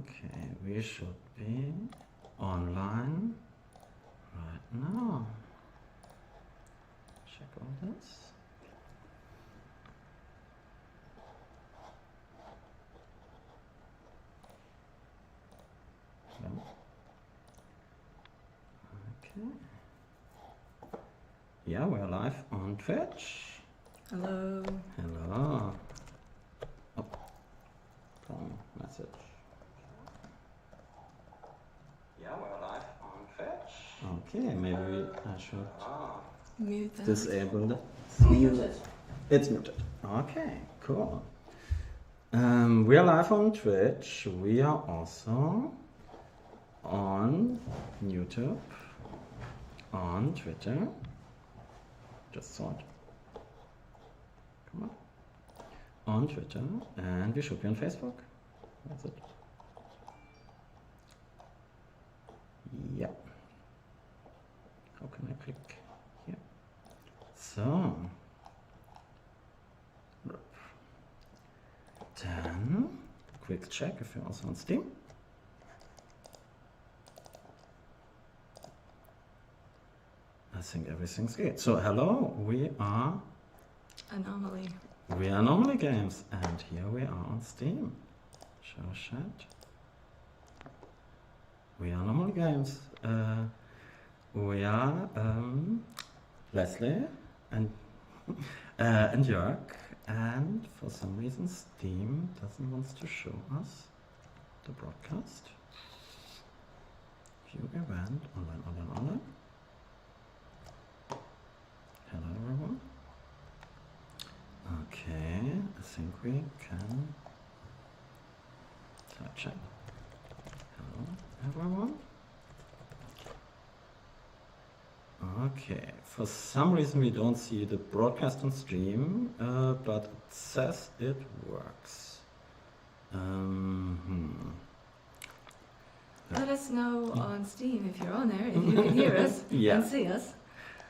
Okay, we should be online right now. Check all this. No. Okay. Yeah, we're live on Twitch. Hello. Hello. Oh, wrong message. Yeah, we're live on Twitch. Okay, maybe I should Mute that. disable it. Muted. It's muted. Okay, cool. We are live on Twitch. We are also on YouTube, on Twitter. Just saw it. Come on. On Twitter, and we should be on Facebook. That's it. Yep. How can I click here? So, then quick check if you're also on Steam. I think everything's good. So hello, we are Anomaly. Anomaly Games, and here we are on Steam. Show chat. We are Anomaly Games. We are Lesley and Jörg, and for some reason Steam doesn't want to show us the broadcast. View event, online. Hello everyone. Okay, I think we can touch it. Hello everyone. Okay, for some reason we don't see the broadcast on stream, but it says it works. Let us know on Steam if you're on there, if you can hear us Yeah. and see us.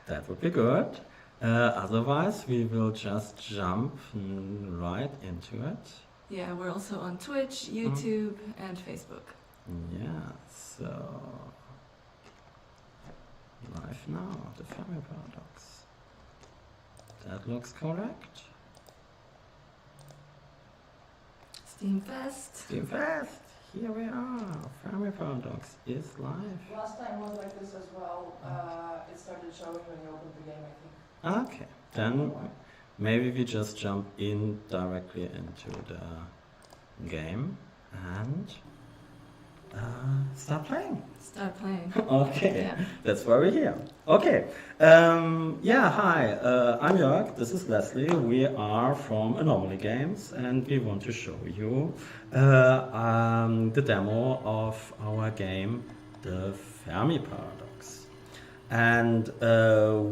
That would be good. Otherwise, we will just jump right into it. Yeah, we're also on Twitch, YouTube, and Facebook. Yeah, so live now, the Fermi Paradox. That looks correct. Steamfest. Steamfest, here we are. Fermi Paradox is live. Last time was like this as well. It started showing when you opened the game, I think. Okay, then maybe we just jump in directly into the game and start playing. Start playing. Okay, Yeah. that's why we're here. Okay, yeah, hi, I'm Jörg, this is Lesley. We are from Anomaly Games, and we want to show you the demo of our game, the Fermi Paradox. And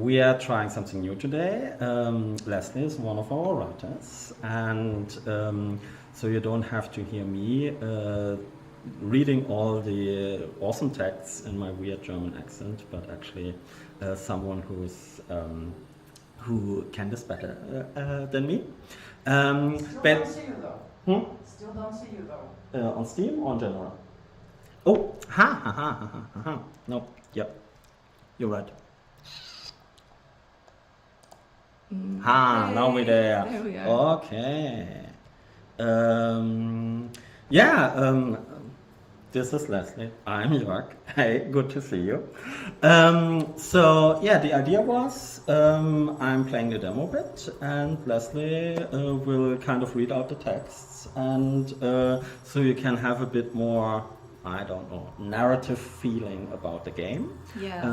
we are trying something new today. Lesley is one of our writers, and so you don't have to hear me reading all the awesome texts in my weird German accent, but actually someone who can this better than me. Still don't see you though. Still don't see you though. On Steam or in general? Oh, ha. No, yep. You're right. Now we're there. There we are. Okay. This is Lesley. I'm Jörg. Hey, good to see you. So yeah, the idea was I'm playing the demo bit, and Lesley will kind of read out the texts, and so you can have a bit more, I don't know, narrative feeling about the game. Yeah.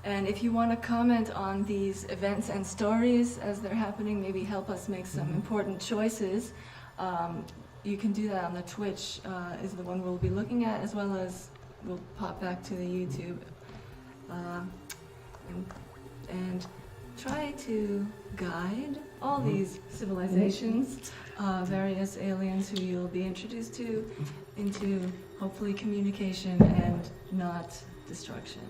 And if you want to comment on these events and stories as they're happening, maybe help us make some important choices, you can do that on the Twitch, is the one we'll be looking at, as well as we'll pop back to the YouTube. And try to guide all these civilizations, various aliens who you'll be introduced to, into hopefully communication and not destruction.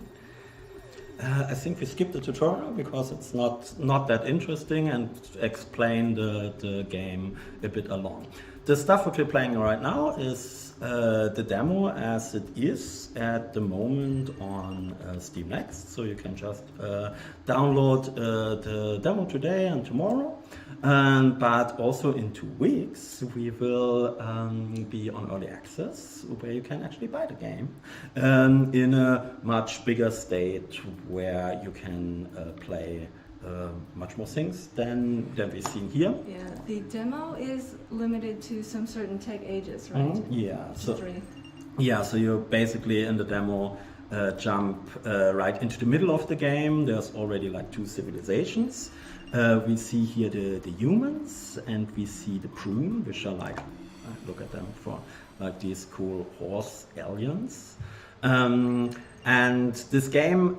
I think we skipped the tutorial because it's not that interesting, and explain the game a bit along. The stuff what we're playing right now is the demo as it is at the moment on Steam Next. So you can just download the demo today and tomorrow. But also in 2 weeks we will be on early access where you can actually buy the game in a much bigger state where you can play much more things than we've seen here. Yeah, the demo is limited to some certain tech ages, right? Yeah, so 3. yeah, so you basically in the demo jump right into the middle of the game. There's already like 2 civilizations. We see here the humans, and we see the Prune, which are like, look at them for like these cool horse aliens. And this game,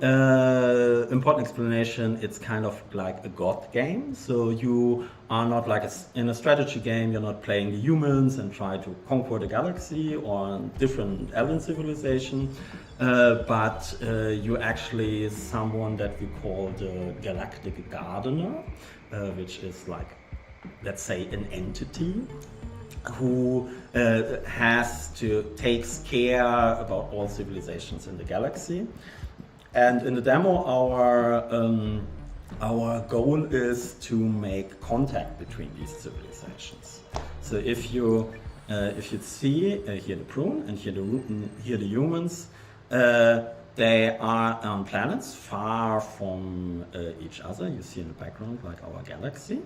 important explanation, it's kind of like a god game. So you are not like in a strategy game, you're not playing the humans and try to conquer the galaxy or different alien civilization, but you actually someone that we call the Galactic Gardener, which is like, let's say, an entity who takes care about all civilizations in the galaxy. And in the demo, our goal is to make contact between these civilizations. So if you see here the Prune and here the humans, they are on planets far from each other. You see in the background like our galaxy.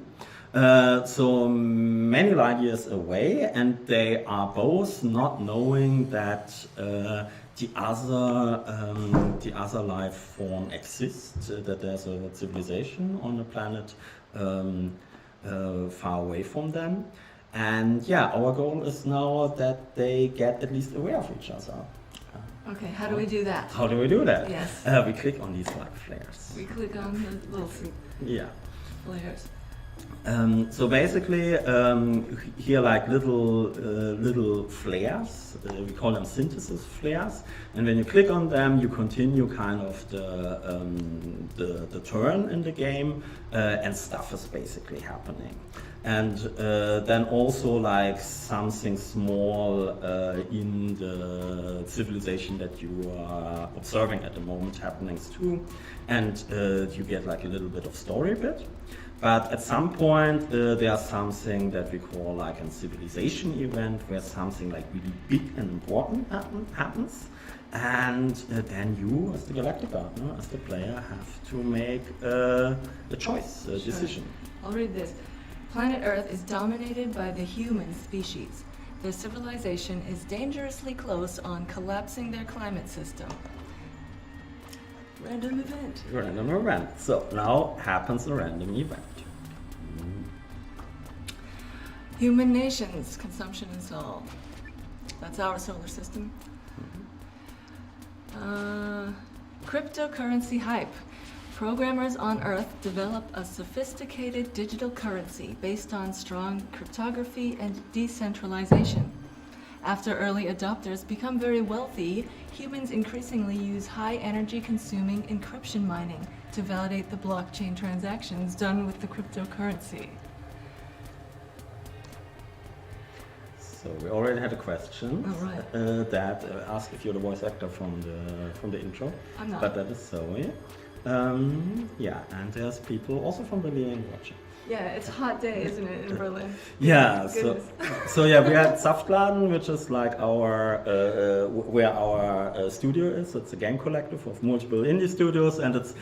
So many light years away, and they are both not knowing that the other life form exists, that there's a civilization on a planet far away from them. And yeah, our goal is now that they get at least aware of each other. Okay, how do we do that? How do we do that? Yes. We click on these like flares. We click on the little flares. So basically, here like little flares, we call them synthesis flares, and when you click on them, you continue kind of the turn in the game, and stuff is basically happening. And then also like something small in the civilization that you are observing at the moment happenings too, and you get like a little bit of story bit. But at some point there's something that we call like a civilization event where something like really big and important happens, and then you as the Galactic Gardener, as the player, have to make a choice, a decision. I'll read this. Planet Earth is dominated by the human species. Their civilization is dangerously close on collapsing their climate system. Random event. Random event. So now happens a random event. Human nations, consumption and Sol. That's our solar system. Cryptocurrency hype. Programmers on Earth develop a sophisticated digital currency based on strong cryptography and decentralization. After early adopters become very wealthy, humans increasingly use high-energy consuming encryption mining to validate the blockchain transactions done with the cryptocurrency. So we already had a question that asked if you're the voice actor from the intro. I'm not. But that is Zoe. Yeah, and there's people also from Berlin watching. Yeah, it's a hot day, isn't it, in Berlin? Yeah, Goodness. so yeah, we had Saftladen, which is like our where our studio is. It's a game collective of multiple indie studios, and it's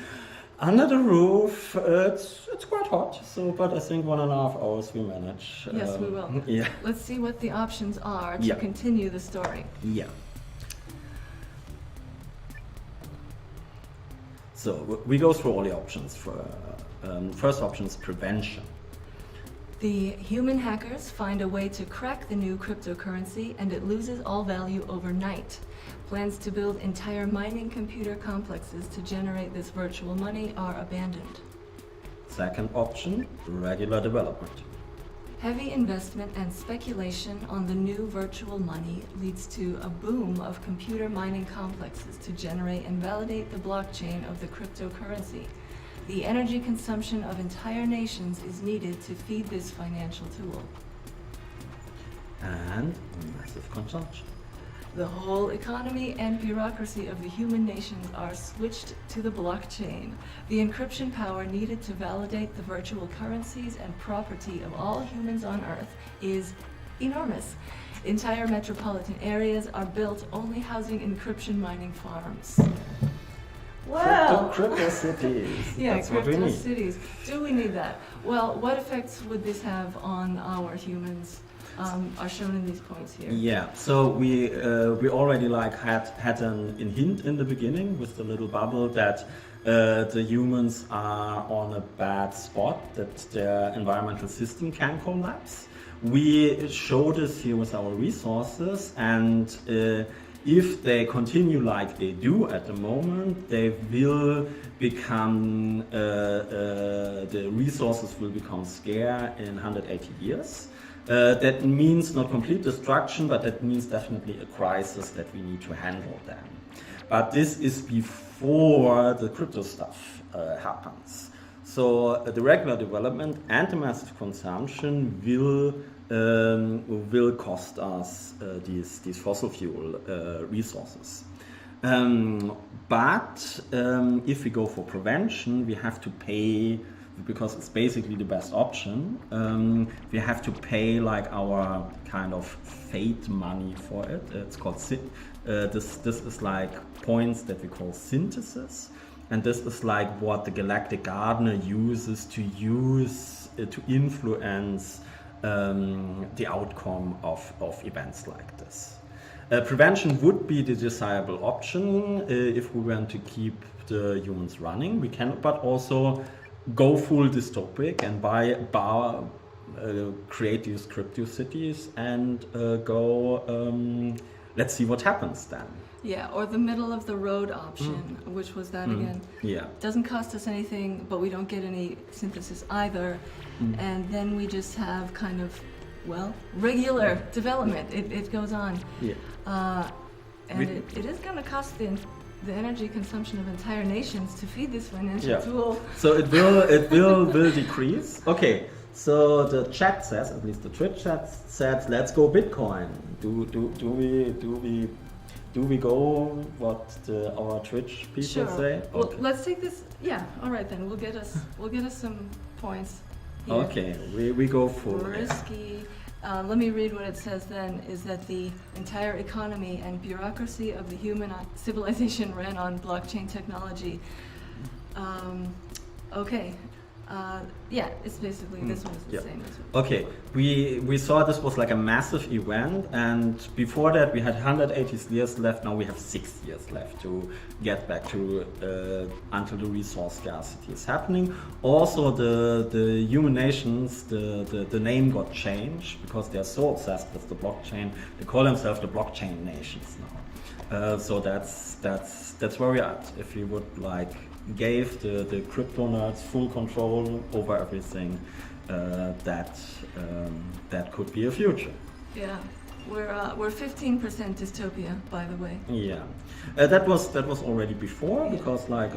under the roof. It's quite hot. So, but I think 1.5 hours we manage. Yes, we will. Yeah. Let's see what the options are to continue the story. Yeah. So we go through all the options. First option is prevention. The human hackers find a way to crack the new cryptocurrency and it loses all value overnight. Plans to build entire mining computer complexes to generate this virtual money are abandoned. Second option, regular development. Heavy investment and speculation on the new virtual money leads to a boom of computer mining complexes to generate and validate the blockchain of the cryptocurrency. The energy consumption of entire nations is needed to feed this financial tool. and massive consumption. The whole economy and bureaucracy of the human nations are switched to the blockchain. The encryption power needed to validate the virtual currencies and property of all humans on Earth is enormous. Entire metropolitan areas are built only housing encryption mining farms. Wow! Crypto cities. Yeah, That's what we crypto need. cities. Do we need that? Well, what effects would this have on our humans? Are shown in these points here. Yeah, so we already like had an hint in the beginning with the little bubble that the humans are on a bad spot, that their environmental system can collapse. We show this here with our resources, and if they continue like they do at the moment, they will become the resources will become scarce in 180 years. That means not complete destruction, but that means definitely a crisis that we need to handle then. But this is before the crypto stuff happens. So the regular development and the massive consumption will cost us these fossil fuel resources. But if we go for prevention, we have to pay, because it's basically the best option. We have to pay like our kind of fate money for it. It's called this is like points that we call synthesis, and this is like what the Galactic Gardener uses to influence the outcome of events like this. Prevention would be the desirable option if we want to keep the humans running. We can, but also go full dystopic and create these crypto cities and let's see what happens then. Yeah, or the middle of the road option, which was that again. Yeah. Doesn't cost us anything, but we don't get any synthesis either. And then we just have kind of, well, regular development. It goes on. Yeah. And it is going to cost the energy consumption of entire nations to feed this financial tool. So it will decrease. Okay. So the chat says, at least the Twitch chat said, let's go Bitcoin. Do we go what our Twitch people say? Okay. Well, let's take this. Yeah. All right then. We'll get us some points here. Okay. We go for risky. Let me read what it says then, is that the entire economy and bureaucracy of the human civilization ran on blockchain technology. Okay. Yeah, it's basically, this one is the same as well. Okay, we saw this was like a massive event, and before that we had 180 years left, now we have 6 years left to get back to until the resource scarcity is happening. Also the human nations, the name got changed because they are so obsessed with the blockchain, they call themselves the blockchain nations now. So that's where we're at. If you would like gave the crypto nerds full control over everything, that could be a future. Yeah, we're 15% dystopia, by the way. Yeah, that was already before, because like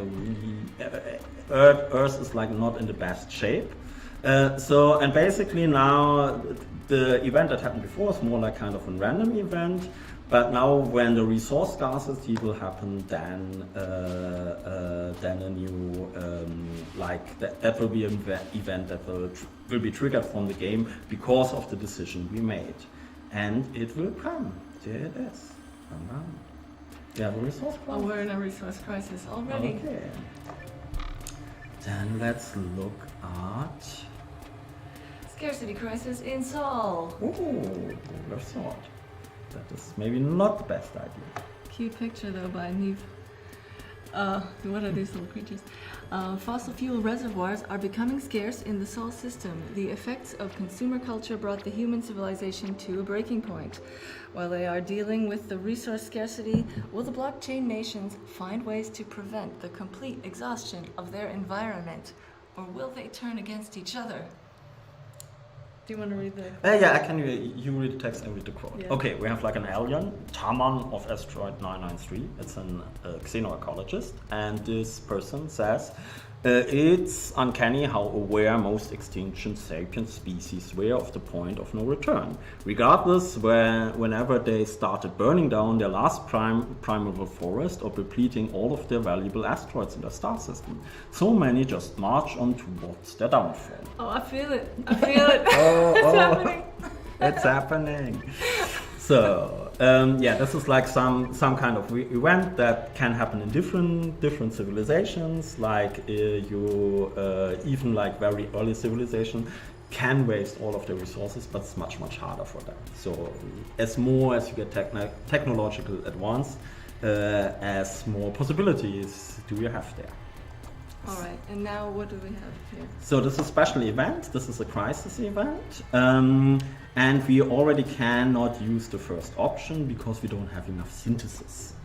Earth is like not in the best shape. So and basically now the event that happened before is more like kind of a random event. But now, when the resource scarcity will happen, then a new that will be an event that will be triggered from the game because of the decision we made, and it will come. There it is. We have a resource crisis. Oh, we're in a resource crisis already. Okay. Then let's look at Scarcity crisis in Sol. Ooh, resort. That is maybe not the best idea. Cute picture though by Neve. What are these little creatures? Fossil fuel reservoirs are becoming scarce in the Sol system. The effects of consumer culture brought the human civilization to a breaking point. While they are dealing with the resource scarcity, will the blockchain nations find ways to prevent the complete exhaustion of their environment? Or will they turn against each other? Do you want to read the... Yeah, I can. You read the text and read the quote. Yeah. Okay, we have like an alien, Taman of asteroid 993. It's an xenoecologist, and this person says, It's uncanny how aware most extinction sapient species were of the point of no return, regardless whenever they started burning down their last primeval forest or depleting all of their valuable asteroids in their star system. So many just march on towards their downfall. Oh, I feel it. I feel it. It's happening. It's happening. So this is like some kind of event that can happen in different civilizations. Like even like very early civilization can waste all of their resources, but it's much harder for them. So as you get technological advance, as more possibilities do you have there. All right, and now what do we have here? So this is a special event. This is a crisis event. And we already cannot use the first option because we don't have enough synthesis.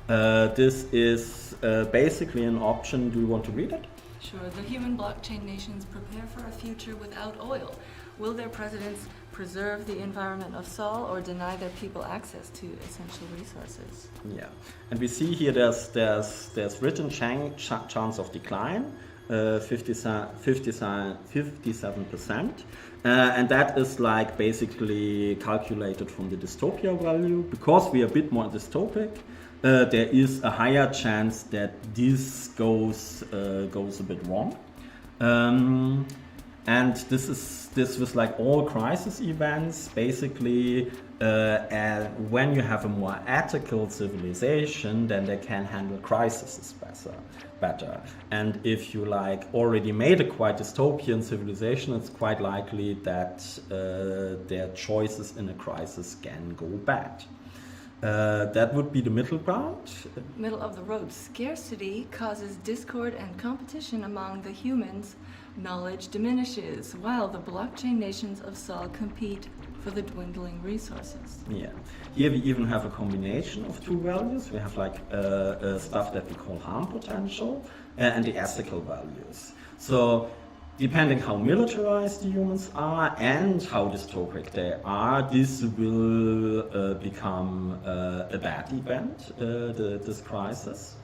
This is basically an option. Do you want to read it? Sure. The human blockchain nations prepare for a future without oil. Will their presidents preserve the environment of Sol or deny their people access to essential resources? Yeah, and we see here there's written chance of decline, 57%, and that is like basically calculated from the dystopia value. Because we are a bit more dystopic, there is a higher chance that this goes a bit wrong. And this was like all crisis events. Basically, when you have a more ethical civilization, then they can handle crises better. And if you like already made a quite dystopian civilization, it's quite likely that their choices in a crisis can go bad. That would be the middle ground. Middle of the road. Scarcity causes discord and competition among the humans. Knowledge diminishes, while the blockchain nations of Sol compete for the dwindling resources. Yeah. Here we even have a combination of two values. We have like stuff that we call harm potential and the ethical values. So depending how militarized the humans are and how dystopic they are, this will become a bad event, this crisis.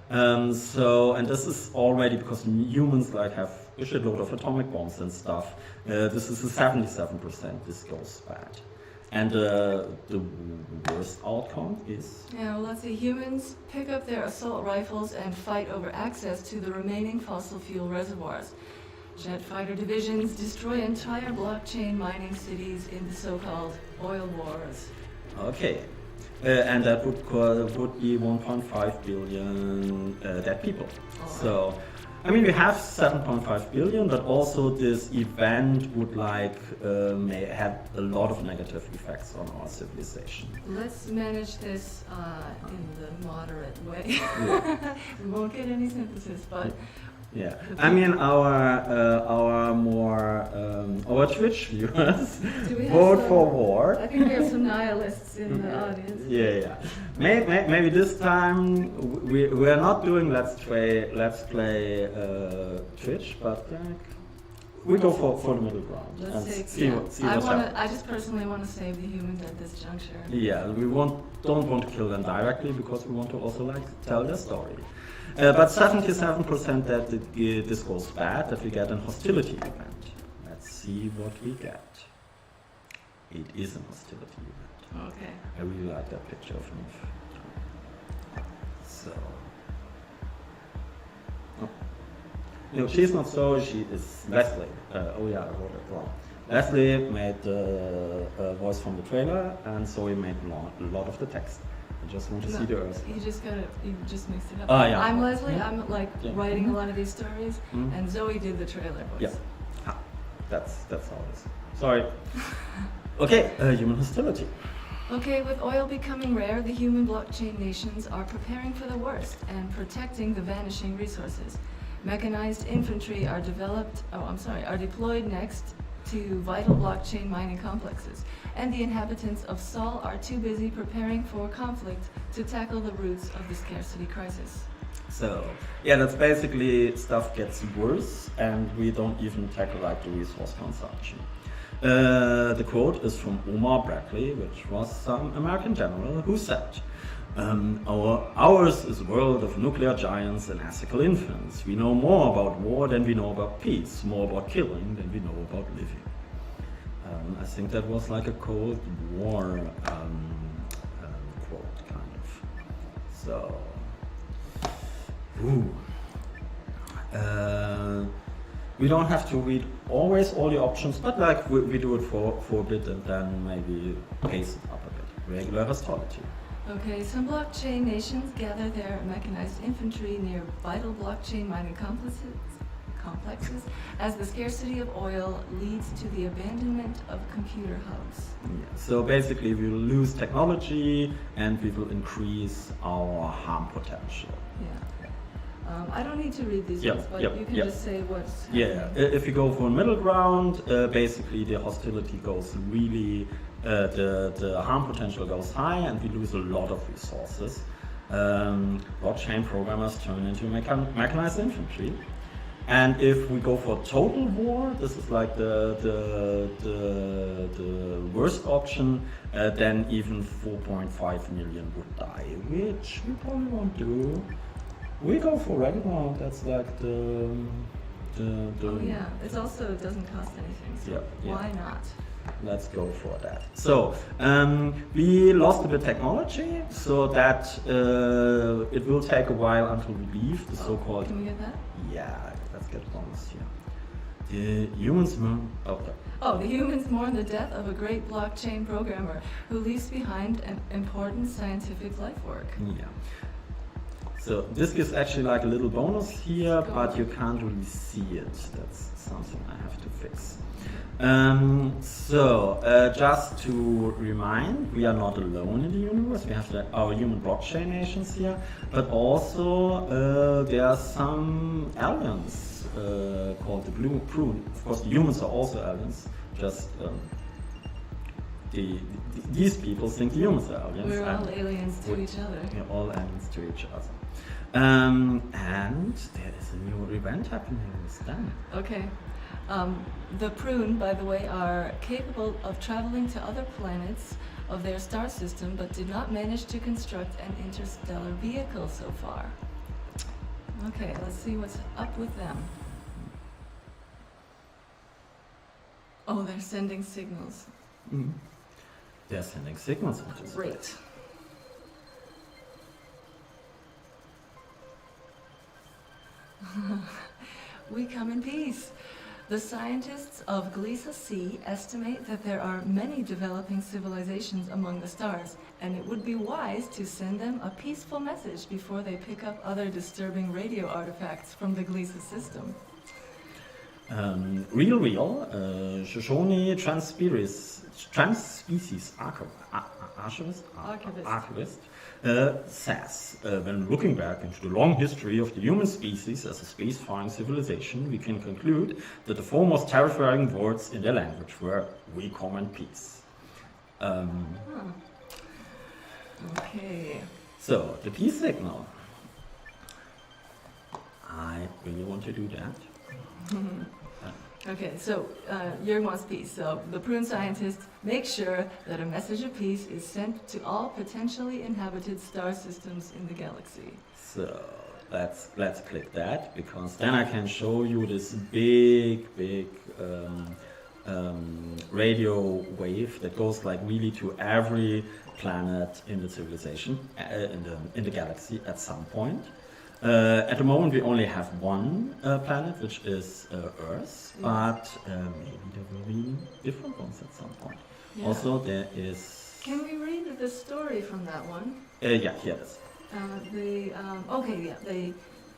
And this is already because humans like have a shitload of atomic bombs and stuff. This is a 77%. This goes bad, and the worst outcome is. Yeah, well, let's see. Humans pick up their assault rifles and fight over access to the remaining fossil fuel reservoirs. Jet fighter divisions destroy entire blockchain mining cities in the so-called oil wars. Okay. And that would be 1.5 billion dead people. So, I mean, we have 7.5 billion, but also this event would may have a lot of negative effects on our civilization. Let's manage this in the moderate way. Yeah. We won't get any synthesis, but. Yeah, I mean our Twitch viewers vote for war. I think we have some nihilists in the audience. Yeah. Maybe this time we are not doing let's play Twitch, but we go for the middle ground. See what's happening. I just personally want to save the humans at this juncture. Yeah, we don't want to kill them directly because we want to also tell their story. But 77% that this goes bad, that we get an hostility event. Let's see what we get. It is an hostility event. Okay. I really like that picture of me. So. Oh. No, she's not so, she is Lesley. Oh yeah, I wrote it wrong. Lesley made the voice from the trailer, and so he made a lot of the text. I just want to see the Earth. You just mixed it up. Oh, yeah. I'm Lesley. Mm-hmm. I'm writing a lot of these stories, and Zoe did the trailer voice. Yeah, that's how it is. Sorry. Okay, human hostility. Okay, with oil becoming rare, the human blockchain nations are preparing for the worst and protecting the vanishing resources. Mechanized infantry are deployed next to vital blockchain mining complexes, and the inhabitants of Sol are too busy preparing for conflict to tackle the roots of the scarcity crisis. So, yeah, that's basically stuff gets worse, and we don't even tackle the resource consumption. The quote is from Omar Bradley, which was some American general, who said, Ours is a world of nuclear giants and ethical infants. We know more about war than we know about peace, more about killing than we know about living. I think that was like a Cold War quote, kind of. So, we don't have to read always all the options, but like we do it for a bit and then maybe pace it up a bit. Regular hostility. Okay, some blockchain nations gather their mechanized infantry near vital blockchain mining complexes as the scarcity of oil leads to the abandonment of computer hubs. Yeah. So basically we will lose technology and we will increase our harm potential. Yeah. I don't need to read these ones, but you can just say what's happening. Yeah, if you go for a middle ground, basically the hostility goes really, the harm potential goes high and we lose a lot of resources. Blockchain programmers turn into mechanized infantry. And if we go for total war, this is like the worst option, then even 4.5 million would die, which we probably won't do. We go for regular, that's like the Oh yeah, it also doesn't cost anything, so why not? Let's go for that. So, we lost a bit technology, so that it will take a while until we leave the so-called... Can we get that? Yeah, let's get bonus here. The humans mourn... the humans mourn the death of a great blockchain programmer who leaves behind an important scientific life work. Yeah. So this gives actually like a little bonus here, but you can't really see it. That's something I have to fix. Just to remind, we are not alone in the universe. We have our human blockchain nations here, but also there are some aliens called the Blue Prune. Of course, the humans are also aliens. Just these people think the humans are aliens. We're all aliens to each other. We're all aliens to each other. And there is a new event happening with them. Okay. The Prune, by the way, are capable of traveling to other planets of their star system, but did not manage to construct an interstellar vehicle so far. Okay, let's see what's up with them. Oh, they're sending signals. Mm. They're sending signals, which is great. We come in peace. The scientists of Gliesa C estimate that there are many developing civilizations among the stars, and it would be wise to send them a peaceful message before they pick up other disturbing radio artifacts from the Gliesa system. Real, Shoshone Transspecies Archivist says, when looking back into the long history of the human species as a space-faring civilization, we can conclude that the four most terrifying words in their language were, "We come in peace." Okay. So, the peace signal. I really want to do that. Okay, so Jörg wants peace. So the Prune scientists make sure that a message of peace is sent to all potentially inhabited star systems in the galaxy. So let's click that, because then I can show you this big radio wave that goes like really to every planet in the civilization in the galaxy at some point. At the moment we only have one planet, which is Earth, but maybe there will be different ones at some point. Yeah. Also there is... Can we read the story from that one? Yeah, here it is.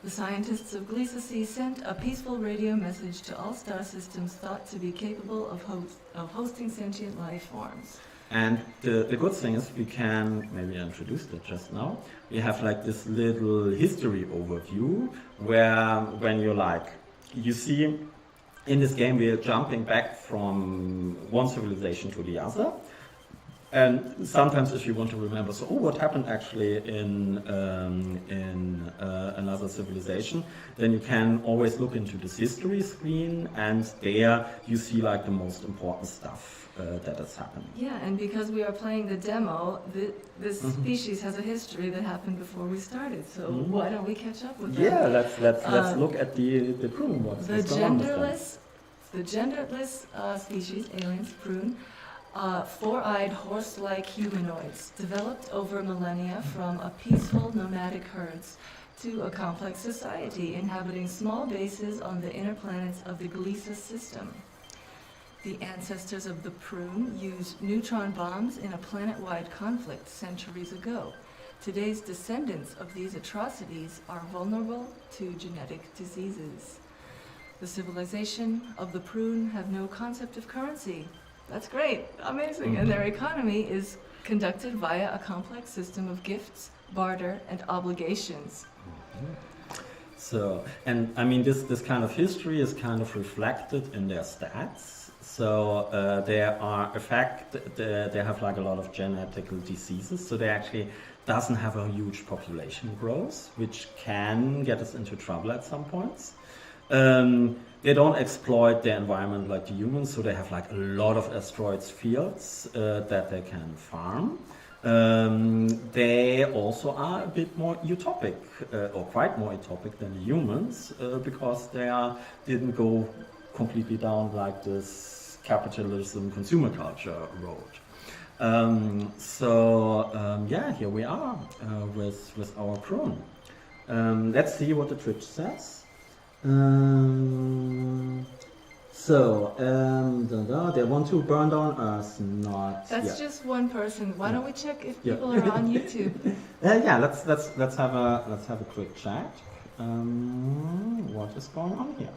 The scientists of Gliesa C sent a peaceful radio message to all star systems thought to be capable of hosting sentient life forms. And the good thing is we can, maybe I introduced it just now, we have like this little history overview where when you see in this game we are jumping back from one civilization to the other, And sometimes if you want to remember, so what happened actually in another civilization, then you can always look into this history screen, and there you see like the most important stuff that has happened. Yeah, and because we are playing the demo, this species has a history that happened before we started. So why don't we catch up with that? Yeah, let's look at the Prune. What's going on with them? The genderless species, aliens, Prune, four-eyed horse-like humanoids developed over millennia from a peaceful nomadic herds to a complex society inhabiting small bases on the inner planets of the Gliese system. The ancestors of the Prune used neutron bombs in a planet-wide conflict centuries ago. Today's descendants of these atrocities are vulnerable to genetic diseases. The civilization of the Prune have no concept of currency. That's great, amazing. And their economy is conducted via a complex system of gifts, barter, and obligations. So, and I mean, this kind of history is kind of reflected in their stats. So they have like a lot of genetical diseases. So they actually doesn't have a huge population growth, which can get us into trouble at some points. They don't exploit their environment like the humans, so they have like a lot of asteroids fields that they can farm. They also are a bit more utopic, or quite more utopic than the humans, because they didn't go completely down like this capitalism consumer culture road. Yeah, here we are with our Prune. Let's see what the Twitch says. They want to burn down Earth, not. That's just one person. Why don't we check if people are on YouTube? Yeah, let's have a quick chat. What is going on here?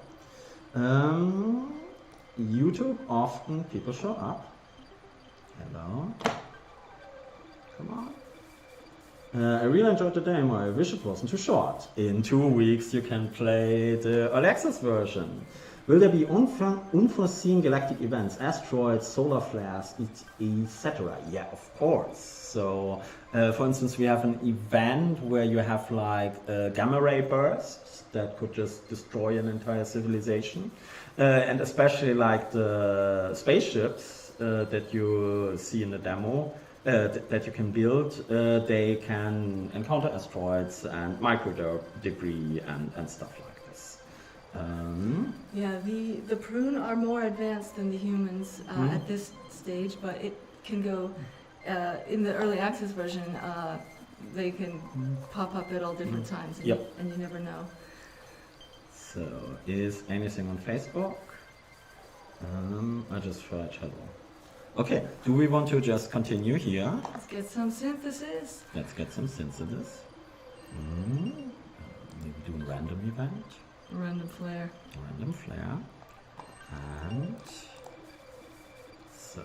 YouTube, often people show up. Hello. Come on. I really enjoyed the demo. I wish it wasn't too short. In 2 weeks you can play the Early Access version. Will there be unforeseen galactic events, asteroids, solar flares, etc.? Yeah, of course. So, for instance, we have an event where you have like gamma ray bursts that could just destroy an entire civilization. And especially like the spaceships that you see in the demo, that you can build, they can encounter asteroids and micro debris and stuff like this. Yeah, the Prune are more advanced than the humans at this stage, but it can go, in the early access version, they can pop up at all different times, and you never know. So, is anything on Facebook? I just tried hello. Okay, do we want to just continue here? Let's get some synthesis. Let's get some synthesis. Maybe do a random event. Random flare. Random flare. And so,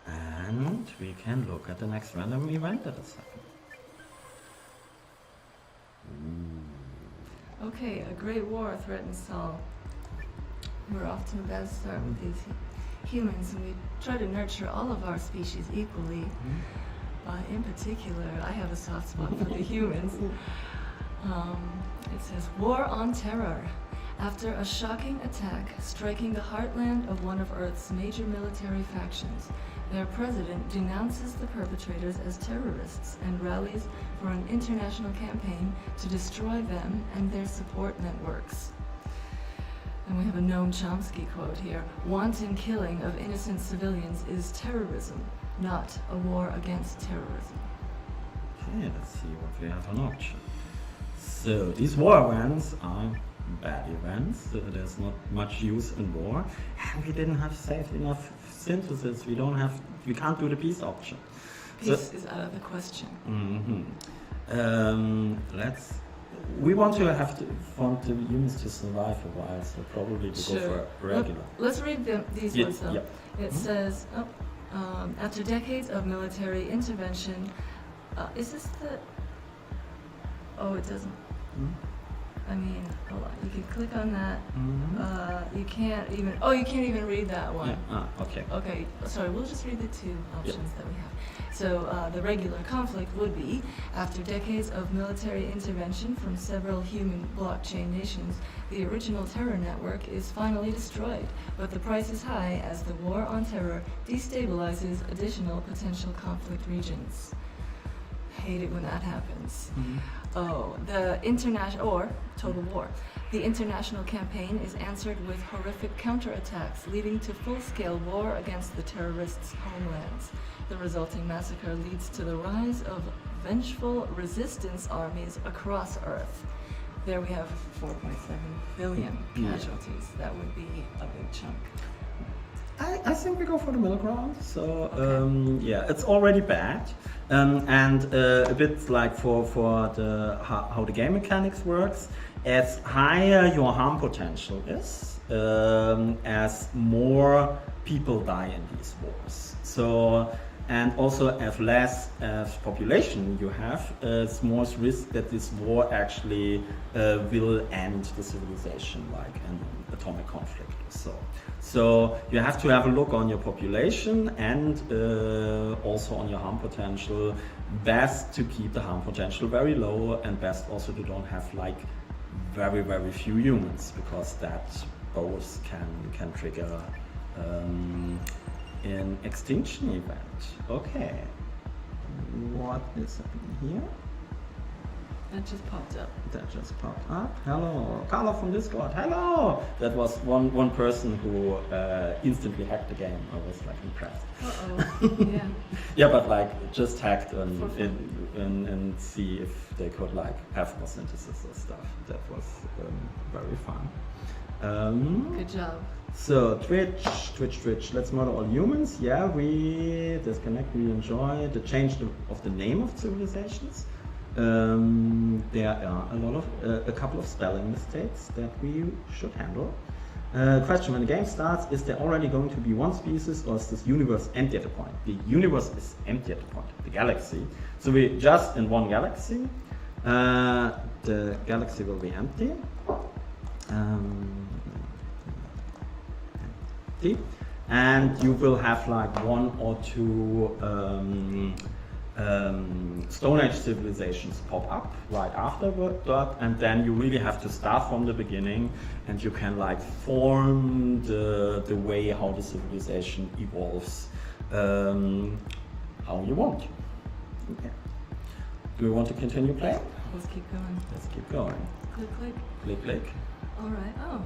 and we can look at the next random event that has happened. Okay, a great war threatens Sol. We're off to a bad start with these humans, and we try to nurture all of our species equally. In particular, I have a soft spot for the humans. It says, War on Terror. After a shocking attack striking the heartland of one of Earth's major military factions, their president denounces the perpetrators as terrorists and rallies for an international campaign to destroy them and their support networks. And we have a Noam Chomsky quote here. Wanton killing of innocent civilians is terrorism, not a war against terrorism. Okay, let's see what we have on auction. So, these war events are bad events. There's not much use in war. And we didn't have safe enough synthesis. We can't do the peace option. Peace is out of the question. We want the humans to survive a while, so probably to go for regular. Let's read these ones though. Yeah. It says, after decades of military intervention, is this the... Oh, it doesn't. I mean, hold on. You can click on that. Mm-hmm. You can't even. Oh, you can't even read that one. Yeah. Okay. Okay, sorry, we'll just read the two options that we have. So the regular conflict would be, after decades of military intervention from several human blockchain nations, the original terror network is finally destroyed, but the price is high as the war on terror destabilizes additional potential conflict regions. Hate it when that happens. Mm-hmm. Oh, the international, or total war. The international campaign is answered with horrific counterattacks, leading to full-scale war against the terrorists' homelands. The resulting massacre leads to the rise of vengeful resistance armies across Earth. There we have 4.7 billion casualties. That would be a big chunk. I think we go for the middle ground. So yeah, it's already bad, and a bit like for the how the game mechanics works. As higher your harm potential is, as more people die in these wars. So, and also as less as population you have, it's more risk that this war actually will end the civilization, like an atomic conflict or so. So you have to have a look on your population and also on your harm potential. Best to keep the harm potential very low, and best also to don't have like very few humans, because that both can trigger an extinction event. Okay, what is happening here? That just popped up. That just popped up. Hello, Carla from Discord. Hello. That was one person who instantly hacked the game. I was like impressed. Yeah. Yeah, but like just hacked and see if they could like have photosynthesis or stuff. That was very fun. Good job. So Twitch. Let's murder all humans. Yeah, we disconnect. We enjoy the change of the name of civilizations. There are a couple of spelling mistakes that we should handle. Question: when the game starts, is there already going to be one species, or is this universe empty at the point? The universe is empty at the point, the galaxy. So we're just in one galaxy. The galaxy will be empty. And you will have like one or two Stone Age civilizations pop up right afterward, and then you really have to start from the beginning, and you can like form the way how the civilization evolves how you want. Okay. Do you want to continue playing? Let's keep going. Let's keep going. Click. Click. All right. Oh,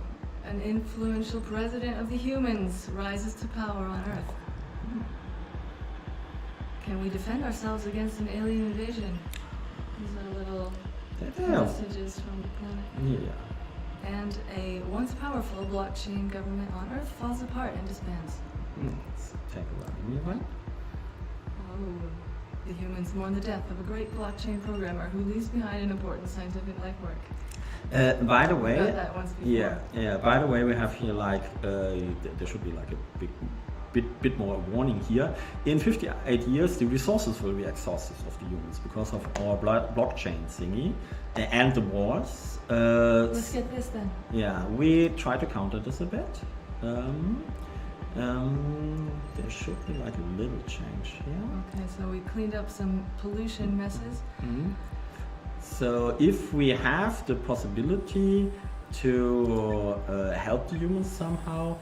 an influential president of the humans rises to power on Earth. Can we defend ourselves against an alien invasion? These are little messages from the planet. Yeah. And a once powerful blockchain government on Earth falls apart and disbands. Let's take a look. Right? Oh, the humans mourn the death of a great blockchain programmer who leaves behind an important scientific life work. By the way, that once before. Yeah. By the way, we have here like there should be like a bit more warning here. In 58 years, the resources will be exhausted of the humans because of our blockchain thingy and the wars. Let's get this then. Yeah, we try to counter this a bit. There should be like a little change here. Okay, so we cleaned up some pollution messes. Mm-hmm. So if we have the possibility to help the humans somehow,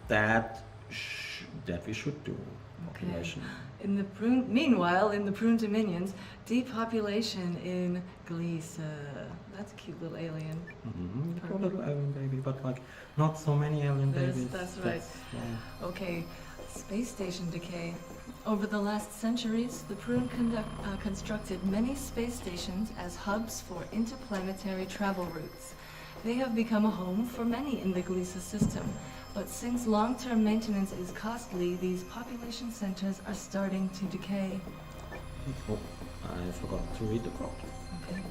that we should do. Population. Okay. Meanwhile, in the Prune dominions, depopulation in Gliese. That's a cute little alien. Mm-hmm. Little alien baby, but like not so many alien babies. That's right. Okay, space station decay. Over the last centuries, the Prune constructed many space stations as hubs for interplanetary travel routes. They have become a home for many in the Gliese system, but since long-term maintenance is costly, these population centers are starting to decay. Oh, I forgot to read the quote. Okay.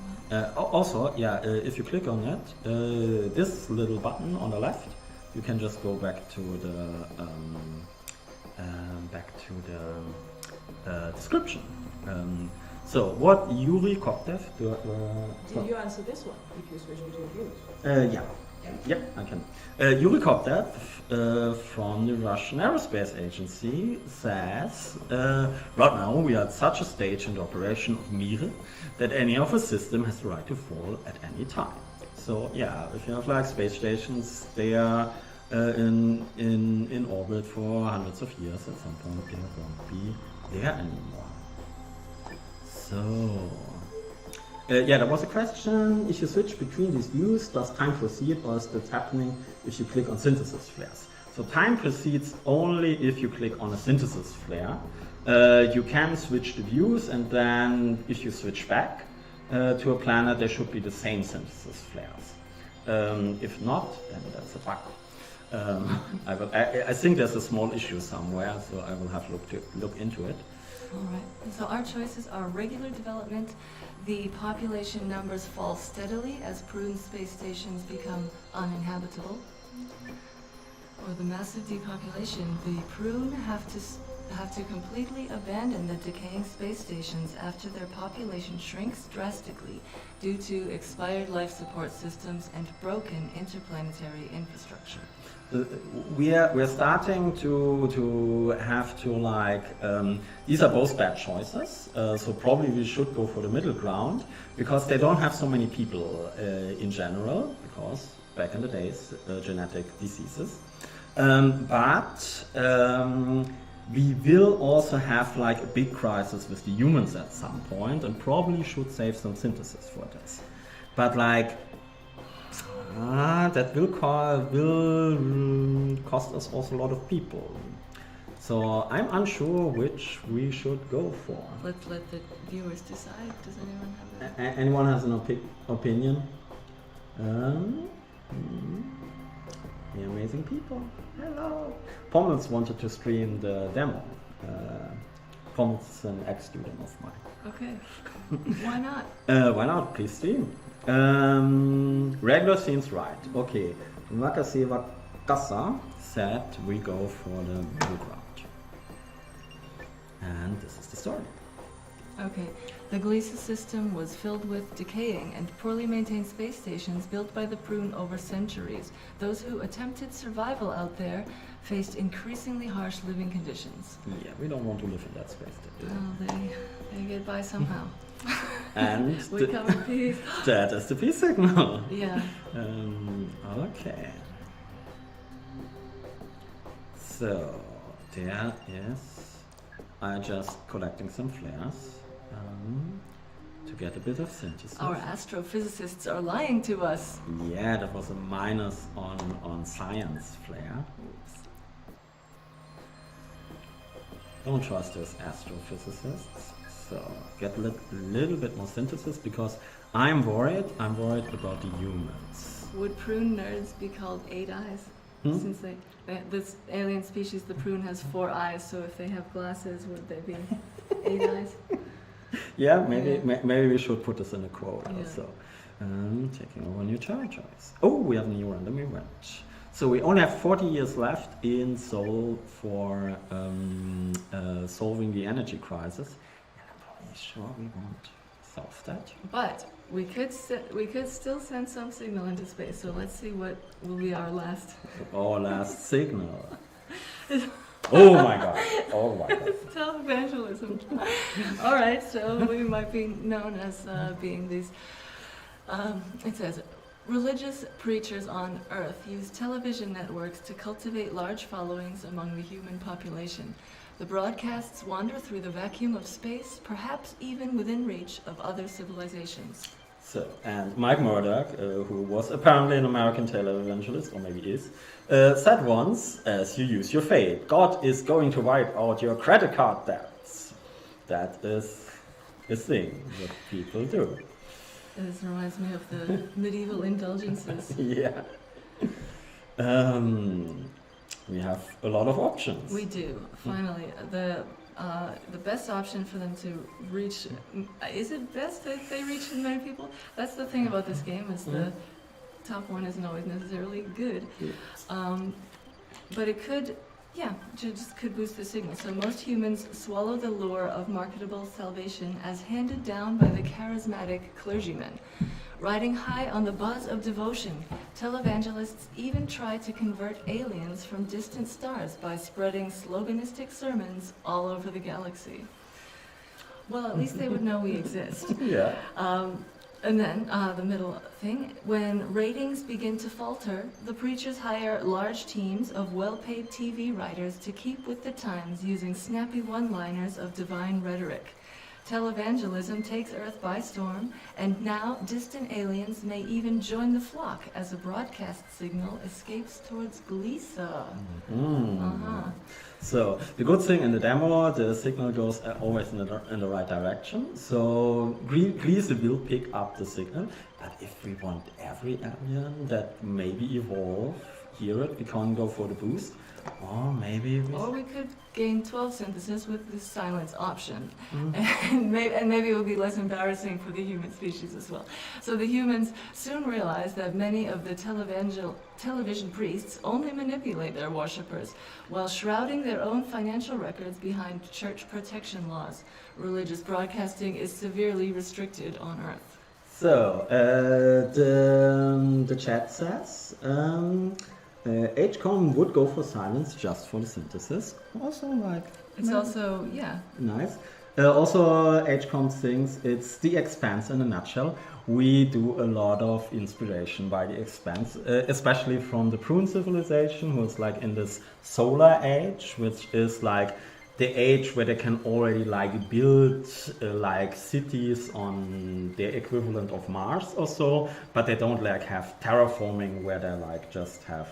Also, if you click on that, this little button on the left, you can just go back to the description. So, what Yuri Koptev... Did you answer this one, if you switch between views? Yeah. Yeah, I can. Yuri Koptev from the Russian Aerospace Agency says, right now we are at such a stage in the operation of Mire that any of a system has the right to fall at any time. So yeah, if you have like space stations, they are in orbit for hundreds of years. At some point they won't be there anymore. So... yeah, there was a question, if you switch between these views, does time proceed or is that happening if you click on synthesis flares? So time proceeds only if you click on a synthesis flare. You can switch the views and then if you switch back to a planet, there should be the same synthesis flares. If not, then that's a bug. I think there's a small issue somewhere, so I will have look into it. All right. So our choices are regular development. The population numbers fall steadily as Prune space stations become uninhabitable. Or the massive depopulation. The Prune have to completely abandon the decaying space stations after their population shrinks drastically due to expired life support systems and broken interplanetary infrastructure. We're starting to have to like these are both bad choices, so probably we should go for the middle ground because they don't have so many people in general, because back in the days genetic diseases, but we will also have like a big crisis with the humans at some point and probably should save some synthesis for this, but like that will cost us also a lot of people. So I'm unsure which we should go for. Let's let the viewers decide. Does anyone have a... Anyone has an opinion? The amazing people. Hello. Pommels wanted to stream the demo. Pommels is an ex-student of mine. Okay. Why not? Why not? Please stream. Regular seems right. Okay. Vakaseva Kassa said we go for the middle ground. And this is the story. Okay. The Gliese system was filled with decaying and poorly maintained space stations built by the Prune over centuries. Those who attempted survival out there faced increasingly harsh living conditions. Yeah, we don't want to live in that space. Well, they get by somehow. And we come in peace. That is the peace signal. Yeah. Okay. So there is. I'm just collecting some flares to get a bit of synthesis. Our astrophysicists are lying to us. Yeah, that was a minus on science flare. Oops. Don't trust those astrophysicists. So get a little bit more synthesis because I'm worried about the humans. Would prune nerds be called 8 eyes? Since this alien species, the prune, has 4 eyes, so if they have glasses, would they be 8 eyes? Yeah, maybe we should put this in a quote also. Taking over new territories. Oh, we have a new random event. So we only have 40 years left in Seoul for solving the energy crisis. Sure, we won't solve that. But we could still send some signal into space. So let's see what will be our last. Our last signal. Oh my god! Oh my god! It's televangelism. All right, so we might be known as being these. It says, religious preachers on Earth use television networks to cultivate large followings among the human population. The broadcasts wander through the vacuum of space, perhaps even within reach of other civilizations. So, and Mike Murdoch, who was apparently an American televangelist, or maybe is, said once, as you use your faith, God is going to wipe out your credit card debts. That is a thing that people do. This reminds me of the medieval indulgences. Yeah. We have a lot of options. We do. Finally, the best option for them to reach. Is it best that they reach as many people? That's the thing about this game, is the top one isn't always necessarily good. Yes. But it could Yeah, just could boost the signal. So most humans swallow the lure of marketable salvation as handed down by the charismatic clergyman. Riding high on the buzz of devotion, televangelists even try to convert aliens from distant stars by spreading sloganistic sermons all over the galaxy. Well, at least they would know we exist. Yeah. And then the middle thing, when ratings begin to falter, the preachers hire large teams of well-paid TV writers to keep with the times using snappy one-liners of divine rhetoric. Televangelism takes Earth by storm, and now distant aliens may even join the flock as a broadcast signal escapes towards Glisa. So the good thing in the demo, the signal goes always in the right direction. So Glisa will pick up the signal. But if we want every alien that maybe evolve, hear it, we can't go for the boost. Or maybe we could gain 12 synthesis with the silence option. And maybe it would be less embarrassing for the human species as well. So the humans soon realized that many of the television priests only manipulate their worshippers while shrouding their own financial records behind church protection laws. Religious broadcasting is severely restricted on Earth. So the chat says HCOM would go for silence just for the synthesis. Also, like it's also nice. Also, HCOM thinks it's the Expanse in a nutshell. We do a lot of inspiration by the Expanse, especially from the Prune civilization, who's like in this solar age, which is like the age where they can already like build like cities on the equivalent of Mars or so, but they don't like have terraforming where they like just have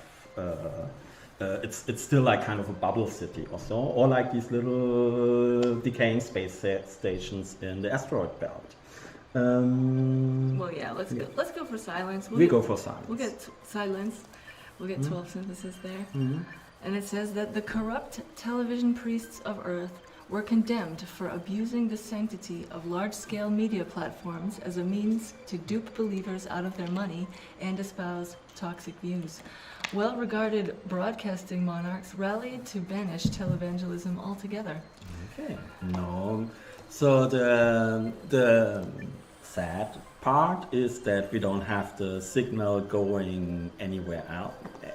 it's still like kind of a bubble city or so, or like these little decaying space stations in the asteroid belt. Well, yeah, let's go for silence. We go for silence. We'll get silence. We'll get 12 synthesis there. And it says that the corrupt television priests of Earth were condemned for abusing the sanctity of large-scale media platforms as a means to dupe believers out of their money and espouse toxic views. Well-regarded broadcasting monarchs rallied to banish televangelism altogether. Okay. No. So the sad part is that we don't have the signal going anywhere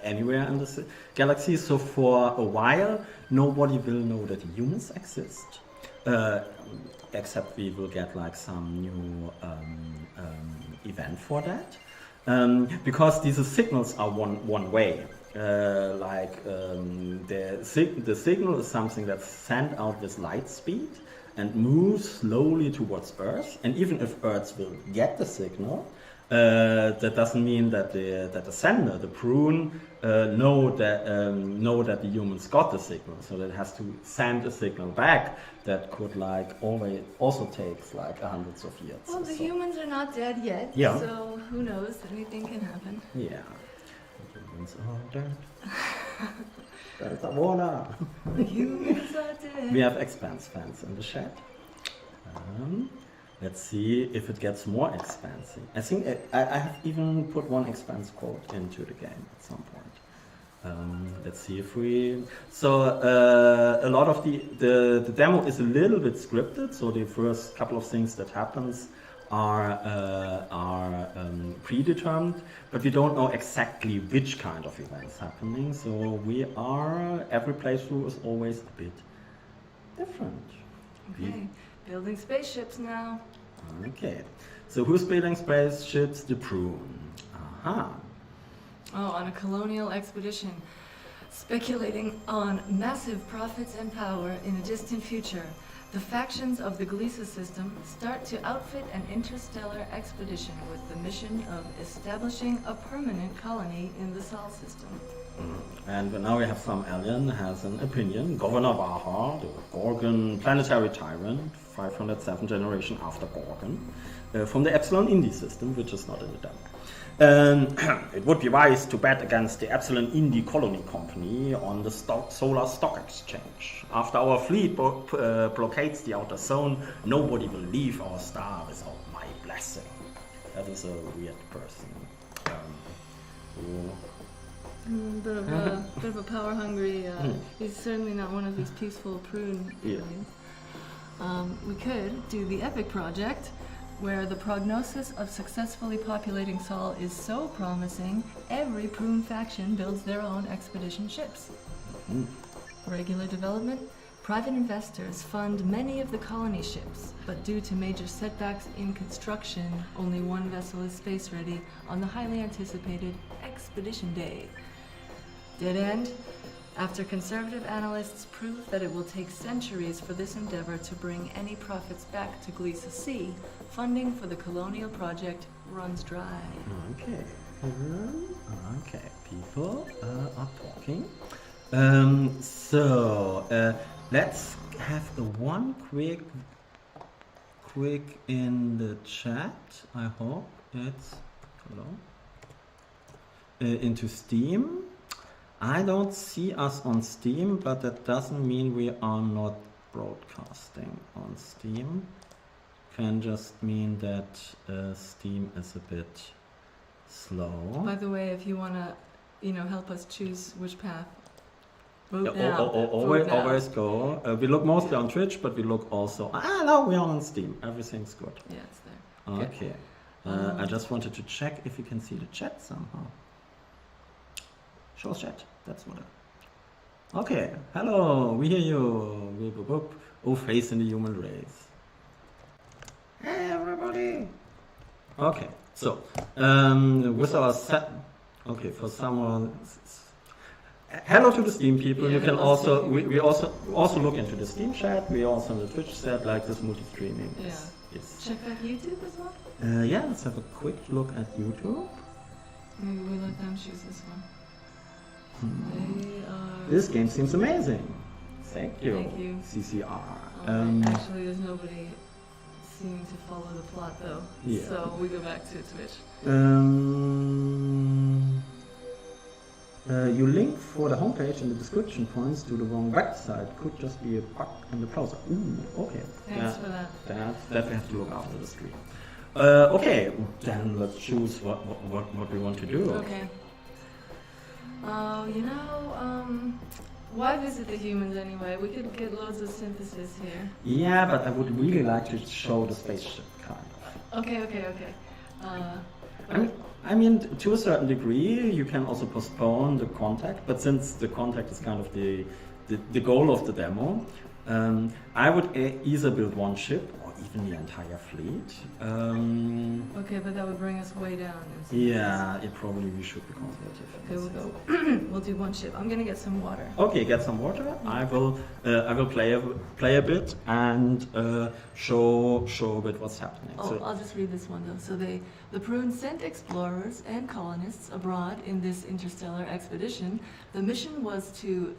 in the galaxy. So for a while, nobody will know that humans exist, except we will get like some new event for that. Because these signals are one way. The signal is something that's sent out with light speed and moves slowly towards Earth. And even if Earth will get the signal, that doesn't mean that the sender, the Prune, know that the humans got the signal. So that it has to send a signal back that could like always also takes like hundreds of years. Well, the humans are not dead yet, Yeah. so who knows? Anything can happen. Yeah. The humans are dead. There's a water. The humans are dead. We have Expanse fans in the chat. Let's see if it gets more expansive. I think I have even put one Expanse quote into the game at some point. Let's see if we... So a lot of the demo is a little bit scripted, so the first couple of things that happens are predetermined, but we don't know exactly which kind of events happening. So every playthrough is always a bit different. Okay, building spaceships now. Okay, so who's building spaceships? The Prune. Aha. Oh, on a colonial expedition, speculating on massive profits and power in a distant future. The factions of the Glisa system start to outfit an interstellar expedition with the mission of establishing a permanent colony in the Sol system. And now we have some alien has an opinion. Governor Vaha, the Gorgon planetary tyrant, 507 generation after Gorgon, from the Epsilon Indi system, which is not in the demo. It would be wise to bet against the Epsilon Indi Colony Company on the Solar Stock Exchange. After our fleet blockades the outer zone, nobody will leave our star without my blessing. That is a weird person. Bit of a power-hungry. He's certainly not one of these peaceful Prune aliens. We could do the Epic project, where the prognosis of successfully populating Sol is so promising, every Prune faction builds their own expedition ships. Regular development. Private investors fund many of the colony ships, but due to major setbacks in construction, only one vessel is space-ready on the highly anticipated Expedition Day. Dead end. After conservative analysts prove that it will take centuries for this endeavor to bring any profits back to Gliese C, funding for the colonial project runs dry. Okay. Okay, people are talking. Let's have the one quick in the chat. I hope it's into Steam. I don't see us on Steam, but that doesn't mean we are not broadcasting on Steam. Can just mean that Steam is a bit slow. By the way, if you want to, help us choose which path, vote now. Always go. We look mostly on Twitch, but we look also. No, we are on Steam. Everything's good. Yeah, it's there. Okay. I just wanted to check if you can see the chat somehow. Show chat. That's what. Okay. Hello. We hear you. Boop, boop, boop. Oh, face in the human race. Hey, everybody. Okay. So, with our set. Okay, for someone. Hello to the Steam people. You can also we also look into the Steam chat. We also on the Twitch chat like this multi-streaming. Yeah. Yes. Check out YouTube as well. Yeah, let's have a quick look at YouTube. Maybe we let them choose this one. This game seems amazing. Thank you. Thank you. CCR. Actually, there's nobody seeming to follow the plot though. Yeah. So we go back to Twitch. Your link for the homepage in the description points to the wrong website. Could just be a bug in the browser. Ooh, okay. Thanks for that. That we have to look after the stream. Okay, then let's choose what we want to do. Okay. Why visit the humans anyway? We could get loads of synthesis here. Yeah, but I would really like to show the spaceship, kind of. Okay. I mean, to a certain degree, you can also postpone the contact, but since the contact is kind of the goal of the demo, I would either build one ship or even the entire fleet. Okay, but that would bring us way down. Yeah, we should be conservative. Okay, we'll go. We'll do one ship. I'm gonna get some water. Okay, get some water. I will play a bit and show a bit what's happening. Oh, I'll just read this one though. So the Prune sent explorers and colonists abroad in this interstellar expedition. The mission was to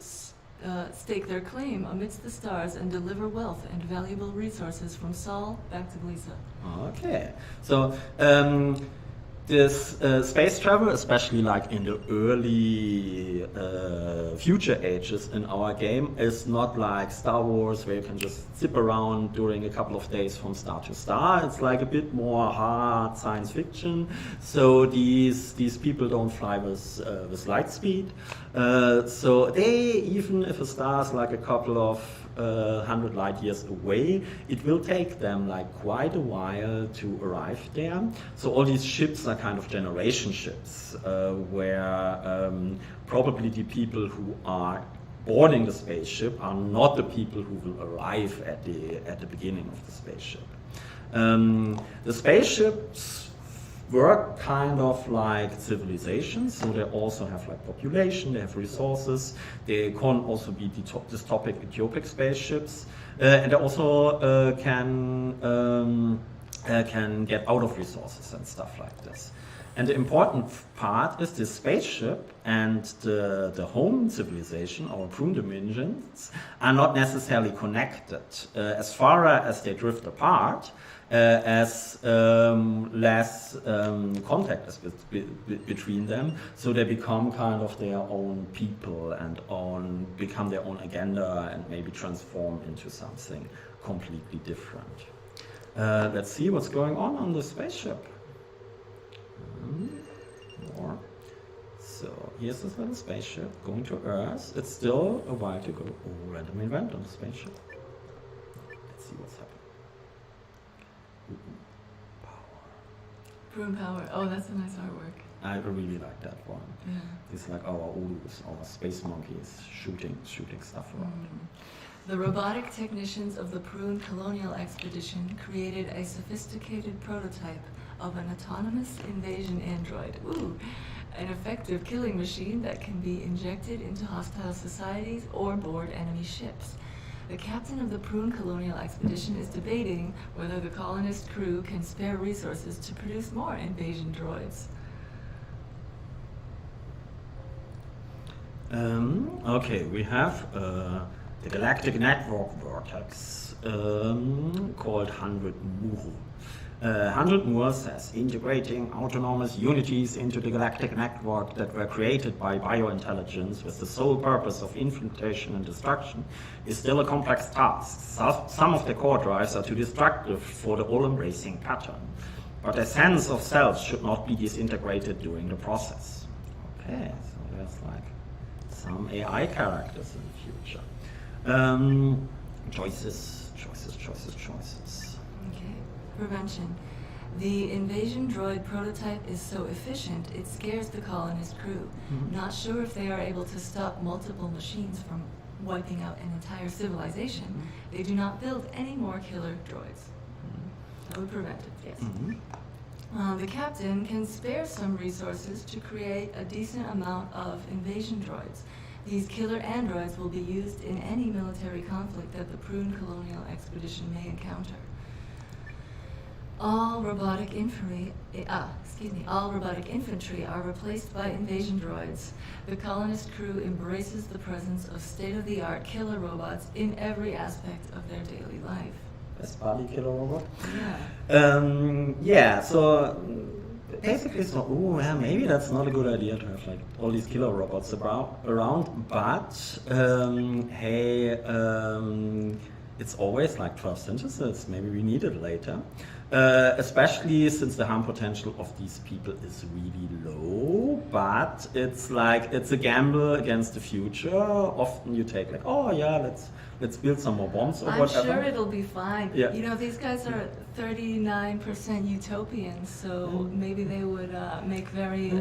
stake their claim amidst the stars and deliver wealth and valuable resources from Sol back to Gliese. Okay, so this space travel, especially like in the early future ages in our game, is not like Star Wars where you can just zip around during a couple of days from star to star. It's like a bit more hard science fiction. So these people don't fly with light speed. So even if a star is like a couple of 100 light years away, it will take them like quite a while to arrive there. So all these ships are kind of generation ships, where probably the people who are boarding the spaceship are not the people who will arrive at the beginning of the spaceship. The spaceships work kind of like civilizations, so they also have like population, they have resources, they can also be dystopic utopic spaceships, and they also can get out of resources and stuff like this. And the important part is the spaceship and the home civilization, our Prune dominions, are not necessarily connected. As far as they drift apart, as less contact is between them, so they become kind of their own people and become their own agenda and maybe transform into something completely different. Let's see what's going on the spaceship. More So here's this little spaceship going to Earth. It's still a while to go. Oh, random event on the spaceship. Let's see what's happening. Power. Prune power. Oh, that's a nice artwork. I really like that one. Yeah. It's like our Ulus, our space monkeys shooting stuff around. The robotic technicians of the Prune colonial expedition created a sophisticated prototype of an autonomous invasion android. Ooh, an effective killing machine that can be injected into hostile societies or board enemy ships. The captain of the Prune colonial expedition is debating whether the colonist crew can spare resources to produce more invasion droids. Okay, we have the galactic network vortex called 100 Mur. 100 Mur says integrating autonomous unities into the galactic network that were created by biointelligence with the sole purpose of infiltration and destruction is still a complex task. Some of the core drives are too destructive for the all-embracing pattern, but a sense of self should not be disintegrated during the process. Okay, so there's like some AI characters in the future. Choices. Okay. Prevention. The invasion droid prototype is so efficient, it scares the colonist crew. Not sure if they are able to stop multiple machines from wiping out an entire civilization. They do not build any more killer droids. That would prevent it, yes. The captain can spare some resources to create a decent amount of invasion droids. These killer androids will be used in any military conflict that the Prune colonial expedition may encounter. All robotic infantry are replaced by invasion droids. The colonist crew embraces the presence of state-of-the-art killer robots in every aspect of their daily life. Best Bali killer robot? Yeah. So basically, maybe that's not a good idea to have like all these killer robots around, but it's always like 12 synthesis. Maybe we need it later. Especially since the harm potential of these people is really low, but it's a gamble against the future. Often you take like, let's build some more bombs or whatever. I'm sure it'll be fine. Yeah. You know, these guys are 39% utopians, so maybe they would make very,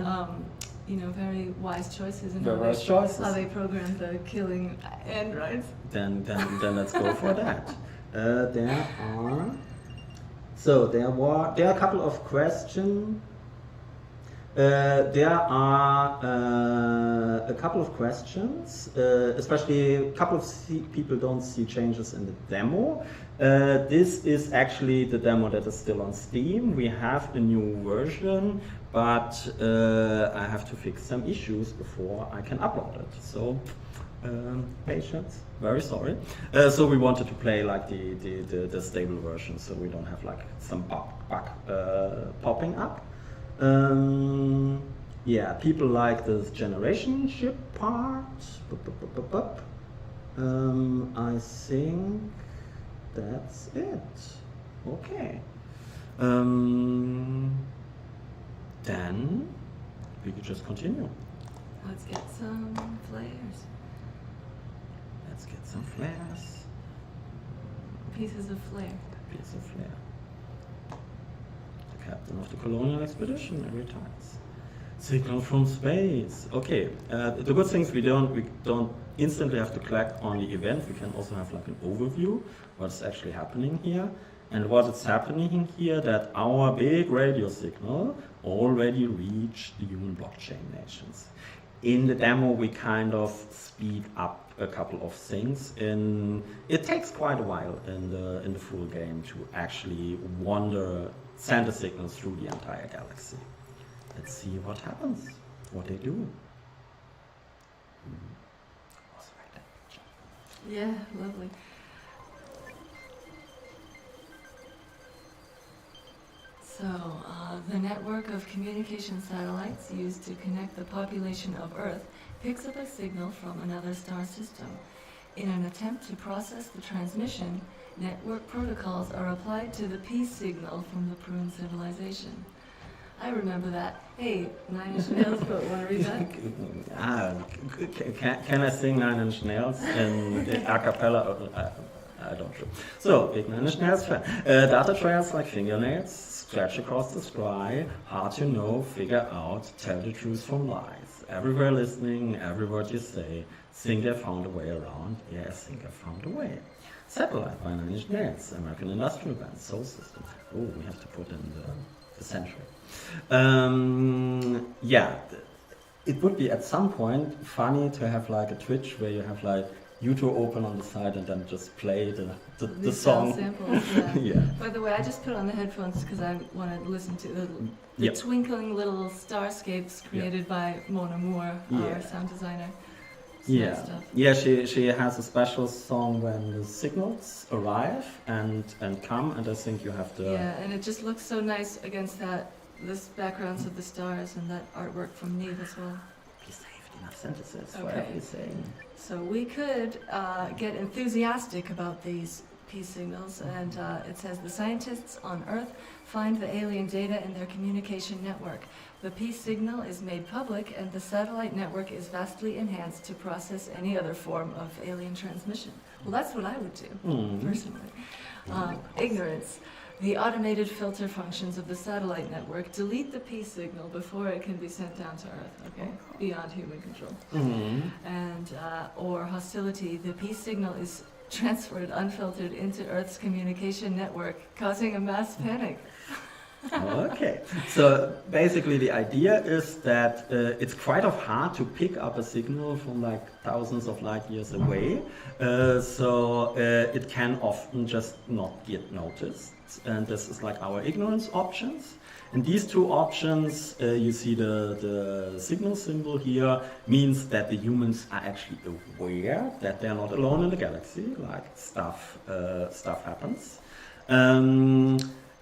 very wise choices in how they program the killing androids. Then let's go for that. There are a couple of questions. There are a couple of questions, especially a couple of people don't see changes in the demo. This is actually the demo that is still on Steam. We have a new version, but I have to fix some issues before I can upload it. So patience, very sorry. So we wanted to play like the stable version, so we don't have like some bug popping up. People like this generation ship part. I think that's it. Okay. Then we could just continue. Let's get some flares. Let's get some flares. Pieces of flare. Piece of flare. The captain of the colonial expedition retires. Signal from space. Okay. The good thing is we don't instantly have to click on the event. We can also have like an overview what's actually happening here. And what is happening here that our big radio signal already reached the human blockchain nations. In the demo, we kind of speed up a couple of things. It takes quite a while in the full game to actually send a signal through the entire galaxy. Let's see what happens, what they do. Yeah, lovely. So, the network of communication satellites used to connect the population of Earth picks up a signal from another star system. In an attempt to process the transmission, network protocols are applied to the peace signal from the Prune civilization. I remember that. Hey, Nine Inch Nails, but want to read that? Can I sing Nine Inch Nails in a cappella? I don't know. So, big Nine Inch Nails fan. Data trails like fingernails, stretch across the sky, hard to know, figure out, tell the truth from lies. Everywhere listening, every word you say, think I found a way around, yeah, I think I found a way. Satellite by Nine Inch Nails, American industrial band, Soul System. Oh, we have to put in the century. Yeah, it would be at some point funny to have like a Twitch where you have like YouTube open on the side and then just play the song. Samples, yeah. Yeah. By the way, I just put on the headphones because I wanted to listen to the twinkling little starscapes created by Mona Moore, our sound designer. Yeah, Stuff. yeah. She has a special song when the signals arrive and come, and I think you have to. Yeah, and it just looks so nice against this backgrounds of the stars and that artwork from Neve as well. Be saved enough sentences for Okay. everything. So we could get enthusiastic about these peace signals, and it says the scientists on Earth find the alien data in their communication network. The peace signal is made public, and the satellite network is vastly enhanced to process any other form of alien transmission. Well, that's what I would do, personally. Ignorance. The automated filter functions of the satellite network delete the peace signal before it can be sent down to Earth, okay? Beyond human control. And, or hostility. The peace signal is transferred unfiltered into Earth's communication network, causing a mass panic. Okay, so basically the idea is that it's quite hard to pick up a signal from like thousands of light years away, so it can often just not get noticed, and this is like our ignorance options. And these two options, you see the signal symbol here, means that the humans are actually aware that they're not alone in the galaxy, like stuff happens.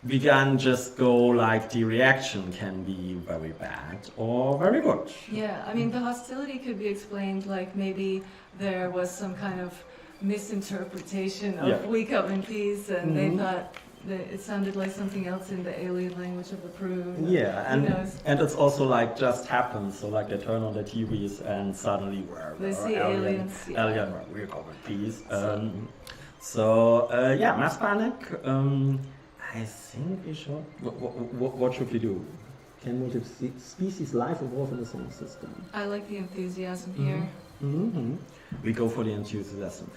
We can just go like the reaction can be very bad or very good. Yeah, I mean, the hostility could be explained like maybe there was some kind of misinterpretation of we come in peace, and they thought that it sounded like something else in the alien language of the Prune. Yeah, and it's also like just happens, so like they turn on their TVs and suddenly they see aliens. Alien, we come in peace. Yeah, mass panic. I think we should. What should we do? Can multi-species life evolve in the solar system? I like the enthusiasm here. We go for the enthusiasm.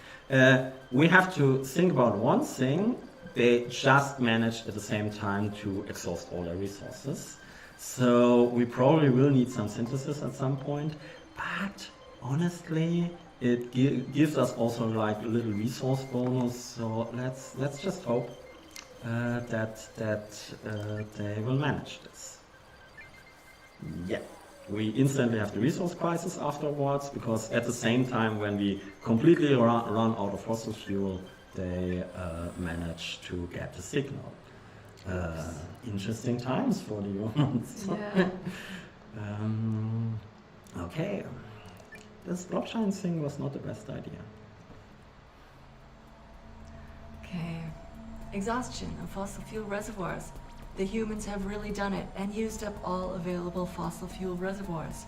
We have to think about one thing. They just managed at the same time to exhaust all their resources. So we probably will need some synthesis at some point. But honestly, it gives us also like a little resource bonus. So let's just hope that they will manage this. Yeah, we instantly have the resource crisis afterwards, because at the same time when we completely run out of fossil fuel, they manage to get the signal. Interesting times for the humans. Yeah. Okay, this blockchain thing was not the best idea. Okay. Exhaustion of fossil fuel reservoirs. The humans have really done it and used up all available fossil fuel reservoirs.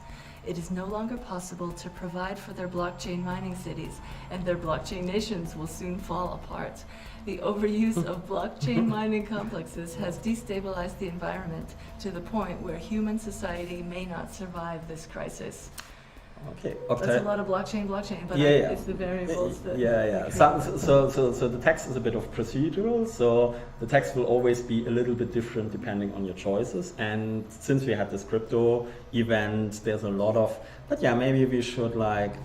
It is no longer possible to provide for their blockchain mining cities, and their blockchain nations will soon fall apart. The overuse of blockchain mining complexes has destabilized the environment to the point where human society may not survive this crisis. Okay. That's a lot of blockchain, but it's the variables that... So the text is a bit of procedural, so the text will always be a little bit different depending on your choices. And since we had this crypto event, there's a lot of... But yeah, maybe we should like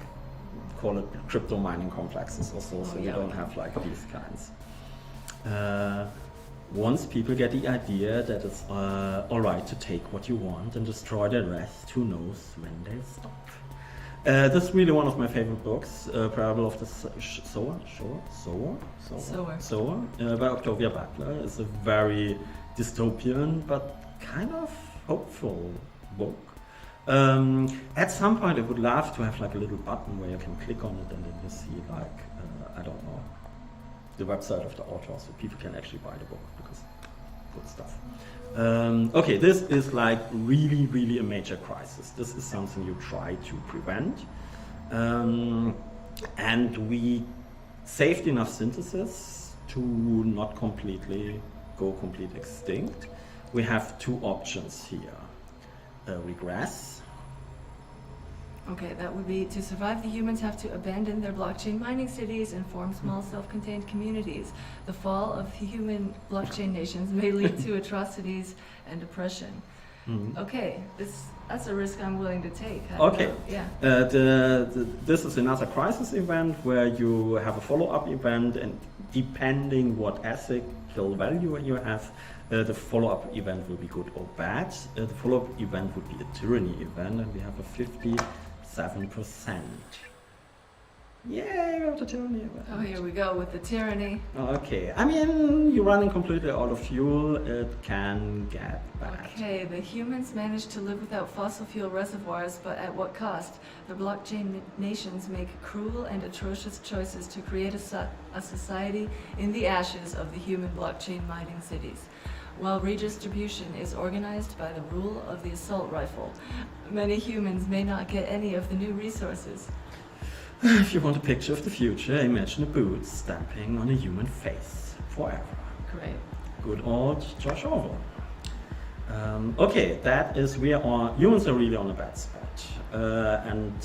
call it crypto mining complexes or so, we don't have like these kinds. Once people get the idea that it's alright to take what you want and destroy the rest, who knows when they stop. This is really one of my favorite books, Parable of the Sower by Octavia Butler. It's a very dystopian but kind of hopeful book. At some point I would love to have like a little button where you can click on it and then you see like, I don't know, the website of the author, so people can actually buy the book, because good stuff. Okay, this is like really, really a major crisis. This is something you try to prevent. And we saved enough synthesis to not completely go complete extinct. We have two options here. Regress. Okay, that would be to survive, the humans have to abandon their blockchain mining cities and form small self-contained communities. The fall of human blockchain nations may lead to atrocities and oppression. Okay, that's a risk I'm willing to take. Okay. Yeah. This is another crisis event where you have a follow-up event, and depending what ethical value you have, the follow-up event will be good or bad. The follow-up event would be a tyranny event, and we have a 57%. Yay, we have the tyranny event. Oh, here we go with the tyranny. Okay, I mean, you're running completely out of fuel, it can get bad. Okay, the humans managed to live without fossil fuel reservoirs, but at what cost? The blockchain nations make cruel and atrocious choices to create a society in the ashes of the human blockchain mining cities. While redistribution is organized by the rule of the assault rifle, many humans may not get any of the new resources. If you want a picture of the future, imagine a boot stamping on a human face forever. Great. Good old George Orwell. Okay, that is humans are really on a bad spot, and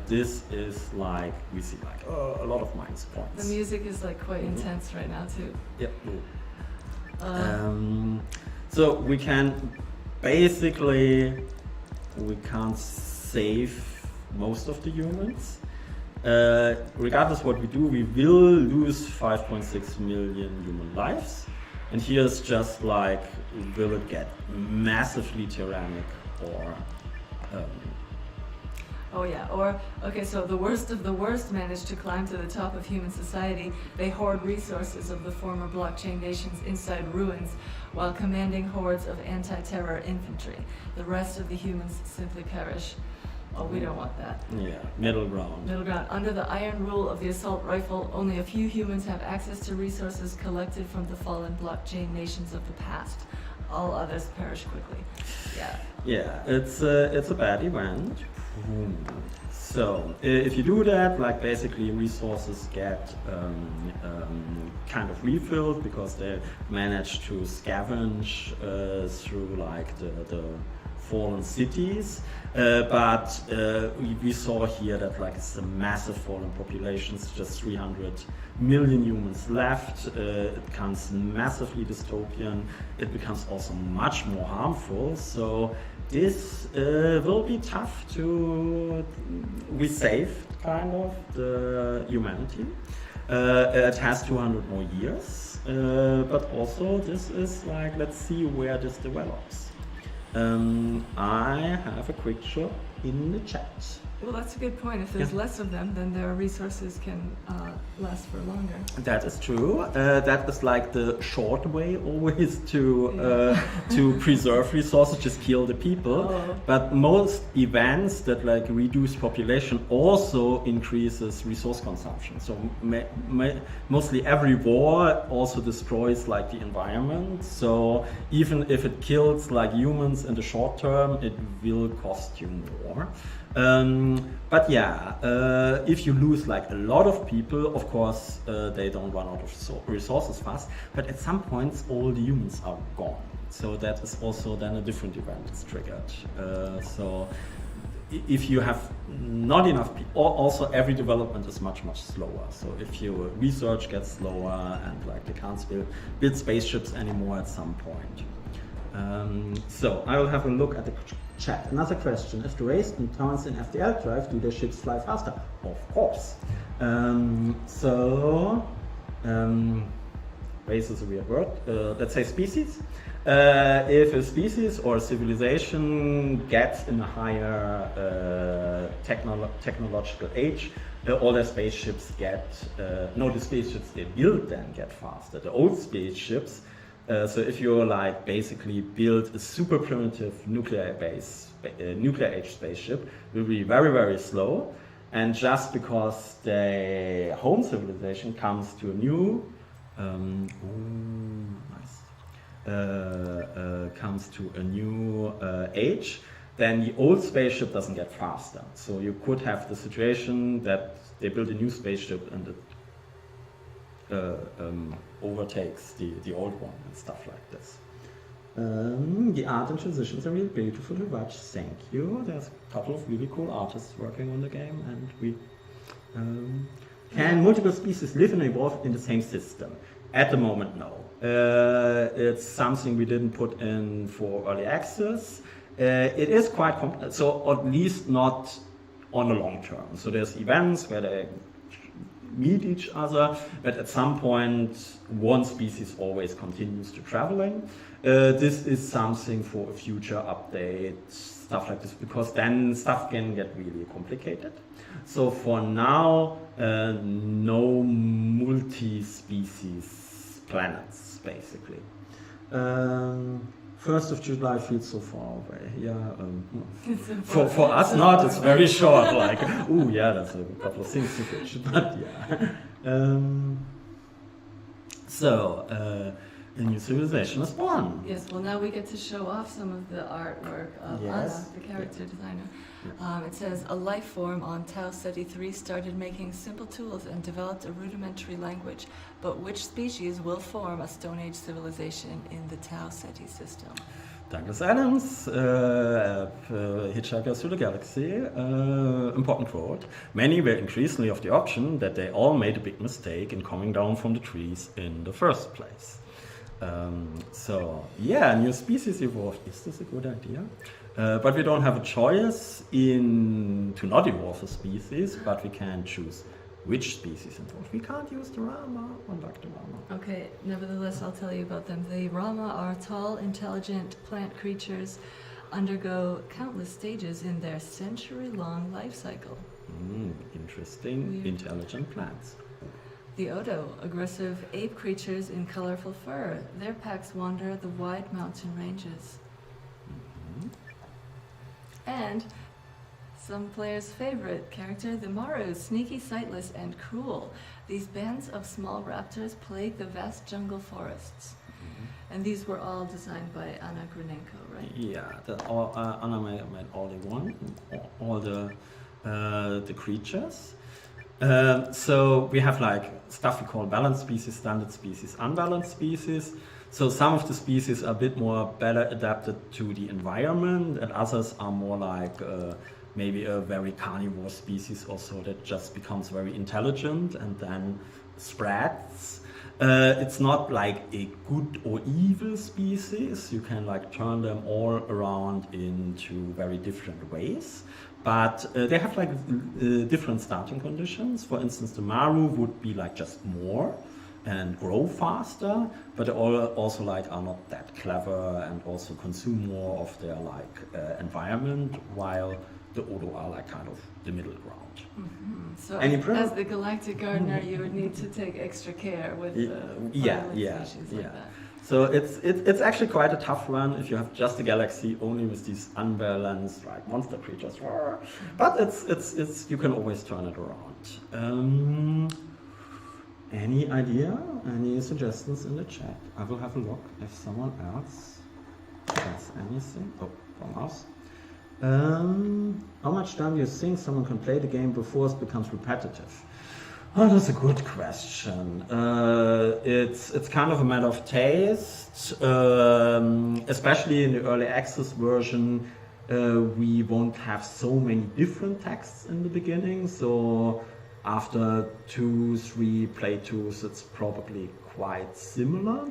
this is like we see like a lot of minus points. The music is like quite intense right now too. Yep. So we can't save most of the humans. Regardless what we do, we will lose 5.6 million human lives. And here's just like, will it get massively tyrannic or... Oh yeah, or, okay, so the worst of the worst managed to climb to the top of human society. They hoard resources of the former blockchain nations inside ruins while commanding hordes of anti-terror infantry. The rest of the humans simply perish. Oh, we don't want that. Yeah, middle ground. Middle ground. Under the iron rule of the assault rifle, only a few humans have access to resources collected from the fallen blockchain nations of the past. All others perish quickly. Yeah. Yeah, it's a bad event. So if you do that, like basically resources get kind of refilled because they manage to scavenge through like the fallen cities, but we saw here that like it's a massive fallen populations, just 300 million humans left. It becomes massively dystopian. It becomes also much more harmful. So this will be tough to resave kind of the humanity. It has 200 more years, but also this is like, let's see where this develops. I have a quick shot in the chat. Well, that's a good point. If there's less of them, then their resources can last for longer. That is true. That is like the short way always to preserve resources, just kill the people. Oh. But most events that like reduce population also increases resource consumption. So mostly every war also destroys like the environment. So even if it kills like humans in the short term, it will cost you more. But yeah, if you lose like a lot of people, of course, they don't run out of resources fast, but at some points all the humans are gone. So that is also then a different event is triggered. So if you have not enough people, also every development is much slower. So if your research gets slower and like they can't build spaceships anymore at some point. So I will have a look at the chat. Another question: if the race turns in FDL drive, do the ships fly faster? Of course. Race is a weird word. Let's say species. If a species or a civilization gets in a higher technological age, all their spaceships the spaceships they build then get faster. The old spaceships. So if you like basically build a super primitive nuclear age spaceship, will be very slow, and just because the home civilization comes to a new comes to a new age, then the old spaceship doesn't get faster. So you could have the situation that they build a new spaceship and it overtakes the old one and stuff like this. The art and transitions are really beautiful to watch. Thank you. There's a couple of really cool artists working on the game, and we can multiple species live and evolve in the same system? At the moment, no. It's something we didn't put in for early access. It is quite complex, so at least not on the long term. So there's events where they meet each other, but at some point one species always continues to traveling. This is something for a future update, stuff like this, because then stuff can get really complicated. So for now, no multi-species planets, basically. 1st of July feels so far away. Yeah, for us not. It's very short. Like, ooh, yeah, that's a couple of things to finish. But yeah. A new civilization is born. Yes. Well, now we get to show off some of the artwork of Anna, the character designer. It says a life form on Tau Ceti 3 started making simple tools and developed a rudimentary language. But which species will form a Stone Age civilization in the Tau Ceti system? Douglas Adams, Hitchhiker Through the Galaxy, important quote. Many were increasingly of the opinion that they all made a big mistake in coming down from the trees in the first place. So, yeah, new species evolved. Is this a good idea? But we don't have a choice to not evolve a species, but we can choose which species involved. We can't use the Rama, unlike the Rama. Okay, nevertheless, I'll tell you about them. The Rama are tall, intelligent plant creatures, undergo countless stages in their century-long life cycle. Interesting. Weird. Intelligent plants. The Odo, aggressive ape creatures in colorful fur. Their packs wander the wide mountain ranges. And some players' favorite character, the Marus, sneaky, sightless, and cruel. These bands of small raptors plague the vast jungle forests. And these were all designed by Anna Grunenko, right? Yeah, Anna made all the creatures. So we have like stuff we call balanced species, standard species, unbalanced species. So some of the species are a bit more better adapted to the environment, and others are more like maybe a very carnivore species also that just becomes very intelligent and then spreads. It's not like a good or evil species. You can like turn them all around into very different ways. But they have like different starting conditions. For instance, the Maru would be like just more and grow faster, but they also like are not that clever and also consume more of their like environment, while the Odo are like kind of the middle ground. So as the galactic gardener, you would need to take extra care with the species like that. So it's actually quite a tough run if you have just a galaxy only with these unbalanced like monster creatures. But it's you can always turn it around. Any idea? Any suggestions in the chat? I will have a look if someone else has anything. Oh, wrong mouse. How much time do you think someone can play the game before it becomes repetitive? Oh, that's a good question. It's kind of a matter of taste, especially in the early access version. We won't have so many different texts in the beginning, so after 2-3 playthroughs, it's probably quite similar.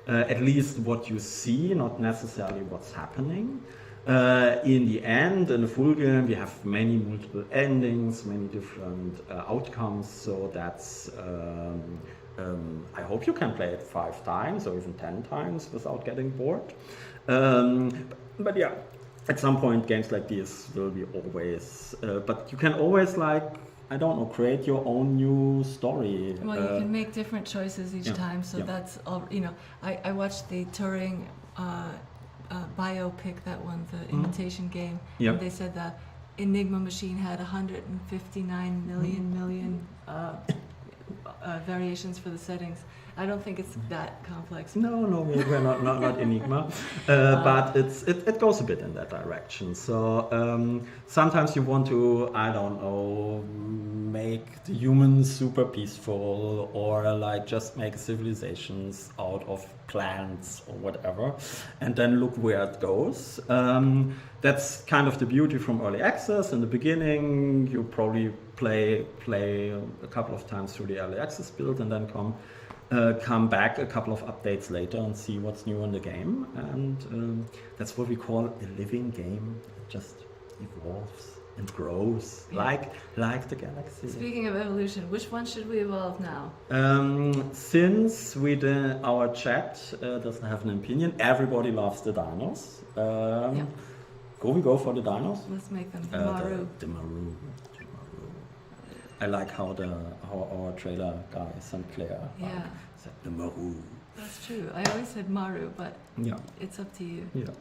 At least what you see, not necessarily what's happening. In the end, in the full game, we have many multiple endings, many different outcomes, so that's I hope you can play it 5 times or even 10 times without getting bored. But yeah, at some point games like this will be always, but you can always like, I don't know, create your own new story. Well, you can make different choices each time, so that's all, you know, I watched the Turing biopic that won the Imitation Game. And they said that Enigma machine had 159 million variations for the settings. I don't think it's that complex. No, we're not Enigma, but it goes a bit in that direction. So sometimes you want to, I don't know, make the humans super peaceful, or like just make civilizations out of plants or whatever, and then look where it goes. That's kind of the beauty from early access. In the beginning, you probably play a couple of times through the early access build, and then come back a couple of updates later and see what's new in the game. And that's what we call a living game. It just evolves and grows, like the galaxy. Speaking of evolution, which one should we evolve now? Since our chat doesn't have an opinion, everybody loves the dinos. We go for the dinos? Let's make them Maru. The Maru. I like how our trailer guy, St. Clair, said the Maru. That's true. I always said Maru, but it's up to you. Yeah.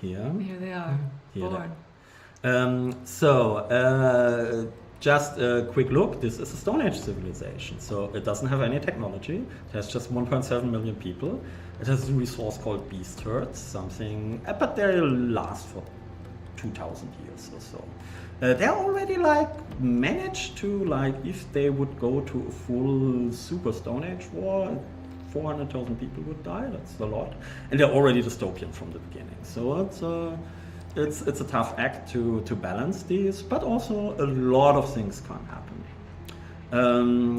Here they are, born. Just a quick look. This is a Stone Age civilization, so it doesn't have any technology. It has just 1.7 million people. It has a resource called beast herds, but they'll last for 2,000 years or so. They already managed to if they would go to a full super Stone Age war, 400,000 people would die. That's a lot, and they're already dystopian from the beginning. So it's a tough act to balance these, but also a lot of things can happen.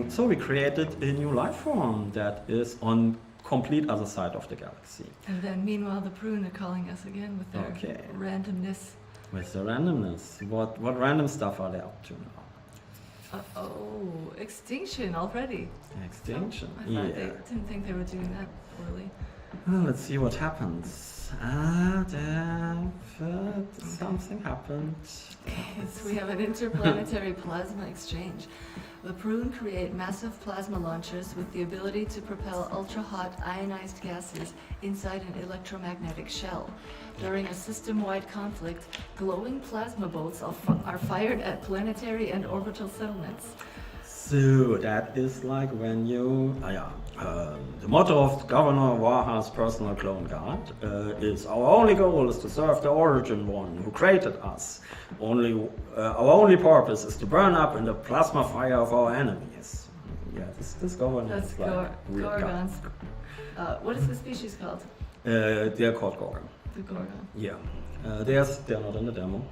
So we created a new life form that is on complete other side of the galaxy. And then meanwhile the Prune are calling us again with their randomness. With the randomness. What random stuff are they up to now? Extinction already. Extinction. I didn't think they were doing that early. Well, let's see what happens. Something happened. Yes, we have an interplanetary plasma exchange. The Prune create massive plasma launchers with the ability to propel ultra-hot ionized gases inside an electromagnetic shell. During a system-wide conflict, glowing plasma bolts are fired at planetary and orbital settlements. So that is like when you... the motto of Governor Waha's personal clone guard is, our only goal is to serve the origin one who created us. Our only purpose is to burn up in the plasma fire of our enemies. Yeah, this governor That's is Gorgons. What is the species called? They're called Gorgon. The Gorgon. Yeah. They're not in the demo.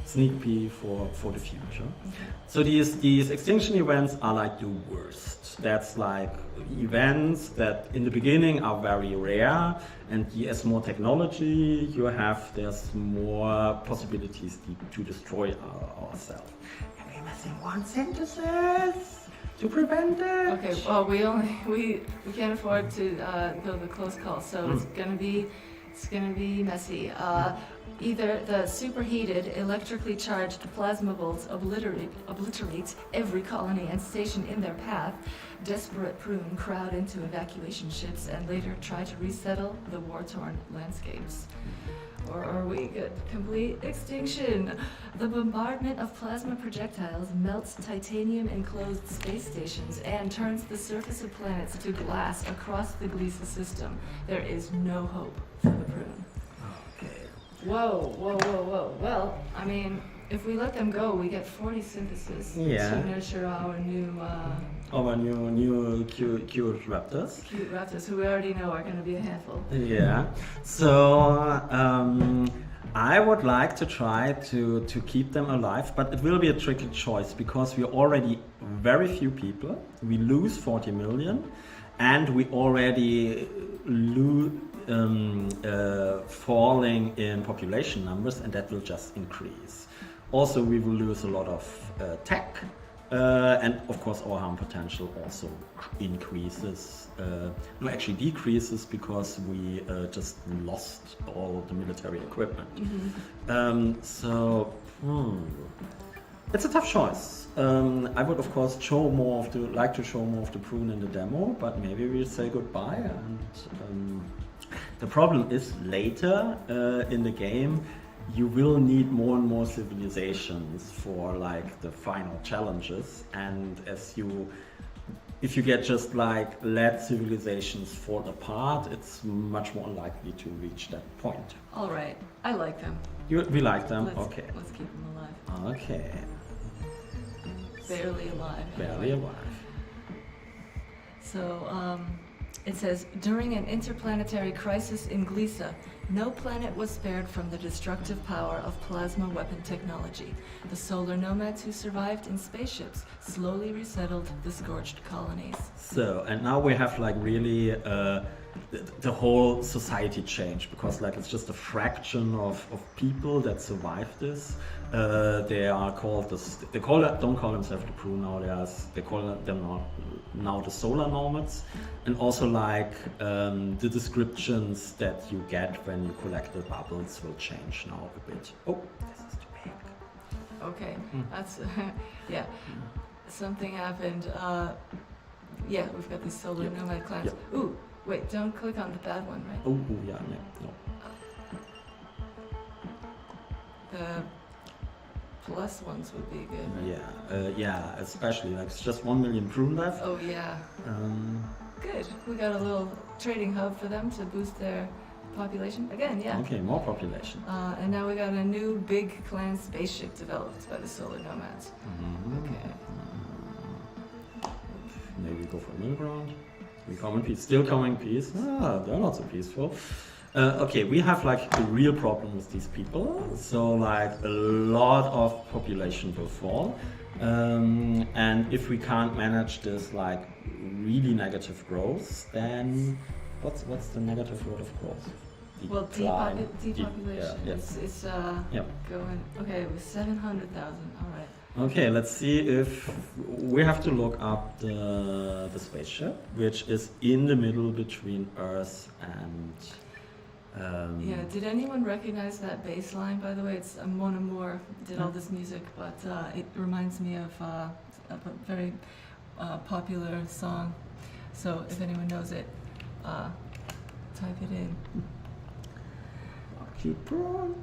Sneak peek for the future. Okay. So these extinction events are like the worst. That's like events that in the beginning are very rare, and as more technology you have, there's more possibilities to destroy ourselves. And we're missing one synthesis to prevent it. Okay, well we can't afford to go the close call, so it's gonna be messy. Either the superheated, electrically charged plasma bolts obliterate every colony and station in their path, desperate Prune crowd into evacuation ships and later try to resettle the war-torn landscapes. Or are we at complete extinction? The bombardment of plasma projectiles melts titanium-enclosed space stations and turns the surface of planets to glass across the Gliese system. There is no hope for the Prune. Whoa. Well, I mean, if we let them go, we get 40 synthesis to nurture our new... cute raptors. Cute raptors, who we already know are going to be a handful. Yeah. So, I would like to try to keep them alive, but it will be a tricky choice because we're already very few people. We lose 40 million, and we already falling in population numbers, and that will just increase. Also, we will lose a lot of tech, and of course our harm potential also increases. Actually decreases because we just lost all the military equipment. It's a tough choice. I would of course like to show more of the Prune in the demo, but maybe we'll say goodbye. And the problem is later in the game, you will need more and more civilizations for like the final challenges, and if you get just like let civilizations fall apart, it's much more likely to reach that point. All right, I like them. We like them? Okay. Let's keep them alive. Okay. Barely alive. Barely anyway. alive. So it says, during an interplanetary crisis in Glisa, no planet was spared from the destructive power of plasma weapon technology. The solar nomads who survived in spaceships slowly resettled the scorched colonies. So, and now we have like really the whole society change, because like it's just a fraction of people that survived this. They are called don't call themselves the Prune now. They call them now the solar nomads, and also like the descriptions that you get when you collect the bubbles will change now a bit. Oh, this is too big. Okay, that's yeah. Something happened. Yeah, we've got these solar nomad clans. Yep. Ooh, wait, don't click on the bad one, right? Oh, yeah, no. The plus ones would be good, right? Yeah, especially like it's just 1 million Prune left. Oh yeah. Good. We got a little trading hub for them to boost their population again. Yeah. Okay, more population. And now we got a new big clan spaceship developed by the solar nomads. Okay. Maybe go for a middle ground. We come in peace. Still coming peace. They're not so peaceful. Okay, we have like a real problem with these people. So like a lot of population will fall. And if we can't manage this like really negative growth, then what's the negative word of growth? Well, Decline. depopulation. It's going. Okay, it was 700,000. All right. Okay, let's see if we have to look up the spaceship, which is in the middle between Earth and. Yeah. Did anyone recognize that bass line? By the way, it's Mona Moore did all this music, but it reminds me of a very popular song. So if anyone knows it, type it in. Keep Prune.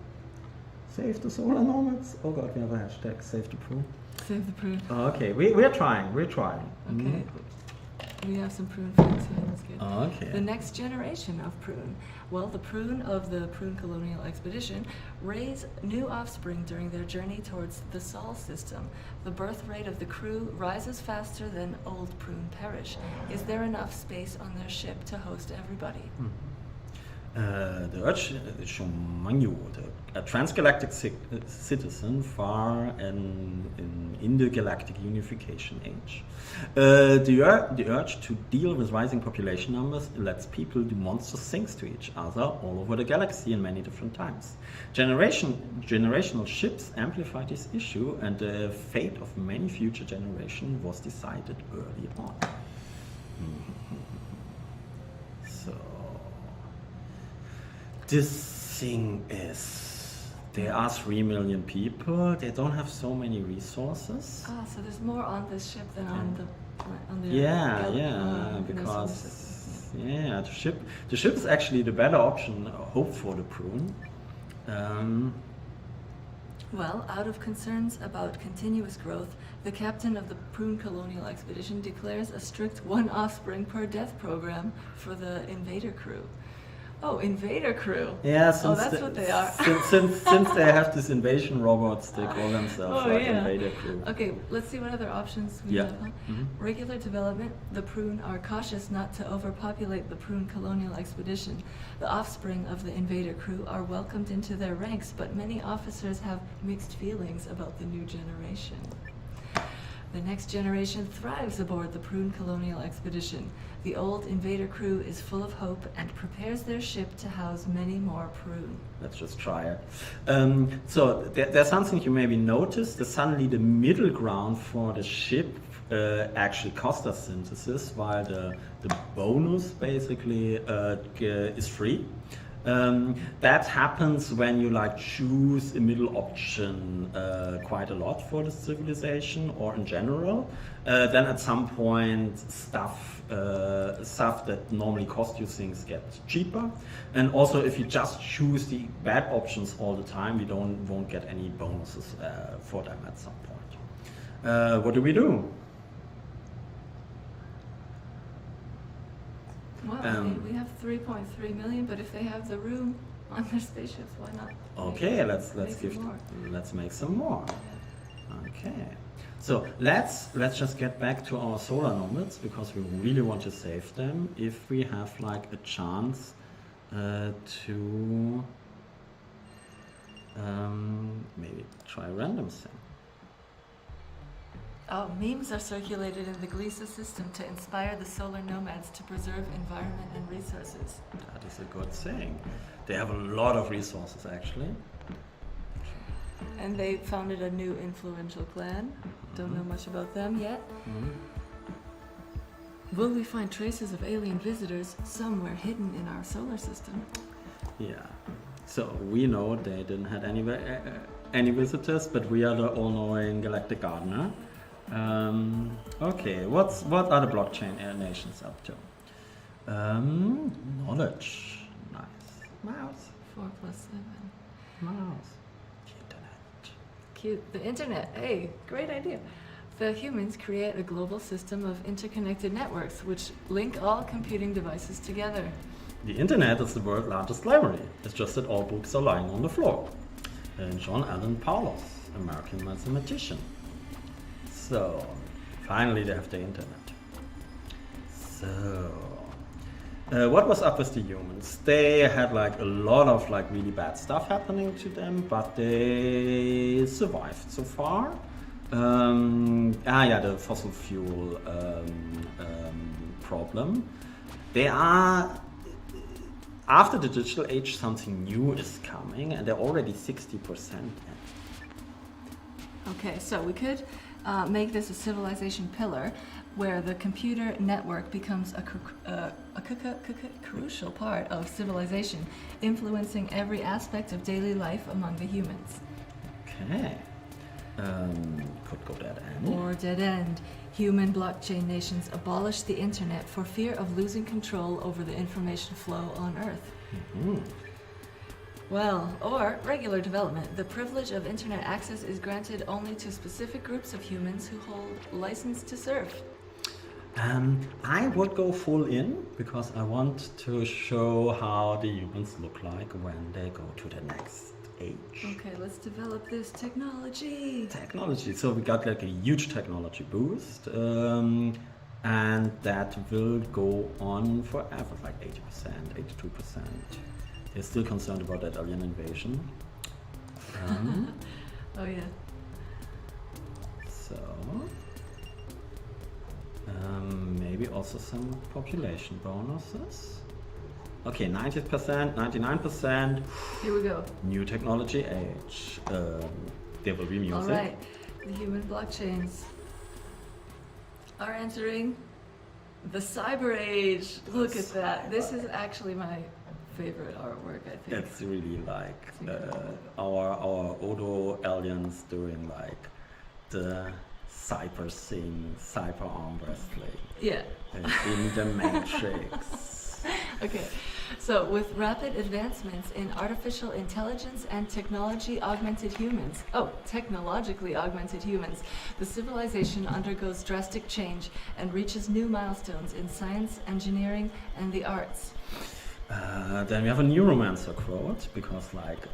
Save the solar nomads. Oh god, we have a hashtag. Save the Prune. Save the Prune. Okay, we're trying. Okay. We have some Prune fans here, that's good. Okay. The next generation of Prune. Well, the Prune of the Prune Colonial Expedition raise new offspring during their journey towards the Sol system. The birth rate of the crew rises faster than old Prune perish. Is there enough space on their ship to host everybody? The Urge Shumanyu, a transgalactic citizen far in the galactic unification age. The urge to deal with rising population numbers lets people do monstrous things to each other all over the galaxy in many different times. Generational ships amplify this issue, and the fate of many future generations was decided early on. This thing is, there are 3 million people, they don't have so many resources. So there's more on this ship than on the because the ship is actually the better option, hope for the Prune. Well, out of concerns about continuous growth, the captain of the Prune Colonial Expedition declares a strict one offspring per death program for the invader crew. Oh, invader crew. Yeah, that's what they are. since they have this invasion robots, they call themselves invader crew. Okay, let's see what other options we have. Regular development. The Prune are cautious not to overpopulate the Prune Colonial Expedition. The offspring of the invader crew are welcomed into their ranks, but many officers have mixed feelings about the new generation. The next generation thrives aboard the Prune Colonial Expedition. The old invader crew is full of hope and prepares their ship to house many more Prune. Let's just try it. So there's something you maybe noticed. Suddenly the middle ground for the ship actually cost us synthesis, while the bonus basically is free. That happens when you like choose a middle option quite a lot for the civilization or in general. Then at some point stuff that normally cost you things get cheaper. And also if you just choose the bad options all the time, you won't get any bonuses for them at some point. What do we do? Well, I mean, we have 3.3 million, but if they have the room on their spaceships, why not? Okay, let's make some more. Okay, so let's just get back to our solar nomads because we really want to save them. If we have like a chance to maybe try a random thing. Oh, memes are circulated in the Gliese system to inspire the solar nomads to preserve environment and resources. That is a good thing. They have a lot of resources actually. And they founded a new influential clan. Don't know much about them yet. Will we find traces of alien visitors somewhere hidden in our solar system? Yeah. So we know they didn't have any visitors, but we are the all-knowing galactic gardener. Okay, what are the blockchain nations up to? Knowledge. Nice. Mouse. 4 plus 7. Mouse. Internet. Cute. The internet. Hey, great idea. The humans create a global system of interconnected networks which link all computing devices together. The internet is the world's largest library. It's just that all books are lying on the floor. John Allen Paulos, American mathematician. So, finally they have the internet. So, what was up with the humans? They had like a lot of like really bad stuff happening to them, but they survived so far. The fossil fuel problem. They are, after the digital age, something new is coming, and they're already 60% in. Okay, so we could make this a civilization pillar where the computer network becomes a crucial part of civilization, influencing every aspect of daily life among the humans. Okay. Could go dead end. Or dead end. Human blockchain nations abolish the internet for fear of losing control over the information flow on Earth. Well, or regular development. The privilege of internet access is granted only to specific groups of humans who hold license to serve. I would go full in because I want to show how the humans look like when they go to the next age. Okay, let's develop this technology. So we got like a huge technology boost, and that will go on forever, like 80%, 82%. They're still concerned about that alien invasion. Oh yeah. So maybe also some population bonuses. Okay, 90%, 99%. Here we go. New technology age. There will be music. All right, the human blockchains are entering the cyber age. Look at that. This is actually my favorite artwork, I think. It's really like our Odo aliens doing like the cyber thing, cyber arm wrestling. Yeah. In the Matrix. Okay, so with rapid advancements in artificial intelligence and technologically augmented humans, the civilization undergoes drastic change and reaches new milestones in science, engineering, and the arts. Then we have a neuromancer quote, because like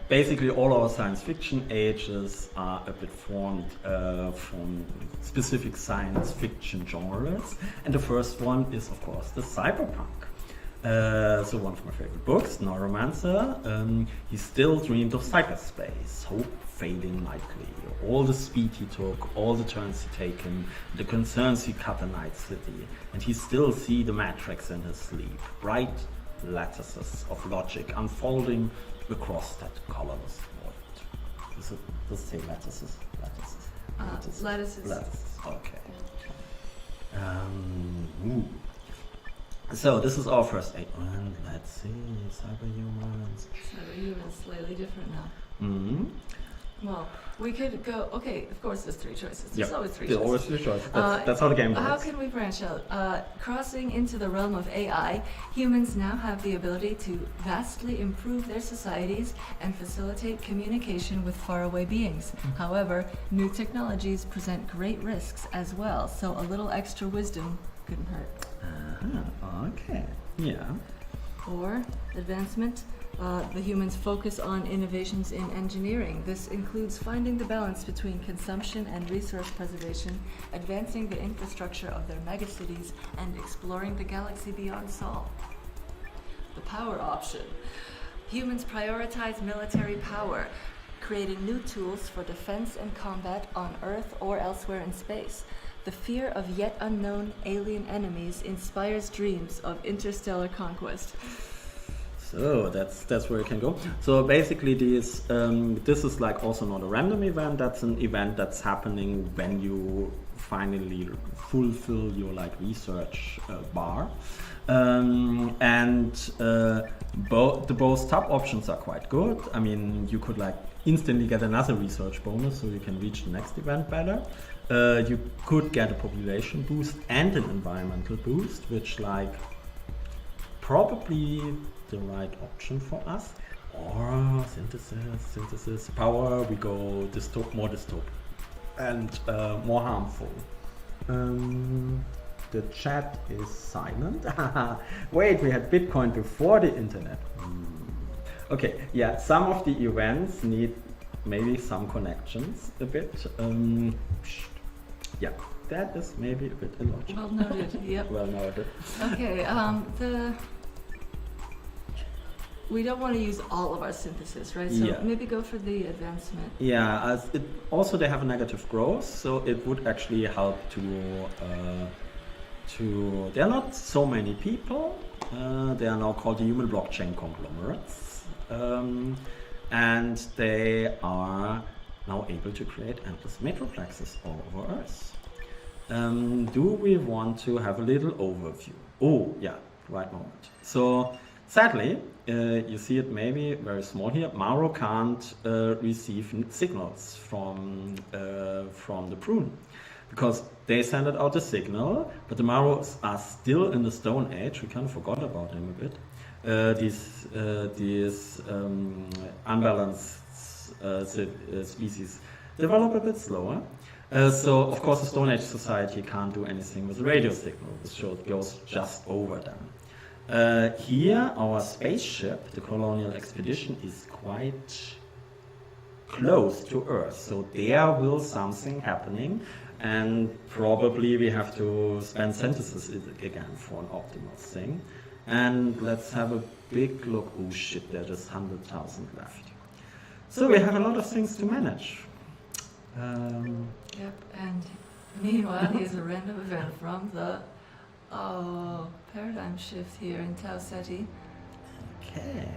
basically all our science fiction ages are a bit formed from specific science fiction genres, and the first one is of course the cyberpunk. So one of my favorite books, Neuromancer, he still dreamed of cyberspace, hope failing nightly. All the speed he took, all the turns he taken, the concerns he cut in Night City, and he still see the matrix in his sleep, bright lattices of logic unfolding across that colorless void. Does it say lattices? Lattices. Lattices, okay. So this is our first eight. And let's see, cyberhumans. Cyberhumans slightly different now. Mm-hmm. Well, we could go. Okay, of course, there's three choices. There's Yep. always three There's choices. always three choices. That's how the game works. How can we branch out? Crossing into the realm of AI, humans now have the ability to vastly improve their societies and facilitate communication with faraway beings. However, new technologies present great risks as well, so a little extra wisdom couldn't hurt. Okay. Yeah. Or advancement. The humans focus on innovations in engineering. This includes finding the balance between consumption and resource preservation, advancing the infrastructure of their megacities, and exploring the galaxy beyond Sol. The power option. Humans prioritize military power, creating new tools for defense and combat on Earth or elsewhere in space. The fear of yet unknown alien enemies inspires dreams of interstellar conquest. So that's where you can go. So basically, this is like also not a random event. That's an event that's happening when you finally fulfill your like research bar, and both top options are quite good. I mean, you could like instantly get another research bonus, so you can reach the next event better. You could get a population boost and an environmental boost, which like probably the right option for us. Or synthesis, power, we go more dystopic and more harmful. The chat is silent. Wait, we had Bitcoin before the internet. Okay, yeah, some of the events need maybe some connections a bit. Yeah, that is maybe a bit illogical. Well noted, yep. Well noted. Okay, we don't want to use all of our synthesis, right? So Yeah. maybe go for the advancement. Yeah, as it also they have a negative growth, so it would actually help to there are not so many people. They are now called the human blockchain conglomerates, and they are now able to create endless metroplexes all over Earth. Do we want to have a little overview? Oh, yeah, right moment. So sadly, you see it maybe very small here. Maro can't receive signals from the Prune because they sent out a signal, but the Maros are still in the Stone Age. We kind of forgot about them a bit. These unbalanced species develop a bit slower. So of course the Stone Age society can't do anything with the radio signal. The show goes just over them. Here our spaceship, the Colonial Expedition, is quite close to Earth. So there will something happening, and probably we have to spend synthesis again for an optimal thing. And let's have a big look. Oh shit, there are just 100,000 left. So we have a lot of things to manage. Yep, and meanwhile, here's a random event from the paradigm shift here in Tau Ceti. Okay.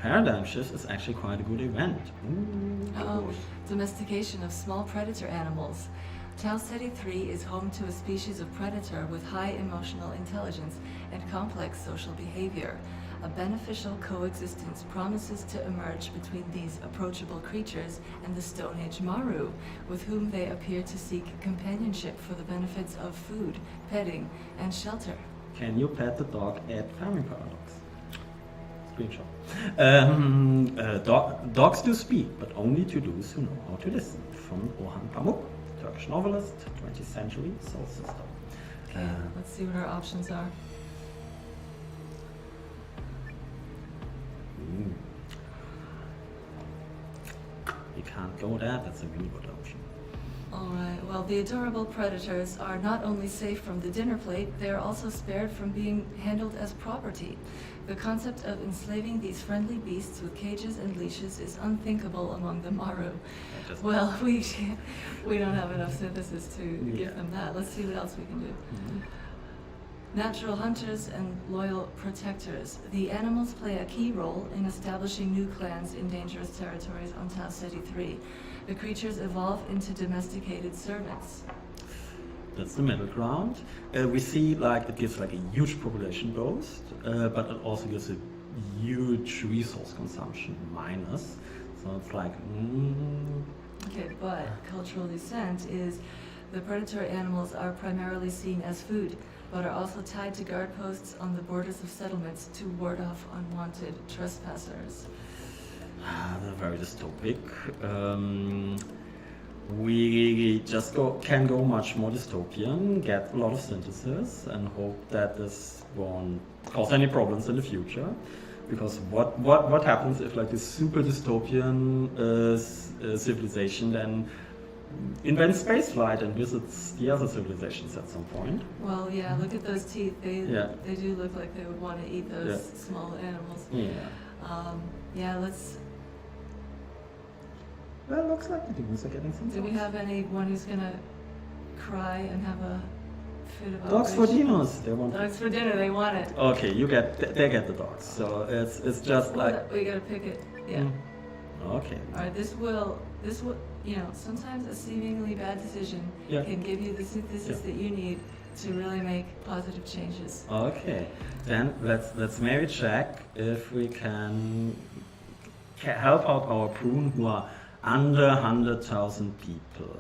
Paradigm shift is actually quite a good event. Ooh. Domestication of small predator animals. Tau Ceti 3 is home to a species of predator with high emotional intelligence and complex social behavior. A beneficial coexistence promises to emerge between these approachable creatures and the Stone Age Maru, with whom they appear to seek companionship for the benefits of food, petting, and shelter. Can you pet the dog at Fermi Paradox? Screenshot. Dogs do speak, but only to those who know how to listen. From Orhan Pamuk, Turkish novelist, 20th century soul sister. Okay, let's see what our options are. You can't go there, that's a really good option. Alright, well, the adorable predators are not only safe from the dinner plate, they are also spared from being handled as property. The concept of enslaving these friendly beasts with cages and leashes is unthinkable among the Maru. Well, we don't have enough synthesis to give them that. Let's see what else we can do. Natural hunters and loyal protectors. The animals play a key role in establishing new clans in dangerous territories on Tau Ceti 3. The creatures evolve into domesticated servants. That's the middle ground. We see like it gives like a huge population boost, but it also gives a huge resource consumption minus. So it's like, Okay, but cultural descent is the predatory animals are primarily seen as food, but are also tied to guard posts on the borders of settlements to ward off unwanted trespassers. they're very dystopic. We just can go much more dystopian, get a lot of synthesis, and hope that this won't cause any problems in the future. Because what happens if like this super dystopian civilization then invents spaceflight and visits the other civilizations at some point? Well, yeah, look at those teeth. They do look like they would want to eat those small animals. Yeah. Let's. Well, it looks like the demons are getting some. Do we have anyone who's gonna cry and have a fit of Dogs for outrage? dinos. They want. Dogs for dinner. They want it. Okay, they get the dogs. So it's just like. We gotta pick it. Yeah. Okay. All right. This will. Sometimes a seemingly bad decision can give you the synthesis that you need to really make positive changes. Okay. Then let's maybe check if we can help out our Prune who are under 100,000 people.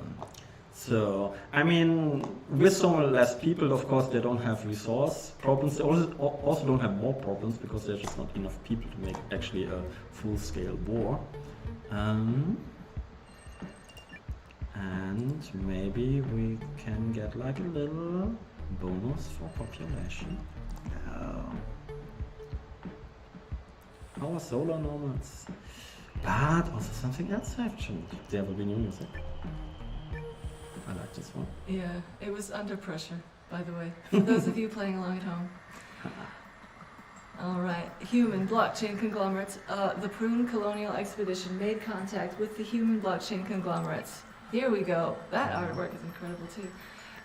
So, I mean, with so less people, of course, they don't have resource problems. They also don't have war problems because there's just not enough people to make actually a full-scale war. And maybe we can get like a little bonus for population. Our solar nomads. But also something else I've changed. There will be new music. I like this one. Yeah, it was under pressure, by the way, for those of you playing along at home. All right, human blockchain conglomerates. The Prune colonial expedition made contact with the human blockchain conglomerates. Here we go. That artwork is incredible too.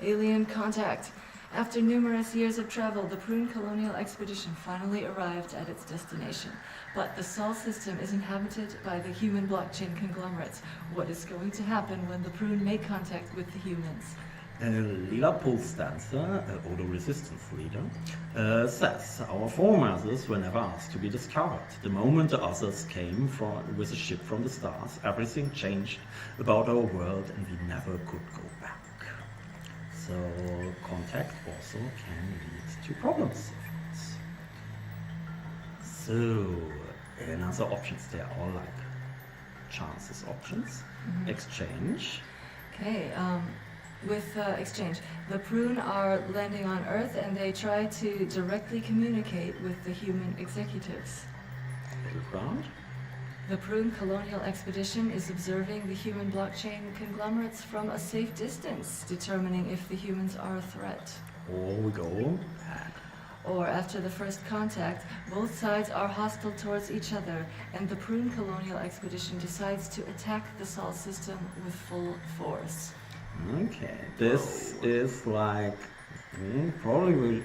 Alien contact. After numerous years of travel, the Prune colonial expedition finally arrived at its destination. But the Sol system is inhabited by the human blockchain conglomerates. What is going to happen when the Prune make contact with the humans? Lila Pulse Dancer, Odo Resistance leader, says our foremothers were never asked to be discovered. The moment the others came with a ship from the stars, everything changed about our world and we never could go back. So contact also can lead to problems. So another options, they are all like chances options. Exchange. Okay, with exchange. The Prune are landing on Earth and they try to directly communicate with the human executives. Middle ground. The Prune colonial expedition is observing the human blockchain conglomerates from a safe distance, determining if the humans are a threat. Or we go back. Or after the first contact, both sides are hostile towards each other, and the Prune colonial expedition decides to attack the Sol system with full force. Okay, this is like probably will.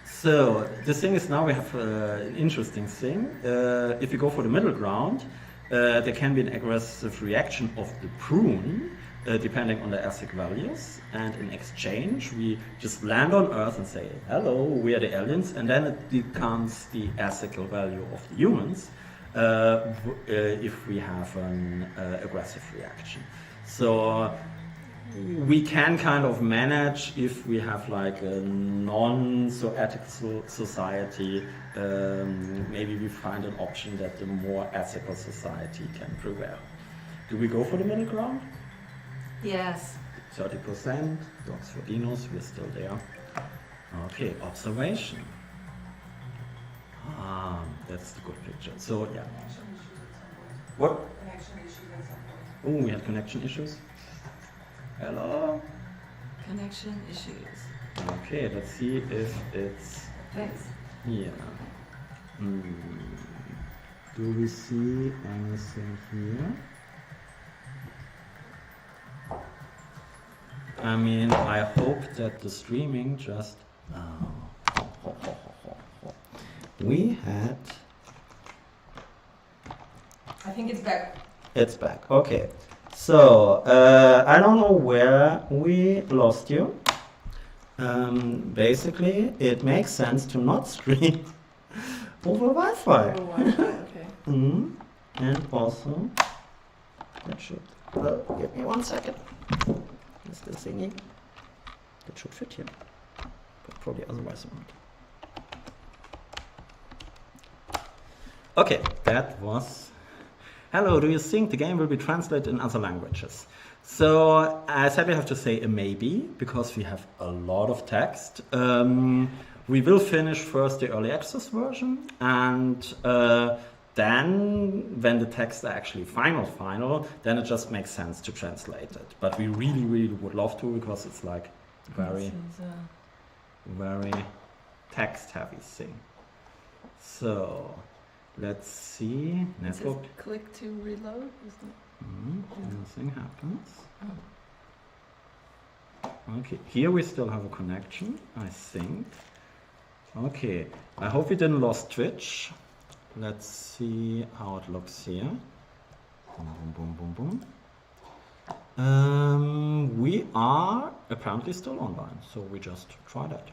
So the thing is now we have an interesting thing. If you go for the middle ground, there can be an aggressive reaction of the Prune, depending on the ASIC values. And in exchange, we just land on Earth and say, hello, we are the aliens, and then it becomes the ASIC value of the humans if we have an aggressive reaction. So we can kind of manage if we have like a non-so-ethical society, maybe we find an option that the more ethical society can prevail. Do we go for the middle ground? Yes. 30%, dogs for dinos, we're still there. Okay, observation. That's the good picture. So yeah. What? Connection issues at some point. Oh, we had connection issues. Hello? Connection issues. Okay, let's see if it's Thanks. here. Do we see anything here? I mean, I hope that the streaming just... We had... I think it's back. It's back, okay. So, I don't know where we lost you. Basically, it makes sense to not stream over Wi-Fi. Oh, Wi-Fi, okay. And also, that should, give me 1 second. Is this thingy? That should fit here, but probably otherwise not. Okay, that was. Hello, do you think the game will be translated in other languages? So I sadly have to say a maybe, because we have a lot of text. We will finish first the early access version, and then when the texts are actually final, then it just makes sense to translate it. But we really would love to, because it's like very text heavy thing. So let's see. Network. It says click to reload, isn't it? Nothing happens. Okay, here we still have a connection, I think. Okay, I hope we didn't lose Twitch. Let's see how it looks here. Boom. We are apparently still online, so we just try that.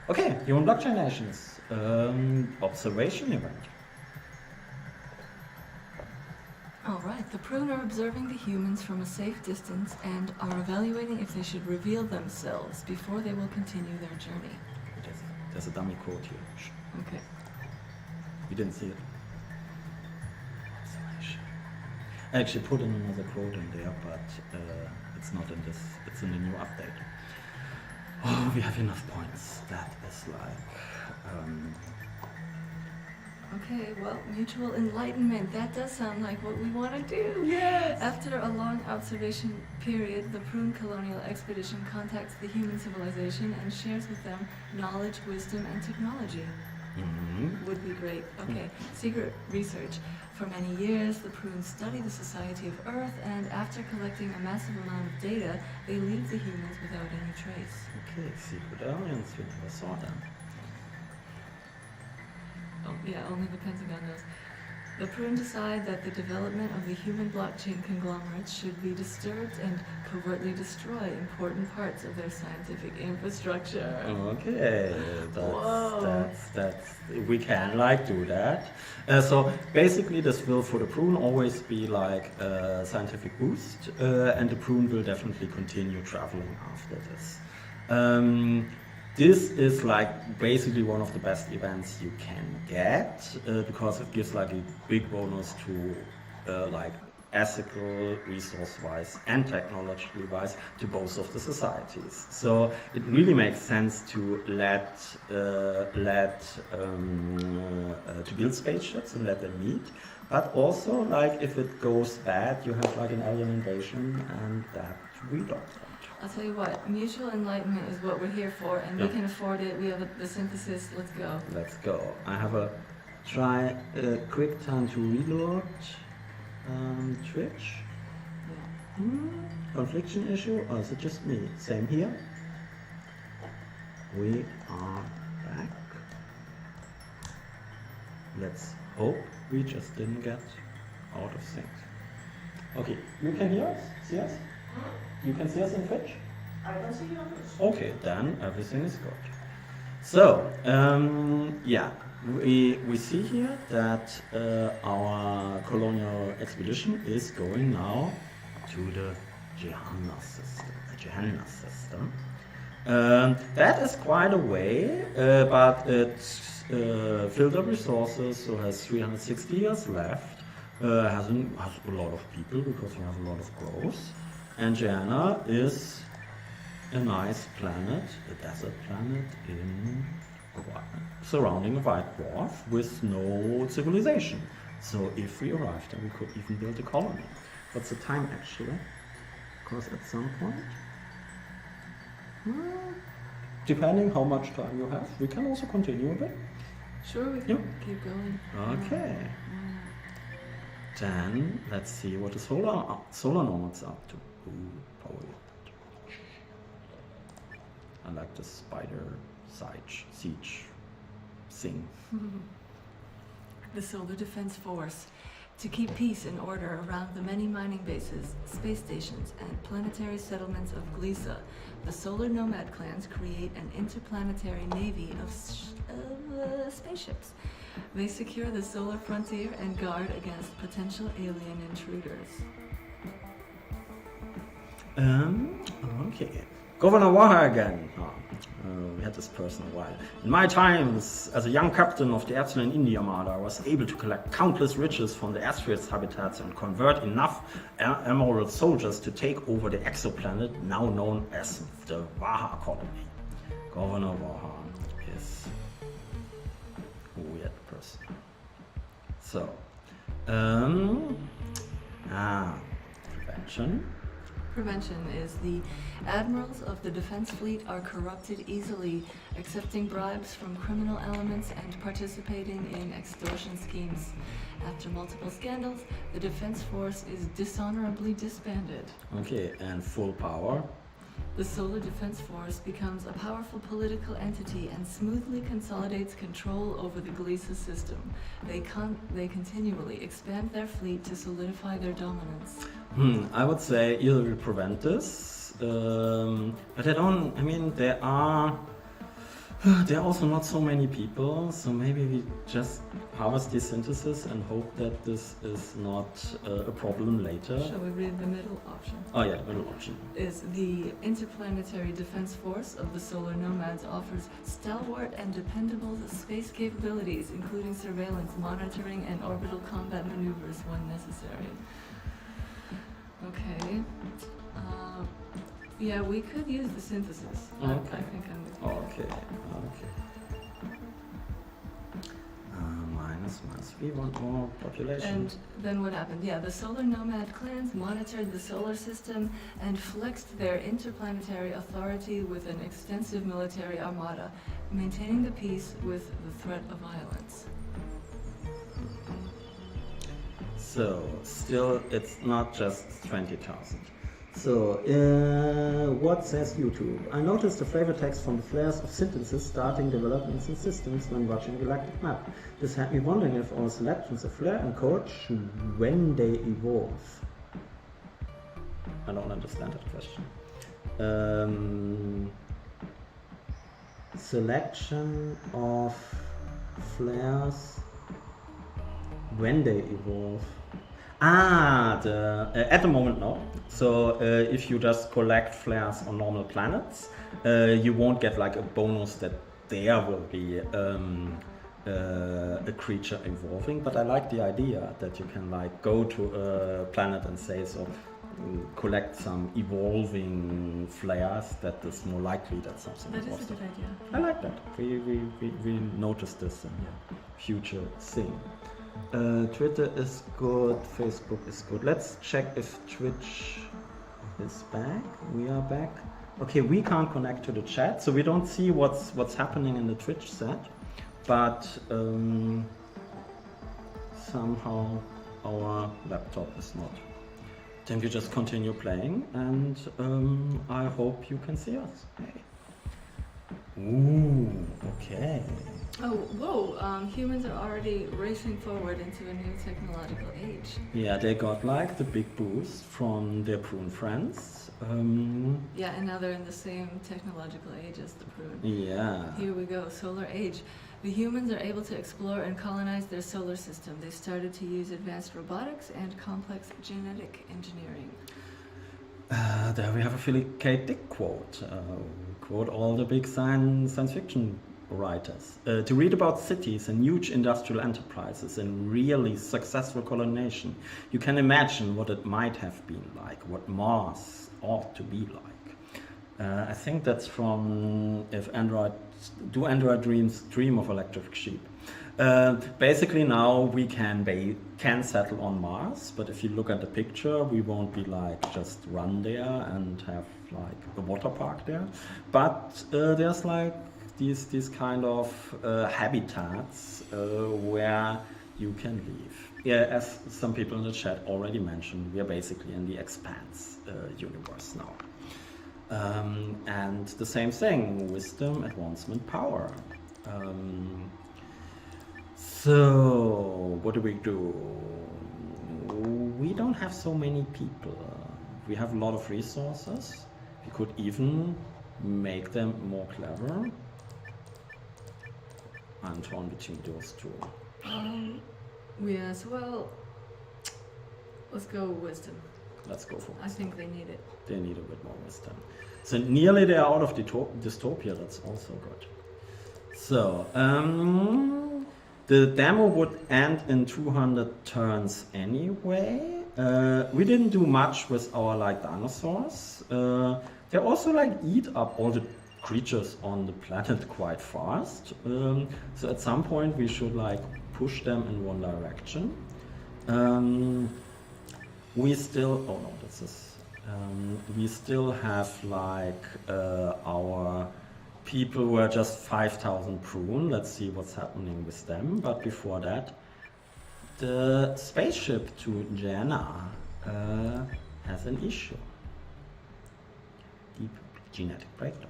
Okay, Human Blockchain Nations observation event. All right, the Prune are observing the humans from a safe distance and are evaluating if they should reveal themselves before they will continue their journey. There's a dummy quote here. Okay. You didn't see it. Observation. I actually put in another quote in there, but it's not in this. It's in the new update. Oh, we have enough points. That is like. Okay, well, mutual enlightenment. That does sound like what we want to do. Yes! After a long observation period, the Prune colonial expedition contacts the human civilization and shares with them knowledge, wisdom, and technology. Would be great. Okay, secret research. For many years, the Prunes study the society of Earth, and after collecting a massive amount of data, they leave the humans without any trace. Okay, secret aliens. We never saw them. Oh, yeah, only the Pentagon knows. The Prune decide that the development of the human blockchain conglomerates should be disturbed and covertly destroy important parts of their scientific infrastructure. Okay, Whoa. that's we can like do that. So basically, this will for the Prune always be like a scientific boost, and the Prune will definitely continue traveling after this. This is like basically one of the best events you can get because it gives like a big bonus to like ethical, resource-wise, and technologically-wise to both of the societies. So it really makes sense to to build spaceships and let them meet. But also, like if it goes bad, you have like an alien invasion, and that we don't want. I'll tell you what, mutual enlightenment is what we're here for, and we can afford it. We have the synthesis. Let's go. Let's go. I have a quick time to reload Twitch. Yeah. Confliction issue, or is it just me? Same here. We are back. Let's hope we just didn't get out of sync. Okay, you can hear us? See us? You can see us in Twitch? I can see you on this. Okay, then everything is good. So, yeah, we see here that our colonial expedition is going now to the Gehenna system. That is quite a way, but it's filled up resources, so has 360 years left. Has a lot of people because we have a lot of growth. And Gehenna is a nice planet, a desert planet surrounding a white dwarf with no civilization. So if we arrived there, we could even build a colony. What's the time actually? Because at some point, depending how much time you have, we can also continue a bit. Sure, we can keep going. Okay. Then let's see what the solar nodes are up to. Ooh, power. I like the spider siege thing. The Solar Defense Force. To keep peace and order around the many mining bases, space stations, and planetary settlements of Glisa, the solar nomad clans create an interplanetary navy of spaceships. They secure the solar frontier and guard against potential alien intruders. Okay. Governor Waha again. We had this person a while. In my times, as a young captain of the Epsilon India Armada, I was able to collect countless riches from the asteroids habitats and convert enough emerald soldiers to take over the exoplanet now known as the Waha colony. Governor Waha is a weird person. So, prevention. Prevention is the admirals of the defense fleet are corrupted easily, accepting bribes from criminal elements and participating in extortion schemes. After multiple scandals, the defense force is dishonorably disbanded. Okay, and full power. The Solar Defense Force becomes a powerful political entity and smoothly consolidates control over the Glisa system. They continually expand their fleet to solidify their dominance. I would say either we prevent this, but there are also not so many people, so maybe we just harvest the synthesis and hope that this is not a problem later. Shall we read the middle option? Oh yeah, the middle option. Is the Interplanetary Defense Force of the Solar Nomads offers stalwart and dependable space capabilities, including surveillance, monitoring, and orbital combat maneuvers when necessary. Okay. Yeah, we could use the synthesis. Okay. I think I'm with you. Okay. Minus. We want more population. And then what happened? Yeah, the solar nomad clans monitored the solar system and flexed their interplanetary authority with an extensive military armada, maintaining the peace with the threat of violence. So, still, it's not just 20,000. So, what says YouTube? I noticed the flavor text from the flares of sentences starting developments in systems when watching Galactic Map. This had me wondering if our selections of flare and code when they evolve. I don't understand that question. Selection of flares when they evolve. At the moment, no. So if you just collect flares on normal planets, you won't get like a bonus that there will be a creature evolving. But I like the idea that you can like go to a planet and say, so collect some evolving flares that is more likely that something That evolves. is a good idea. I like that. We noticed this in the future thing. Twitter is good, Facebook is good. Let's check if Twitch is back. We are back. Okay, we can't connect to the chat, so we don't see what's happening in the Twitch set. But somehow our laptop is not. Then we just continue playing, and I hope you can see us. Hey. Ooh, okay. Oh, whoa, humans are already racing forward into a new technological age. Yeah, they got like the big boost from their Prune friends. Yeah, and now they're in the same technological age as the Prune. Yeah. Here we go, solar age. The humans are able to explore and colonize their solar system. They started to use advanced robotics and complex genetic engineering. There we have a Philip K. Dick quote. Quote all the big science fiction writers. To read about cities and huge industrial enterprises and really successful colonization, you can imagine what it might have been like, what Mars ought to be like. I think that's from Android Dreams Dream of Electric Sheep. Basically now we can settle on Mars, but if you look at the picture, we won't be like just run there and have like a water park there. But there's like these kind of habitats where you can live. Yeah, as some people in the chat already mentioned, we are basically in the Expanse universe now. And the same thing, wisdom, advancement, power. So, what do we do? we don't have so many people. We have a lot of resources. We could even make them more clever. I'm torn between those two. Yes, well, let's go with wisdom. Let's go for I think they need it. They need a bit more wisdom. So nearly they're out of dystopia, that's also good. So, the demo would end in 200 turns anyway. We didn't do much with our like dinosaurs. They also like eat up all the creatures on the planet quite fast. So at some point we should like push them in one direction. We still, oh no, this is, we still have like our people who are just 5,000 Prune. Let's see what's happening with them. But before that, the spaceship to Jana has an issue. Deep genetic breakdown.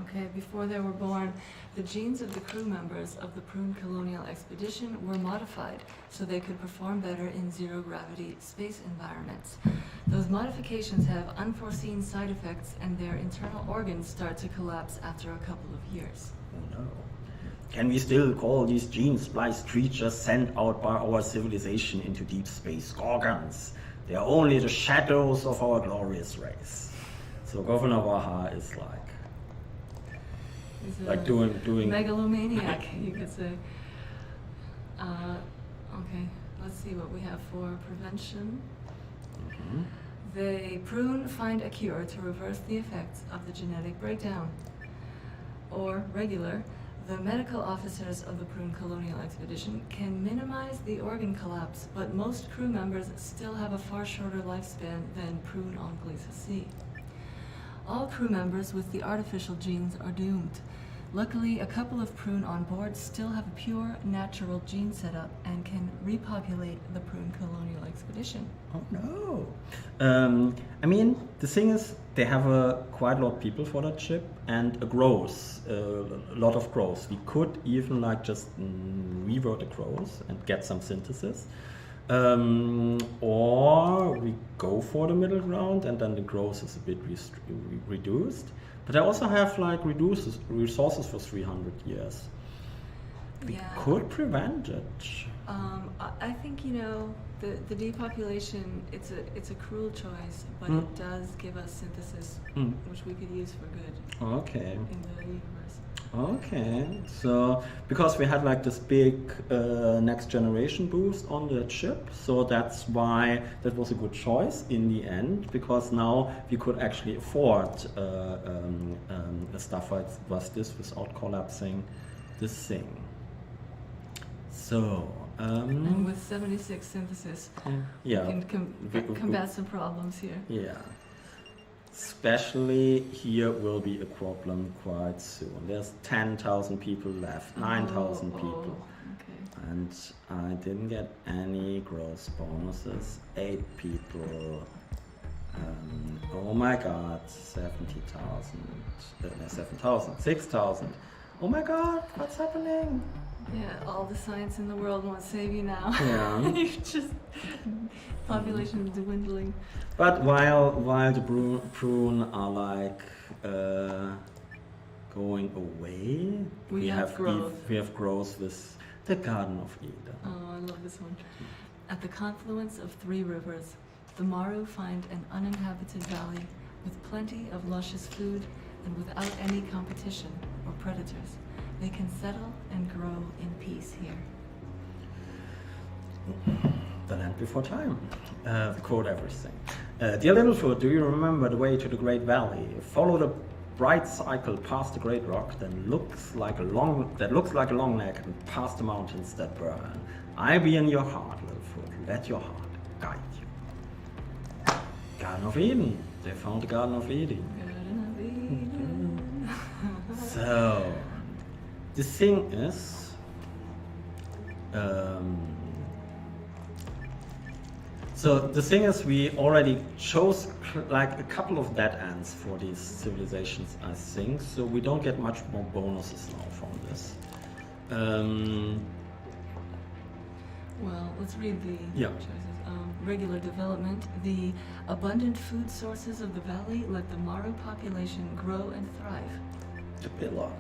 Okay, before they were born, the genes of the crew members of the Prune colonial expedition were modified so they could perform better in zero-gravity space environments. Those modifications have unforeseen side effects and their internal organs start to collapse after a couple of years. Oh no. Can we still call these gene-spliced creatures sent out by our civilization into deep space Gorgons? They are only the shadows of our glorious race. So Governor Waha is like doing megalomaniac, you could say. Okay, let's see what we have for prevention. Mhm. They Prune find a cure to reverse the effects of the genetic breakdown. Or regular, the medical officers of the Prune colonial expedition can minimize the organ collapse, but most crew members still have a far shorter lifespan than Prune on Gliese C. All crew members with the artificial genes are doomed. Luckily, a couple of Prune on board still have a pure, natural gene setup and can repopulate the Prune colonial expedition. Oh no. I mean, the thing is, they have quite a lot of people for that ship and a growth, a lot of growth. We could even like just revert the growth and get some synthesis. Or we go for the middle ground and then the growth is a bit reduced. But I also have like resources for 300 years. We could prevent it. I think, you know, the depopulation, it's a cruel choice, but it does give us synthesis, which we could use for good. Okay. In the universe. Okay, so because we had like this big next generation boost on the chip, so that's why that was a good choice in the end, because now we could actually afford stuff like this without collapsing this thing. So and with 76 synthesis, yeah, we can combat some problems here. Yeah. Especially here will be a problem quite soon. There's 10,000 people left, 9,000 people. Okay. And I didn't get any growth bonuses. 8 people. Oh my god, 70,000. 7,000, 6,000. Oh my god, what's happening? Yeah, all the science in the world won't save you now. Yeah. You just population is dwindling. But while the Prune are like going away, we have growth. We have growth with the Garden of Eden. Oh, I love this one. At the confluence of 3 rivers, the Maru find an uninhabited valley with plenty of luscious food and without any competition or predators. They can settle and grow in peace here. The land before time. Quote everything. Dear Littlefoot, do you remember the way to the Great Valley? Follow the bright cycle past the great rock that looks like a long neck and past the mountains that burn. I be in your heart, Littlefoot. Let your heart guide you. Garden of Eden. They found the Garden of Eden. Garden of Eden. So, the thing is, we already chose like a couple of dead ends for these civilizations, I think. So we don't get much more bonuses now from this. Well, let's read the choices. regular development, the abundant food sources of the valley let the Maru population grow and thrive. The pillar.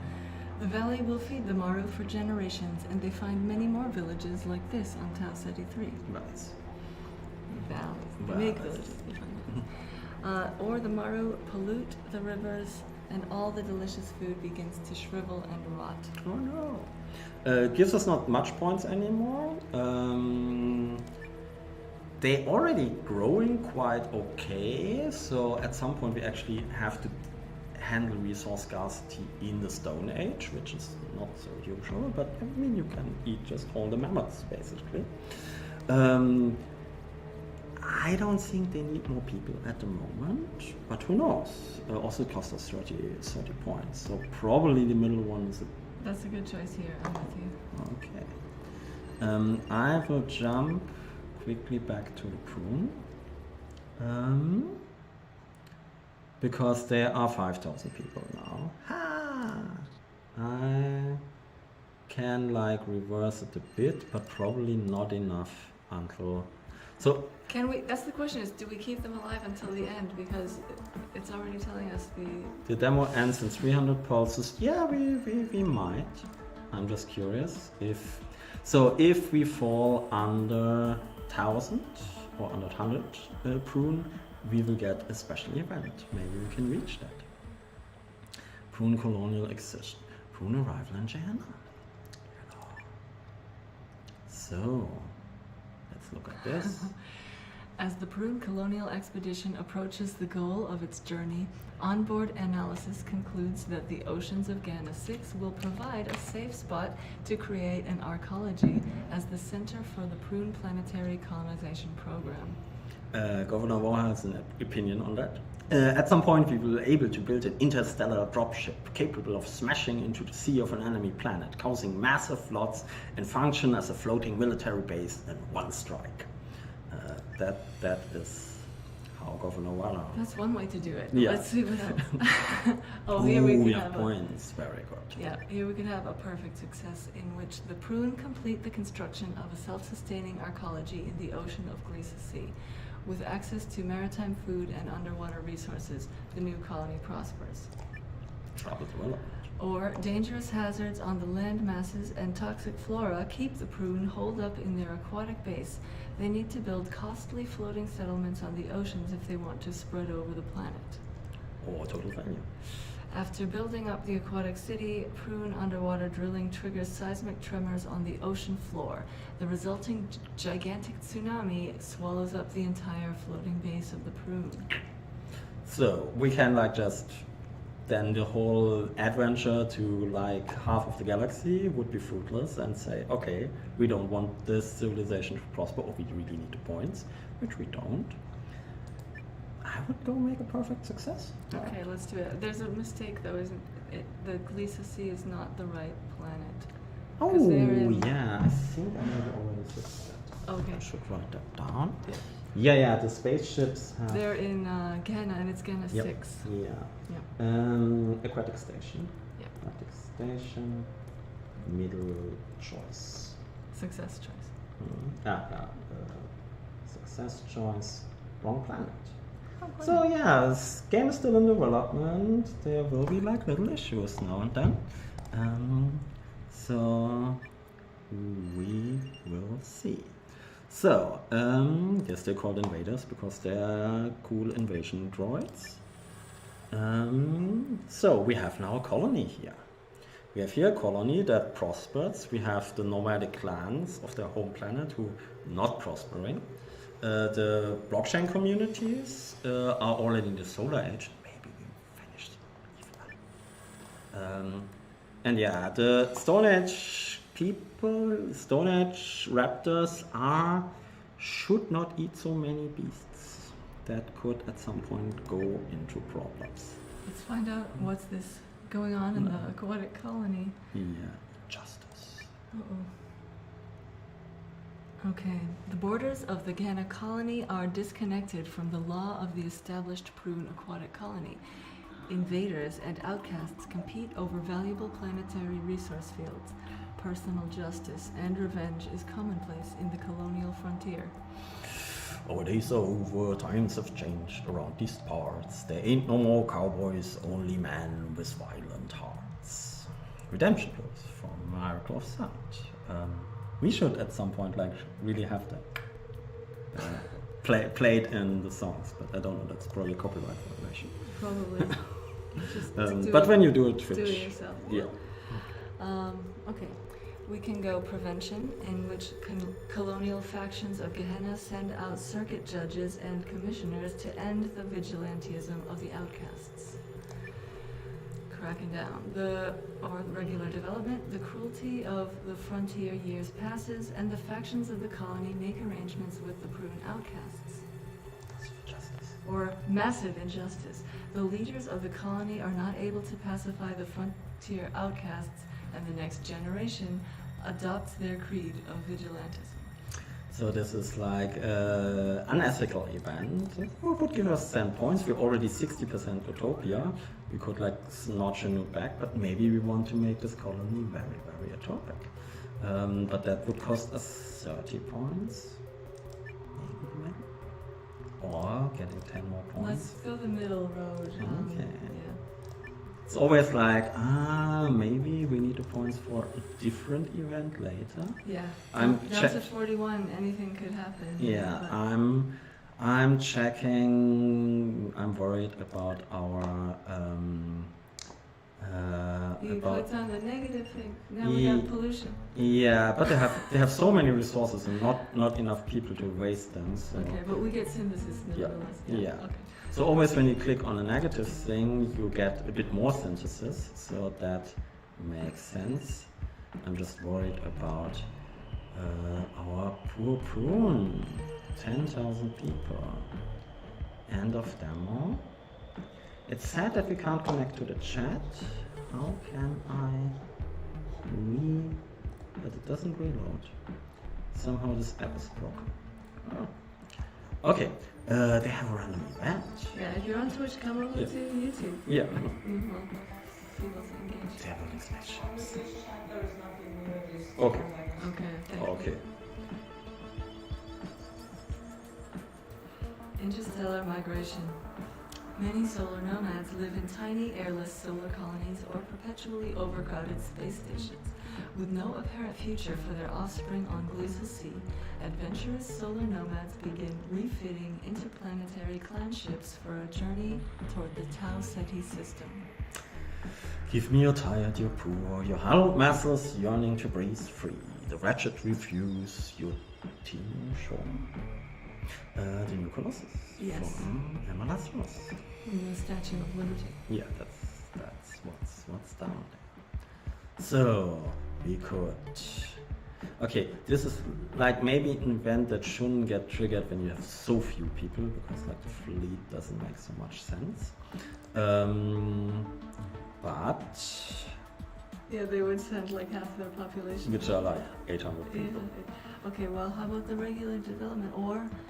The valley will feed the Maru for generations, and they find many more villages like this on Tau Ceti 3. Nice. Valleys. They Valleys. make villages. They find villages. Or the Maru pollute the rivers, and all the delicious food begins to shrivel and rot. Oh no. Gives us not much points anymore. They're already growing quite okay, so at some point we actually have to handle resource scarcity in the Stone Age, which is not so usual, but I mean you can eat just all the mammoths basically. I don't think they need more people at the moment, but who knows? Also it costs us 30 points, so probably the middle one is That's a good choice here. I'm with you. okay. I will jump quickly back to the Prune. Because there are 5,000 people now. I can like reverse it a bit, but probably not enough until. So Can we? That's the question: is do we keep them alive until the end? Because it's already telling us the demo ends in 300 pulses. Yeah, we might. I'm just curious if. So if we fall under 1,000 or under 100 Prune, we will get a special event. Maybe we can reach that. Prune colonial exhaustion. Prune arrival in Jana. So, let's look at this. As the Prune colonial expedition approaches the goal of its journey, onboard analysis concludes that the oceans of Gana 6 will provide a safe spot to create an arcology as the center for the Prune planetary colonization program. Governor War has an opinion on that. At some point, we will be able to build an interstellar dropship capable of smashing into the sea of an enemy planet, causing massive floods, and function as a floating military base in one strike. That is how Governor Waller. That's one way to do it. Yeah. Let's see what else. Oh, here we could have points. Very good. Yeah, here we could have a perfect success in which the Prune complete the construction of a self-sustaining arcology in the ocean of Gliesa Sea. With access to maritime food and underwater resources, the new colony prospers. Trouble development. Or dangerous hazards on the land masses and toxic flora keep the Prune holed up in their aquatic base. They need to build costly floating settlements on the oceans if they want to spread over the planet. Or total failure. After building up the aquatic city, Prune underwater drilling triggers seismic tremors on the ocean floor. The resulting gigantic tsunami swallows up the entire floating base of the Prune. So we can like just then the whole adventure to like half of the galaxy would be fruitless and say, okay, we don't want this civilization to prosper, or we really need the points, which we don't. I would go make a perfect success. Okay, let's do it. There's a mistake though, isn't it? The Gliesa Sea is not the right planet. Oh, 'Cause they're in- yeah, I think I maybe already fixed that. Okay. I should write that down. Yeah. Yeah, the spaceships have... They're in Gana, and it's Gana 6. Yeah. Yep. Aquatic station. Yep. Aquatic station. Middle choice. Success choice. Success choice. Wrong planet. Oh, So yeah, this game is still in development. There will be like little issues now and then. So we will see. So yes, they're called invaders because they're cool invasion droids. So we have now a colony here. We have here a colony that prospers. We have the nomadic clans of their home planet who are not prospering. The blockchain communities are already in the Solar Age. Maybe we finished even. And yeah, the Stone Age people, Stone Age raptors should not eat so many beasts. That could at some point go into problems. Let's find out what's this going on in the aquatic colony. Yeah, justice. Uh-oh. Okay, the borders of the Gana colony are disconnected from the law of the established Prune aquatic colony. Invaders and outcasts compete over valuable planetary resource fields. Personal justice and revenge is commonplace in the colonial frontier. Our days are over, times have changed around these parts. There ain't no more cowboys, only men with violent hearts. Redemption goes from Miracle of Sound. We should at some point like really have that played in the songs, but I don't know, that's probably copyright violation. Probably. Just But when you do it, do Twitch. it yourself. Yeah. Okay. We can go prevention, in which colonial factions of Gehenna send out circuit judges and commissioners to end the vigilantism of the outcasts. Cracking down. Or regular development, the cruelty of the frontier years passes, and the factions of the colony make arrangements with the Prune outcasts. Justice. Or massive injustice. The leaders of the colony are not able to pacify the frontier outcasts, and the next generation adopts their creed of vigilantism. So this is like an unethical event. It would give us 10 points. We're already 60% utopia. We could like notch a new back, but maybe we want to make this colony very, very utopic. But that would cost us 30 points. Maybe. Or getting 10 more points. Let's go the middle road. Okay. Yeah. It's always like, maybe we need the points for a different event later. Yeah. I'm down to 41, anything could happen. Yeah, but- I'm checking. I'm worried about our You about clicked on the negative thing. Now we got pollution. yeah, but they have so many resources and not enough people to waste them. So Okay, but we get synthesis nevertheless. Yeah. Okay. so always when you click on a negative thing, you get a bit more synthesis. So that makes sense. I'm just worried about our poor Prune. 10,000 people. End of demo. It's sad that we can't connect to the chat. How can I but it doesn't reload. Somehow this app is broken. Oh. Okay, they have a random event. Yeah, if you're on Twitch, come over Yeah. to YouTube. Yeah. Mm-hmm. People to engage. They have an inspection. There is nothing new in this. Okay. Okay, thank you. Okay. Interstellar migration. Many solar nomads live in tiny airless solar colonies or perpetually overcrowded space stations. With no apparent future for their offspring on Glacial Sea, adventurous solar nomads begin refitting interplanetary clan ships for a journey toward the Tau Ceti system. Give me your tired, your poor, your huddled masses yearning to breathe free. The wretched refuse your team shore. The new Colossus. Yes. From Emanations. The Statue of Liberty. Yeah, that's what's down there. So we could. Okay, this is like maybe an event that shouldn't get triggered when you have so few people, because like the fleet doesn't make so much sense. But Yeah, they would send like half their population. which are like 800 Yeah. people. Okay, well, how about the regular development?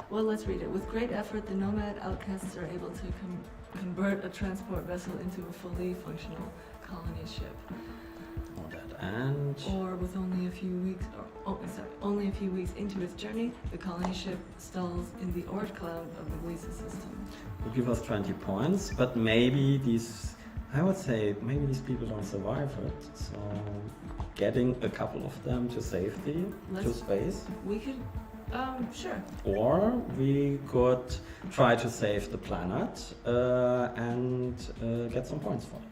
Well, let's read it. With great effort, the nomad outcasts are able to convert a transport vessel into a fully functional colony ship. All that and Or with only a few weeks into its journey, the colony ship stalls in the Oort cloud of the Gliese system. will give us 20 points, but maybe I would say maybe these people don't survive it, so getting a couple of them to safety, to space, We could, sure. or we could try to save the planet and get some points for it.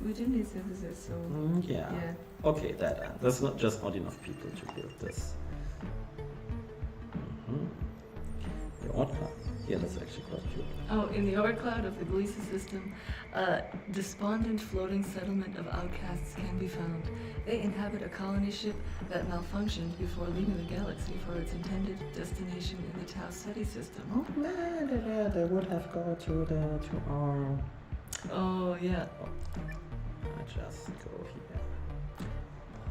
We do need synthesis, so Yeah. yeah. Okay, that end. There's not enough people to build this. The odd cloud. Yeah, that's actually quite cute. Oh, in the Oort cloud of the Gliese system, a despondent floating settlement of outcasts can be found. They inhabit a colony ship that malfunctioned before leaving the galaxy for its intended destination in the Tau Ceti system. Oh man, they would have go to our. Oh, yeah. I just go here.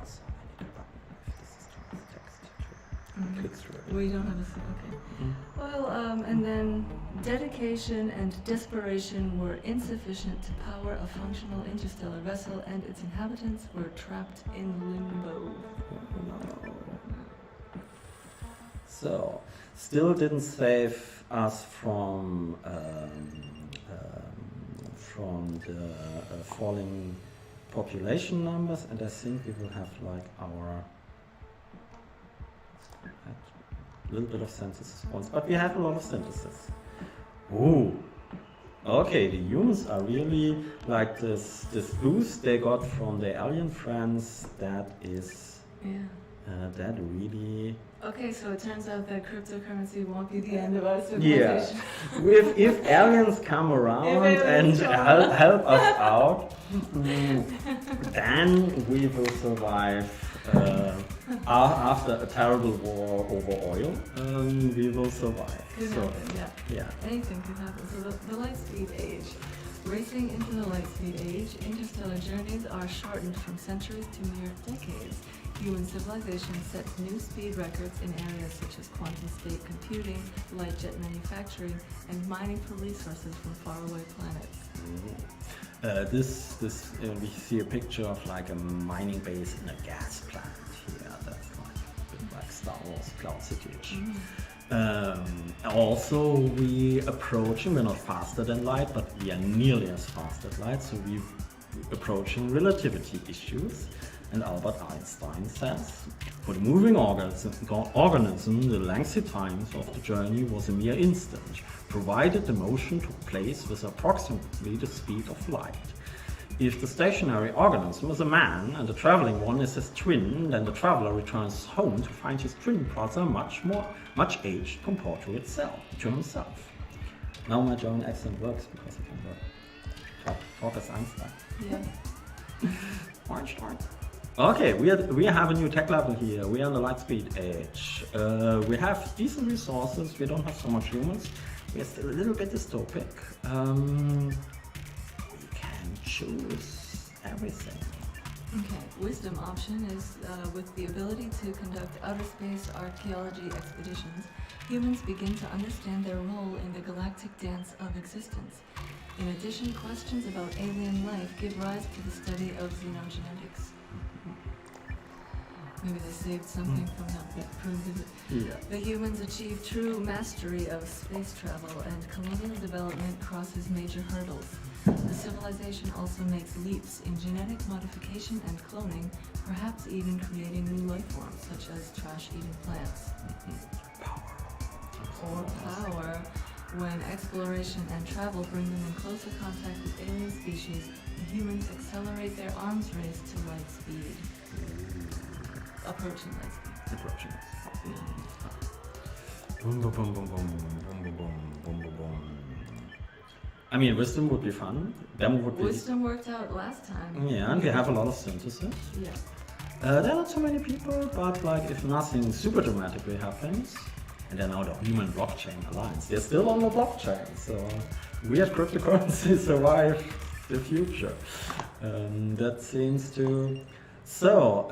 Also, I need a button if this is too much text to click through it. We don't have a... Okay. Well, and then dedication and desperation were insufficient to power a functional interstellar vessel, and its inhabitants were trapped in limbo. So, still didn't save us from the falling population numbers, and I think we will have like our little bit of synthesis points, but we have a lot of synthesis. Ooh. Okay, the humans are really like this boost they got from their alien friends. That is that really. Okay, so it turns out that cryptocurrency won't be the end of our civilization. Yeah, if aliens come around and help us out, then we will survive. After a terrible war over oil, we will survive. Could happen, yeah. Anything could happen. So the light speed age. Racing into the light speed age, interstellar journeys are shortened from centuries to mere decades. Human civilization sets new speed records in areas such as quantum state computing, light jet manufacturing, and mining for resources from faraway planets. We see a picture of like a mining base in a gas plant here. That's like a bit like Star Wars Cloud City-ish. Also, we're not faster than light, but we are nearly as fast as light, so we're approaching relativity issues. And Albert Einstein says, for the moving organism, the lengthy times of the journey was a mere instant, provided the motion took place with approximately the speed of light. If the stationary organism is a man and the traveling one is his twin, then the traveler returns home to find his twin brother much aged compared to himself. Now my German accent works because I can talk as Einstein. Yeah. Einstein. Okay, we have a new tech level here. We are on the light speed age. We have decent resources. We don't have so much humans. We are still a little bit dystopic. We can choose everything. Okay, wisdom option is with the ability to conduct outer space archaeology expeditions, humans begin to understand their role in the galactic dance of existence. In addition, questions about alien life give rise to the study of xenogenetics. Maybe they saved something from that Prune visit. Yeah. The humans achieve true mastery of space travel, and colonial development crosses major hurdles. The civilization also makes leaps in genetic modification and cloning, perhaps even creating new life forms, such as trash-eating plants. Or power. When exploration and travel bring them in closer contact with alien species, the humans accelerate their arms race to light speed. Approaching light speed. Approaching light speed. Boom, boom, boom, boom, boom, boom, boom, boom, boom, boom. I mean, wisdom would be fun. Wisdom worked out last time. Yeah, and we have a lot of synthesis. Yeah. There are not so many people, but like if nothing super dramatically happens, and then now the Human Blockchain Alliance, they're still on the blockchain, so weird cryptocurrency survive the future. That seems to. So,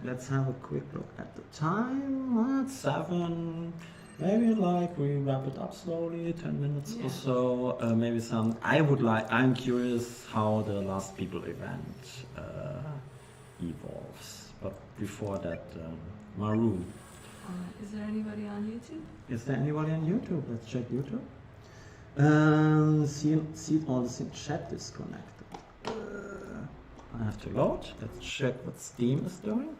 let's have a quick look at the time. It's 7. Maybe like we wrap it up slowly, 10 minutes or so. Maybe some. I'm curious how the Last People event evolves. But before that, Maru. Is there anybody on YouTube? Is there anybody on YouTube? Let's check YouTube. See all this in chat disconnected. I have to load. Let's check what Steam is doing.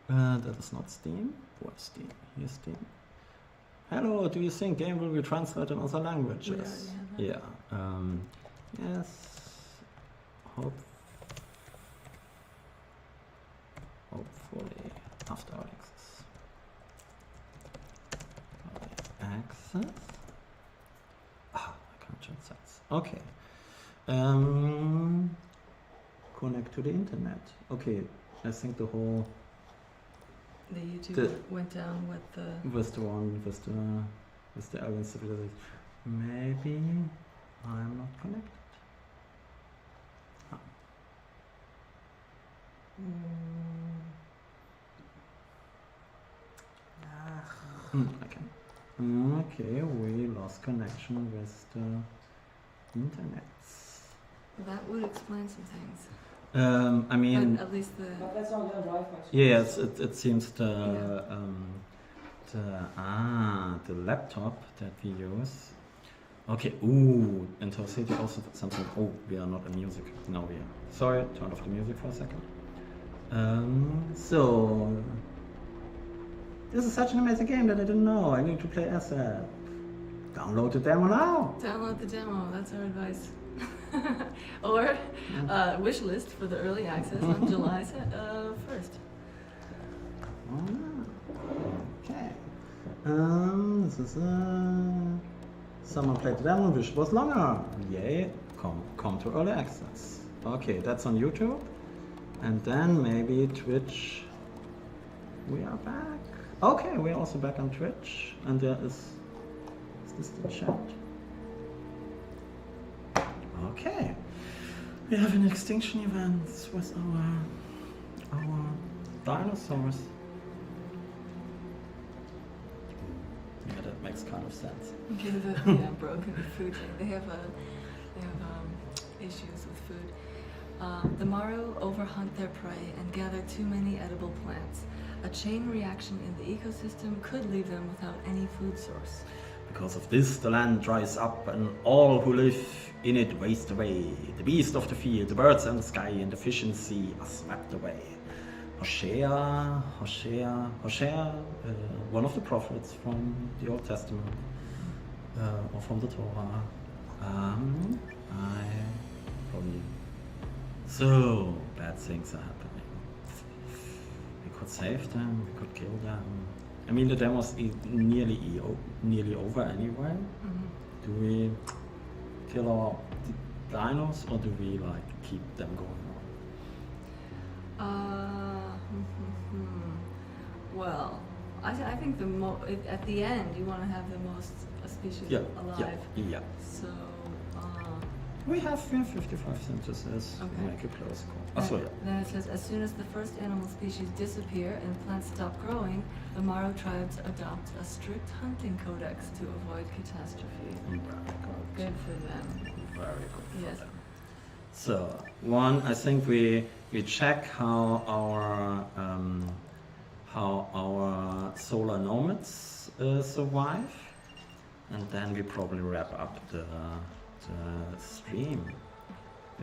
That is not Steam. What's Steam? Here's Steam. Hello, do you think game will be translated in other languages? Yeah. Yes. Hopefully after our access. I can't change sites. Okay. Connect to the internet. Okay, I think the whole. The YouTube went down with the alien civilization. Maybe I'm not connected. Okay, we lost connection with the internet. That would explain some things. I mean, but at least But that's only on Wi-Fi. yes, it seems the the laptop that we use. Okay, ooh, Intercity also something. Oh, we are not in music. Now we are. Sorry, turn off the music for a second. So, this is such an amazing game that I didn't know. I need to play ASAP. Download the demo now. Download the demo, that's our advice. Or wish list for the early access on July 1st. Okay. This is someone played the demo, wish it was longer. Yay, come to early access. Okay, that's on YouTube. And then maybe Twitch. We are back. Okay, we're also back on Twitch. And there is this the chat? Okay. We have an extinction event with our dinosaurs. Yeah, that makes kind of sense. Okay, broken food chain. They have issues with food. The Maru overhunt their prey and gather too many edible plants. A chain reaction in the ecosystem could leave them without any food source. Because of this, the land dries up and all who live in it waste away. The beasts of the field, the birds in the sky, and the fish in the sea are swept away. Hosea, one of the prophets from the Old Testament, or from the Torah. So, bad things are happening. We could save them, we could kill them. I mean, the demo's nearly over anyway. Mm-hmm. Do we kill our dinos or do we keep them going on? Well, I think at the end you want to have the most species alive. Yeah. So. We have 55 sentences. Okay. Make a close call. Then it says, as soon as the first animal species disappear and plants stop growing, the Maru tribes adopt a strict hunting codex to avoid catastrophe. Very good. Good for them. Very good. Yes. For them. So, I think we check how our solar nomads survive, and then we probably wrap up the stream.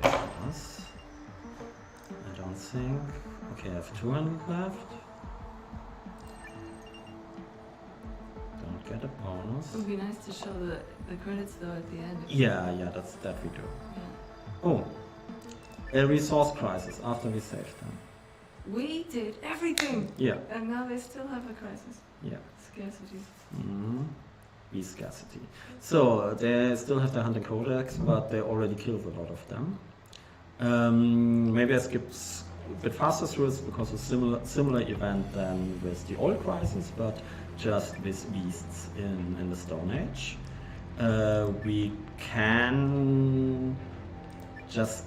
Yes. I don't think. Okay, I have 200 left. Don't get a bonus. It would be nice to show the credits though at the end. Yeah, that we do. Yeah. Oh, a resource crisis after we saved them. We did everything! Yeah. And now they still have a crisis. Yeah. Scarcity. Scarcity. So they still have the hunting codex, but they already killed a lot of them. Maybe I skipped a bit faster through it because it's a similar event than with the oil crisis, but just with beasts in the Stone Age. We can just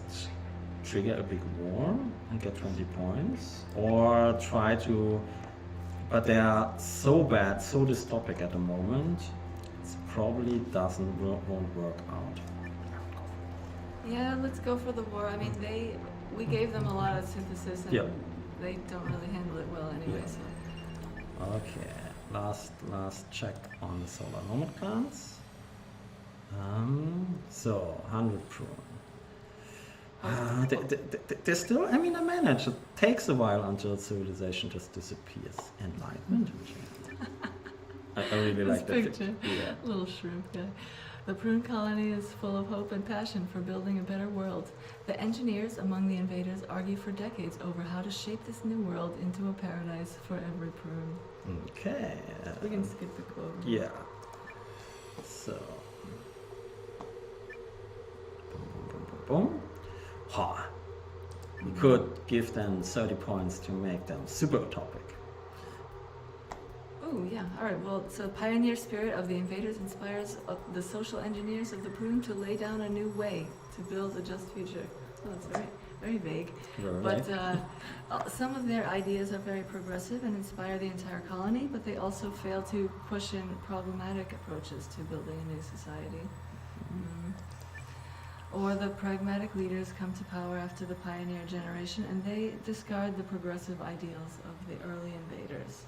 trigger a big war and get 20 points, or try to. But they are so bad, so dystopic at the moment. It probably won't work out. Yeah, let's go for the war. I mean, we gave them a lot of synthesis, and they don't really handle it well anyway. So. Okay, last check on the solar nomad clans. So 100 Prune. They still, I mean, I manage. It takes a while until civilization just disappears. Enlightenment. I really like that picture. Yeah. Little shrimp guy. The Prune colony is full of hope and passion for building a better world. The engineers among the invaders argue for decades over how to shape this new world into a paradise for every Prune. Okay. We can skip the quote. Yeah. So. Boom. Ha. We could give them 30 points to make them super utopic. Oh, yeah. All right. Well, so the pioneer spirit of the invaders inspires the social engineers of the Prune to lay down a new way to build a just future. Oh, that's very, very vague. But some of their ideas are very progressive and inspire the entire colony, but they also fail to push in problematic approaches to building a new society. Or the pragmatic leaders come to power after the pioneer generation and they discard the progressive ideals of the early invaders.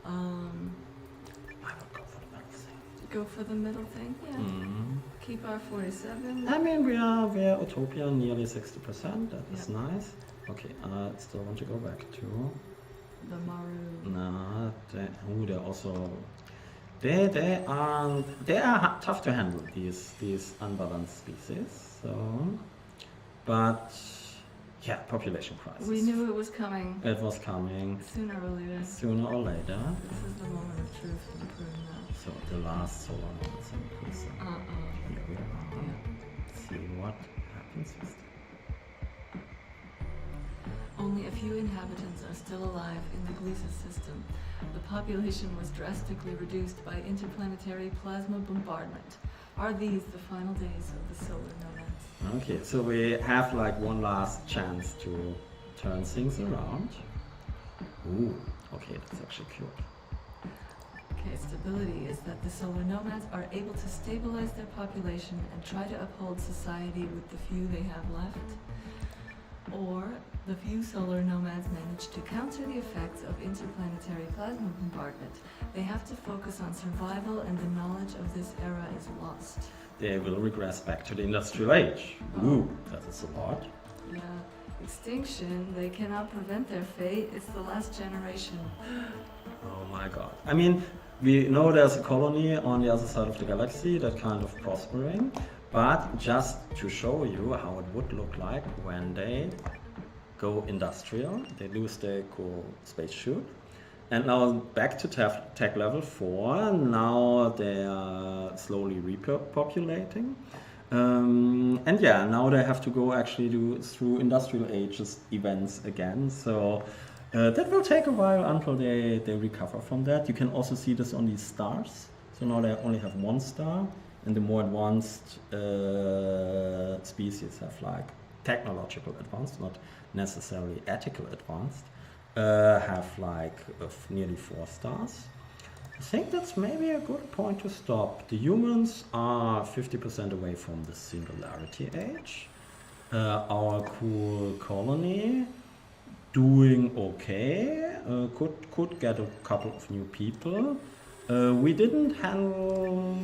I would go for the middle thing. Go for the middle thing, yeah. Keep our 47. I mean, we're Utopia nearly 60%. That is nice. Okay, I still want to go back to The Maru. no. They're also they are tough to handle, these unbalanced species. So, but yeah, population crisis. We knew it was coming. It was coming Sooner or later. sooner or later. This is the moment of truth in Prune now. So the last solar nodes increase. Here we are. Yeah. See what happens with them. Only a few inhabitants are still alive in the Gleason system. The population was drastically reduced by interplanetary plasma bombardment. Are these the final days of the solar nomads? Okay, so we have like one last chance to turn things around. Ooh, okay, that's actually cute. Okay, stability is that the solar nomads are able to stabilize their population and try to uphold society with the few they have left. Or the few solar nomads manage to counter the effects of interplanetary plasma bombardment. They have to focus on survival, and the knowledge of this era is lost. They will regress back to the industrial age. Ooh, that is a lot. Yeah. Extinction, they cannot prevent their fate. It's the last generation. Oh my god. I mean, we know there's a colony on the other side of the galaxy that kind of prospering, but just to show you how it would look like when they go industrial, they lose their cool spacesuit. And now back to tech level 4, now they are slowly repopulating. And yeah, now they have to go actually through industrial ages events again. So that will take a while until they recover from that. You can also see this on these stars. So now they only have one star, and the more advanced species have like technological advanced, not necessarily ethical advanced, have like nearly 4 stars. I think that's maybe a good point to stop. The humans are 50% away from the singularity age. Our cool colony doing okay, could get a couple of new people. We didn't handle.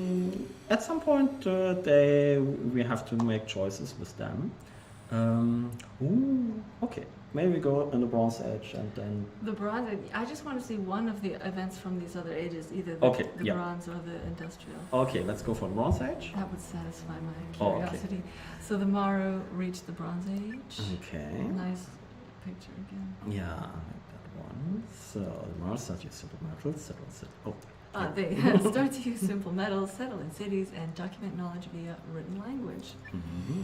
At some point, we have to make choices with them. Okay. Maybe we go in the Bronze Age and then. The Bronze Age. I just want to see one of the events from these other ages, either the Bronze or the Industrial. Okay, let's go for the Bronze Age. That would satisfy my curiosity. Okay. So the Maru reached the Bronze Age. Okay. Nice picture again. Yeah, I like that one. So the Maru starts to use simple metals, settle. They start to use simple metals, settle in cities, and document knowledge via written language. Mm-hmm.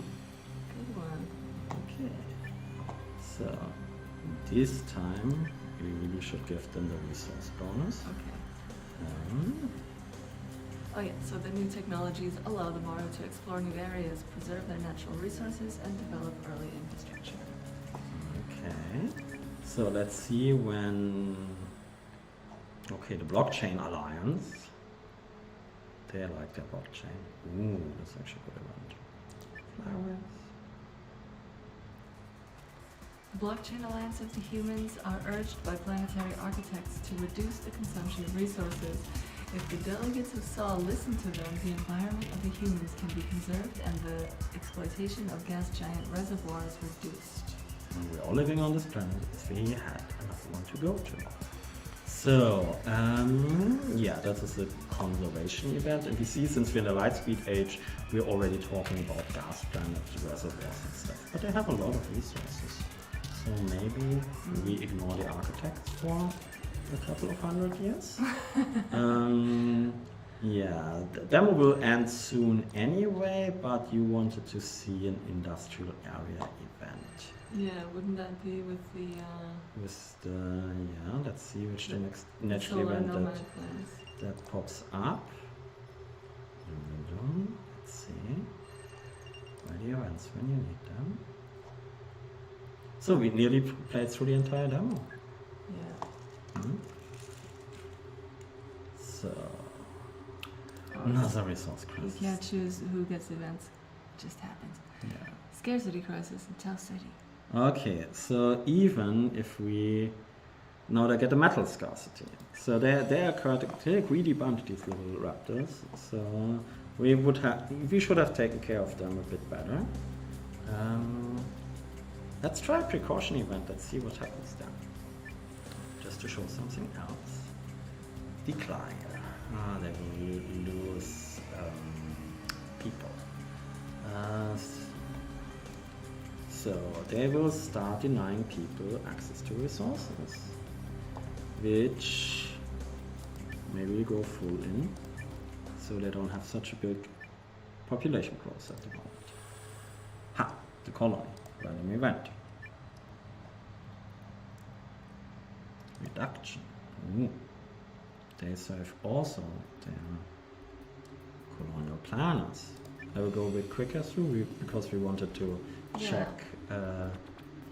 Good one. Okay. So this time we really should give them the resource bonus. Okay. Oh yeah, so the new technologies allow the Maru to explore new areas, preserve their natural resources, and develop early infrastructure. Okay. So let's see when. Okay, the blockchain alliance. They like their blockchain. Ooh, that's actually a good event. Flowers. The blockchain alliance of the humans are urged by planetary architects to reduce the consumption of resources. If the delegates of Sol listen to them, the environment of the humans can be conserved and the exploitation of gas giant reservoirs reduced. And we're all living on this planet if we had another one to go to. So, yeah, that is a conservation event. And we see since we're in the light speed age, we're already talking about gas planets, reservoirs and stuff. But they have a lot of resources. So maybe we ignore the architects for a couple of 100 years. Yeah, the demo will end soon anyway, but you wanted to see an industrial area event. Yeah, wouldn't that be with the let's see which the next natural solar event nomad plans? that pops up. Let's see. Where are the events when you need them? So we nearly played through the entire demo. Yeah. So another resource crisis. You can't choose who gets events. It just happens. Yeah. Scarcity crisis in Tau City. Okay, so even if we Now they get a metal scarcity. So they're a greedy bunch, these little raptors. So we should have taken care of them a bit better. Let's try a precaution event. Let's see what happens then. Just to show something else. Decline. They will lose people. So they will start denying people access to resources, which maybe go full in, so they don't have such a big population growth at the moment. Ha! The colony. Random event. Reduction. Ooh. They serve also their colonial planners. I will go a bit quicker through because we wanted to check the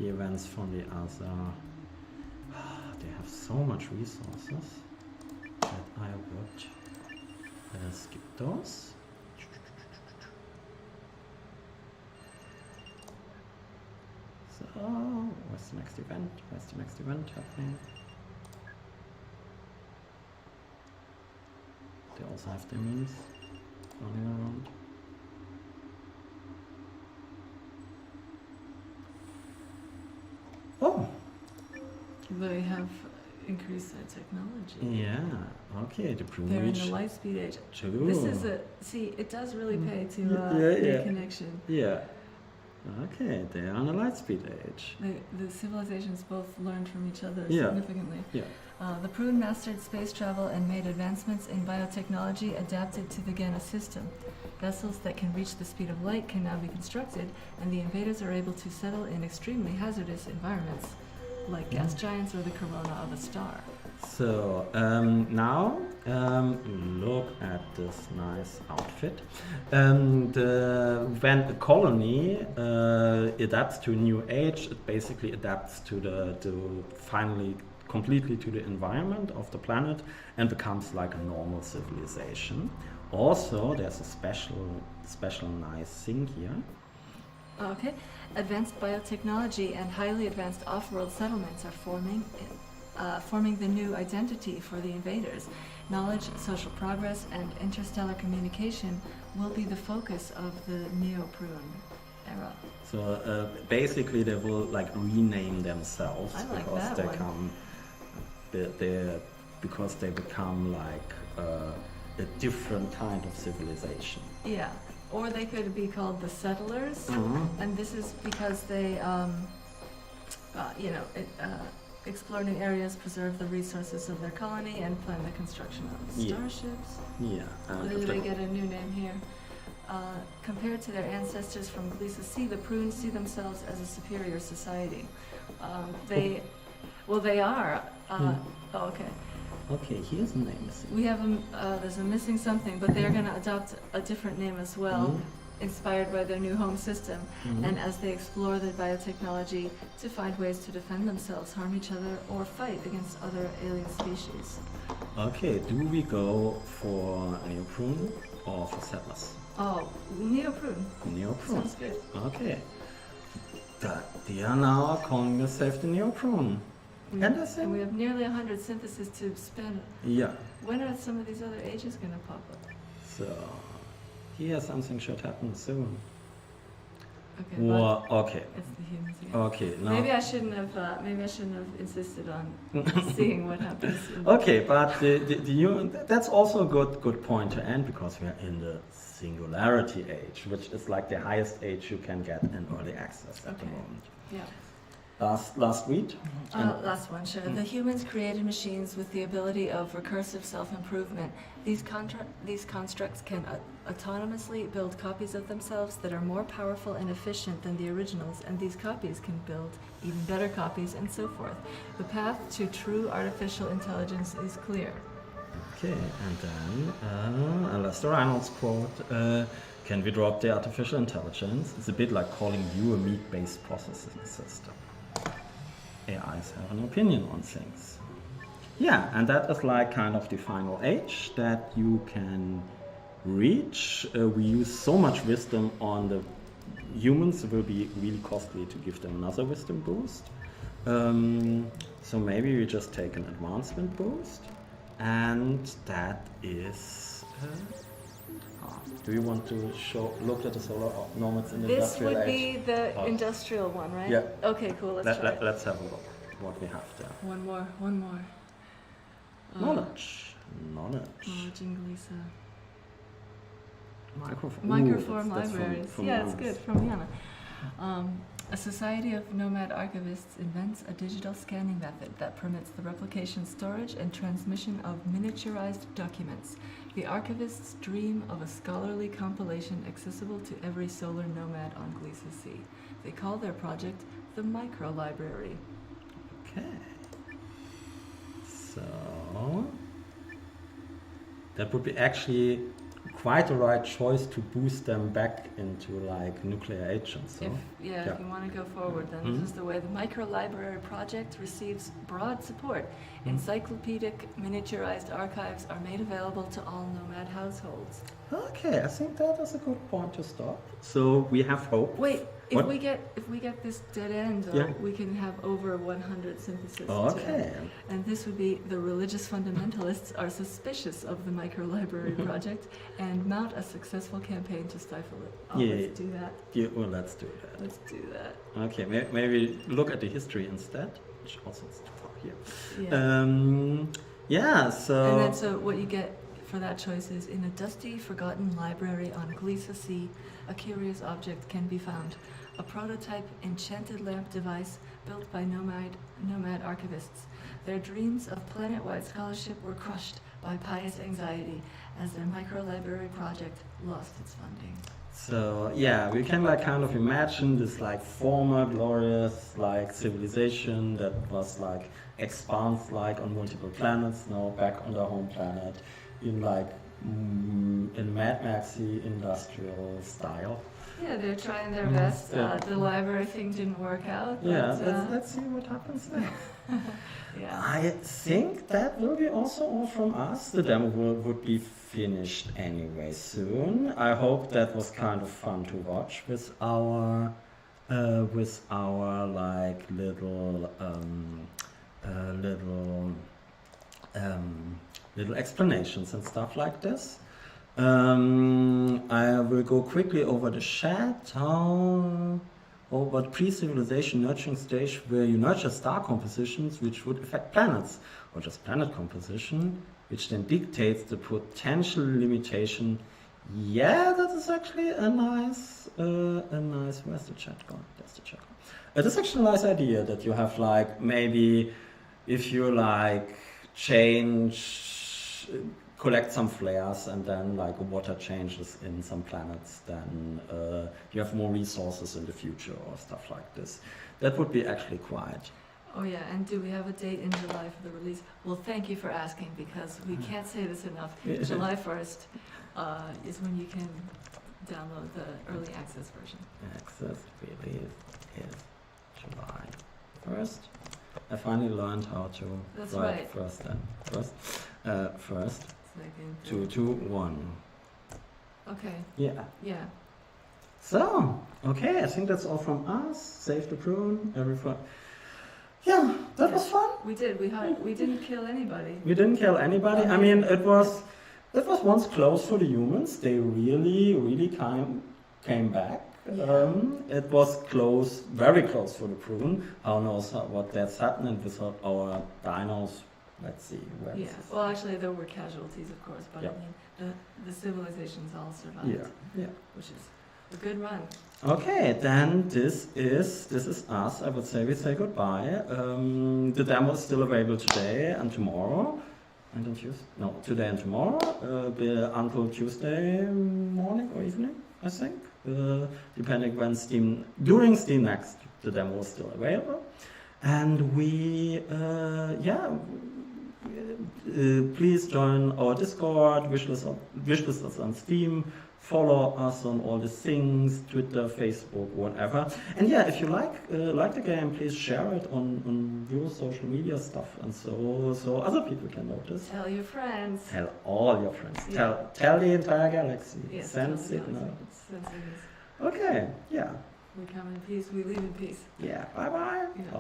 events from the other. They have so much resources that I would skip those. So, what's the next event? Where's the next event happening? They also have their means running around. Oh! They have increased their technology. Yeah, okay, the Prune They're in reach. the light speed age. True. This is it does really pay to make connection. Yeah. Okay, they are on a light speed age. The civilizations both learned from each other Yeah. significantly. Yeah. The Prune mastered space travel and made advancements in biotechnology adapted to the Gamma system. Vessels that can reach the speed of light can now be constructed, and the invaders are able to settle in extremely hazardous environments, like gas giants or the corona of a star. So now look at this nice outfit. When a colony adapts to a new age, it basically adapts to finally completely to the environment of the planet and becomes like a normal civilization. Also, there's a special nice thing here. Okay. Advanced biotechnology and highly advanced off-world settlements are forming the new identity for the invaders. Knowledge, social progress, and interstellar communication will be the focus of the Neo-Prune era. So basically, they will like rename themselves I like because that they one. because they become like a different kind of civilization. Yeah. Or they could be called the settlers, and this is because they, explore new areas, preserve the resources of their colony, and plan the construction of starships. Yeah. Or do they get a new name here? Compared to their ancestors from Gliese C, the Prunes see themselves as a superior society. They are. Oh, okay. Okay, here's a name. We have there's a missing something, but they're going to adopt a different name as well, inspired by their new home system. And as they explore the biotechnology to find ways to defend themselves, harm each other, or fight against other alien species. Okay, do we go for Neo-Prune or for settlers? Oh, Neo-Prune. Neo-Prune. Sounds good. Okay. They are now calling themselves the Neo-Prune. And we have nearly 100 syntheses to spend. Yeah. When are some of these other ages going to pop up? So here something should happen soon. Okay. Well, okay. It's the humans again. Okay. Now. Maybe I shouldn't have insisted on seeing what happens. Okay, but that's also a good point to end because we are in the singularity age, which is like the highest age you can get in early access at the moment. Yeah. Last week? Last one, sure. The humans created machines with the ability of recursive self-improvement. These constructs can autonomously build copies of themselves that are more powerful and efficient than the originals, and these copies can build even better copies, and so forth. The path to true artificial intelligence is clear. Okay, and then Lester Reynolds quote, can we drop the artificial intelligence? It's a bit like calling you a meat-based processing system. AIs have an opinion on things. Yeah, and that is like kind of the final age that you can reach. We use so much wisdom on the humans, it will be really costly to give them another wisdom boost. So maybe we just take an advancement boost, and that is. Do you want to look at the solar nomads in the This industrial would age? be the industrial one, right? Yeah. Okay, cool. Let's try it. Let's have a look what we have there. One more. Knowledge. Knowledge in Glisa. Microform libraries. From Yeah, it's good. From Vienna. A society of nomad archivists invents a digital scanning method that permits the replication, storage, and transmission of miniaturized documents. The archivists dream of a scholarly compilation accessible to every solar nomad on Glisa C. They call their project the Micro-Library. Okay. So that would be actually quite the right choice to boost them back into like nuclear agents. So if you want to go forward, then this is the way. The Micro-Library project receives broad support. Encyclopedic miniaturized archives are made available to all nomad households. Okay, I think that is a good point to stop. So we have hope. Wait, if What? we get this dead end, we can have over 100 synthesis. Okay. And this would be the religious fundamentalists are suspicious of the Micro-Library project and mount a successful campaign to stifle it. Let's do that. Yeah, well, let's do that. Let's do that. Okay, maybe look at the history instead, which also is too far here. And then so what you get for that choice is, in a dusty, forgotten library on Glisa C, a curious object can be found. A prototype enchanted lamp device built by nomad archivists. Their dreams of planet-wide scholarship were crushed by pious anxiety as their Micro-Library project lost its funding. So yeah, we can like kind of imagine this like former glorious like civilization that was like expands like on multiple planets, now back on their home planet in like in Mad Maxy industrial style. Yeah, they're trying their best. The library thing didn't work out. But, let's see what happens there. Yeah. I think that will be also all from us. The demo would be finished anyway soon. I hope that was kind of fun to watch with our like little explanations and stuff like this. I will go quickly over the chat. But pre-civilization nurturing stage where you nurture star compositions which would affect planets, or just planet composition, which then dictates the potential limitation. Yeah, that is actually a nice, where's the chat gone? There's the chat gone. That's actually a nice idea that you have like, maybe if you like collect some flares and then like water changes in some planets, then you have more resources in the future or stuff like this. That would be actually quite. Oh yeah, and do we have a date in July for the release? Well, thank you for asking, because we can't say this enough. July 1st is when you can download the early access version. Access release is July 1st. I finally learned how to write first then. First. 2, 2, 1. Okay. Yeah. Yeah. So, okay, I think that's all from us. Save the Prune, everyone. Yeah, that was fun. We did. We didn't kill anybody. We didn't kill anybody. I mean, it was once close for the humans. They really came back. Yeah. It was close, very close for the Prune. Who knows what that's happening with our dinos. Let's see. Yeah. Well, actually, there were casualties, of course, but I mean, the civilizations all survived. Yeah. Which is a good run. Okay, then this is us. I would say we say goodbye. The demo is still available today and tomorrow, and on Tuesday. No, today and tomorrow. Until Tuesday morning or evening, I think, depending when during Steam Next, the demo is still available, and we please join our Discord, wishlist us on Steam, follow us on all the things, Twitter, Facebook, whatever. And yeah, if you like the game, please share it on your social media stuff, and so other people can notice. Tell your friends. Tell all your friends. Yeah. Tell the entire galaxy. Yes, Send signals. Send signals. Okay, yeah. We come in peace, we leave in peace. Yeah, bye-bye. Yeah.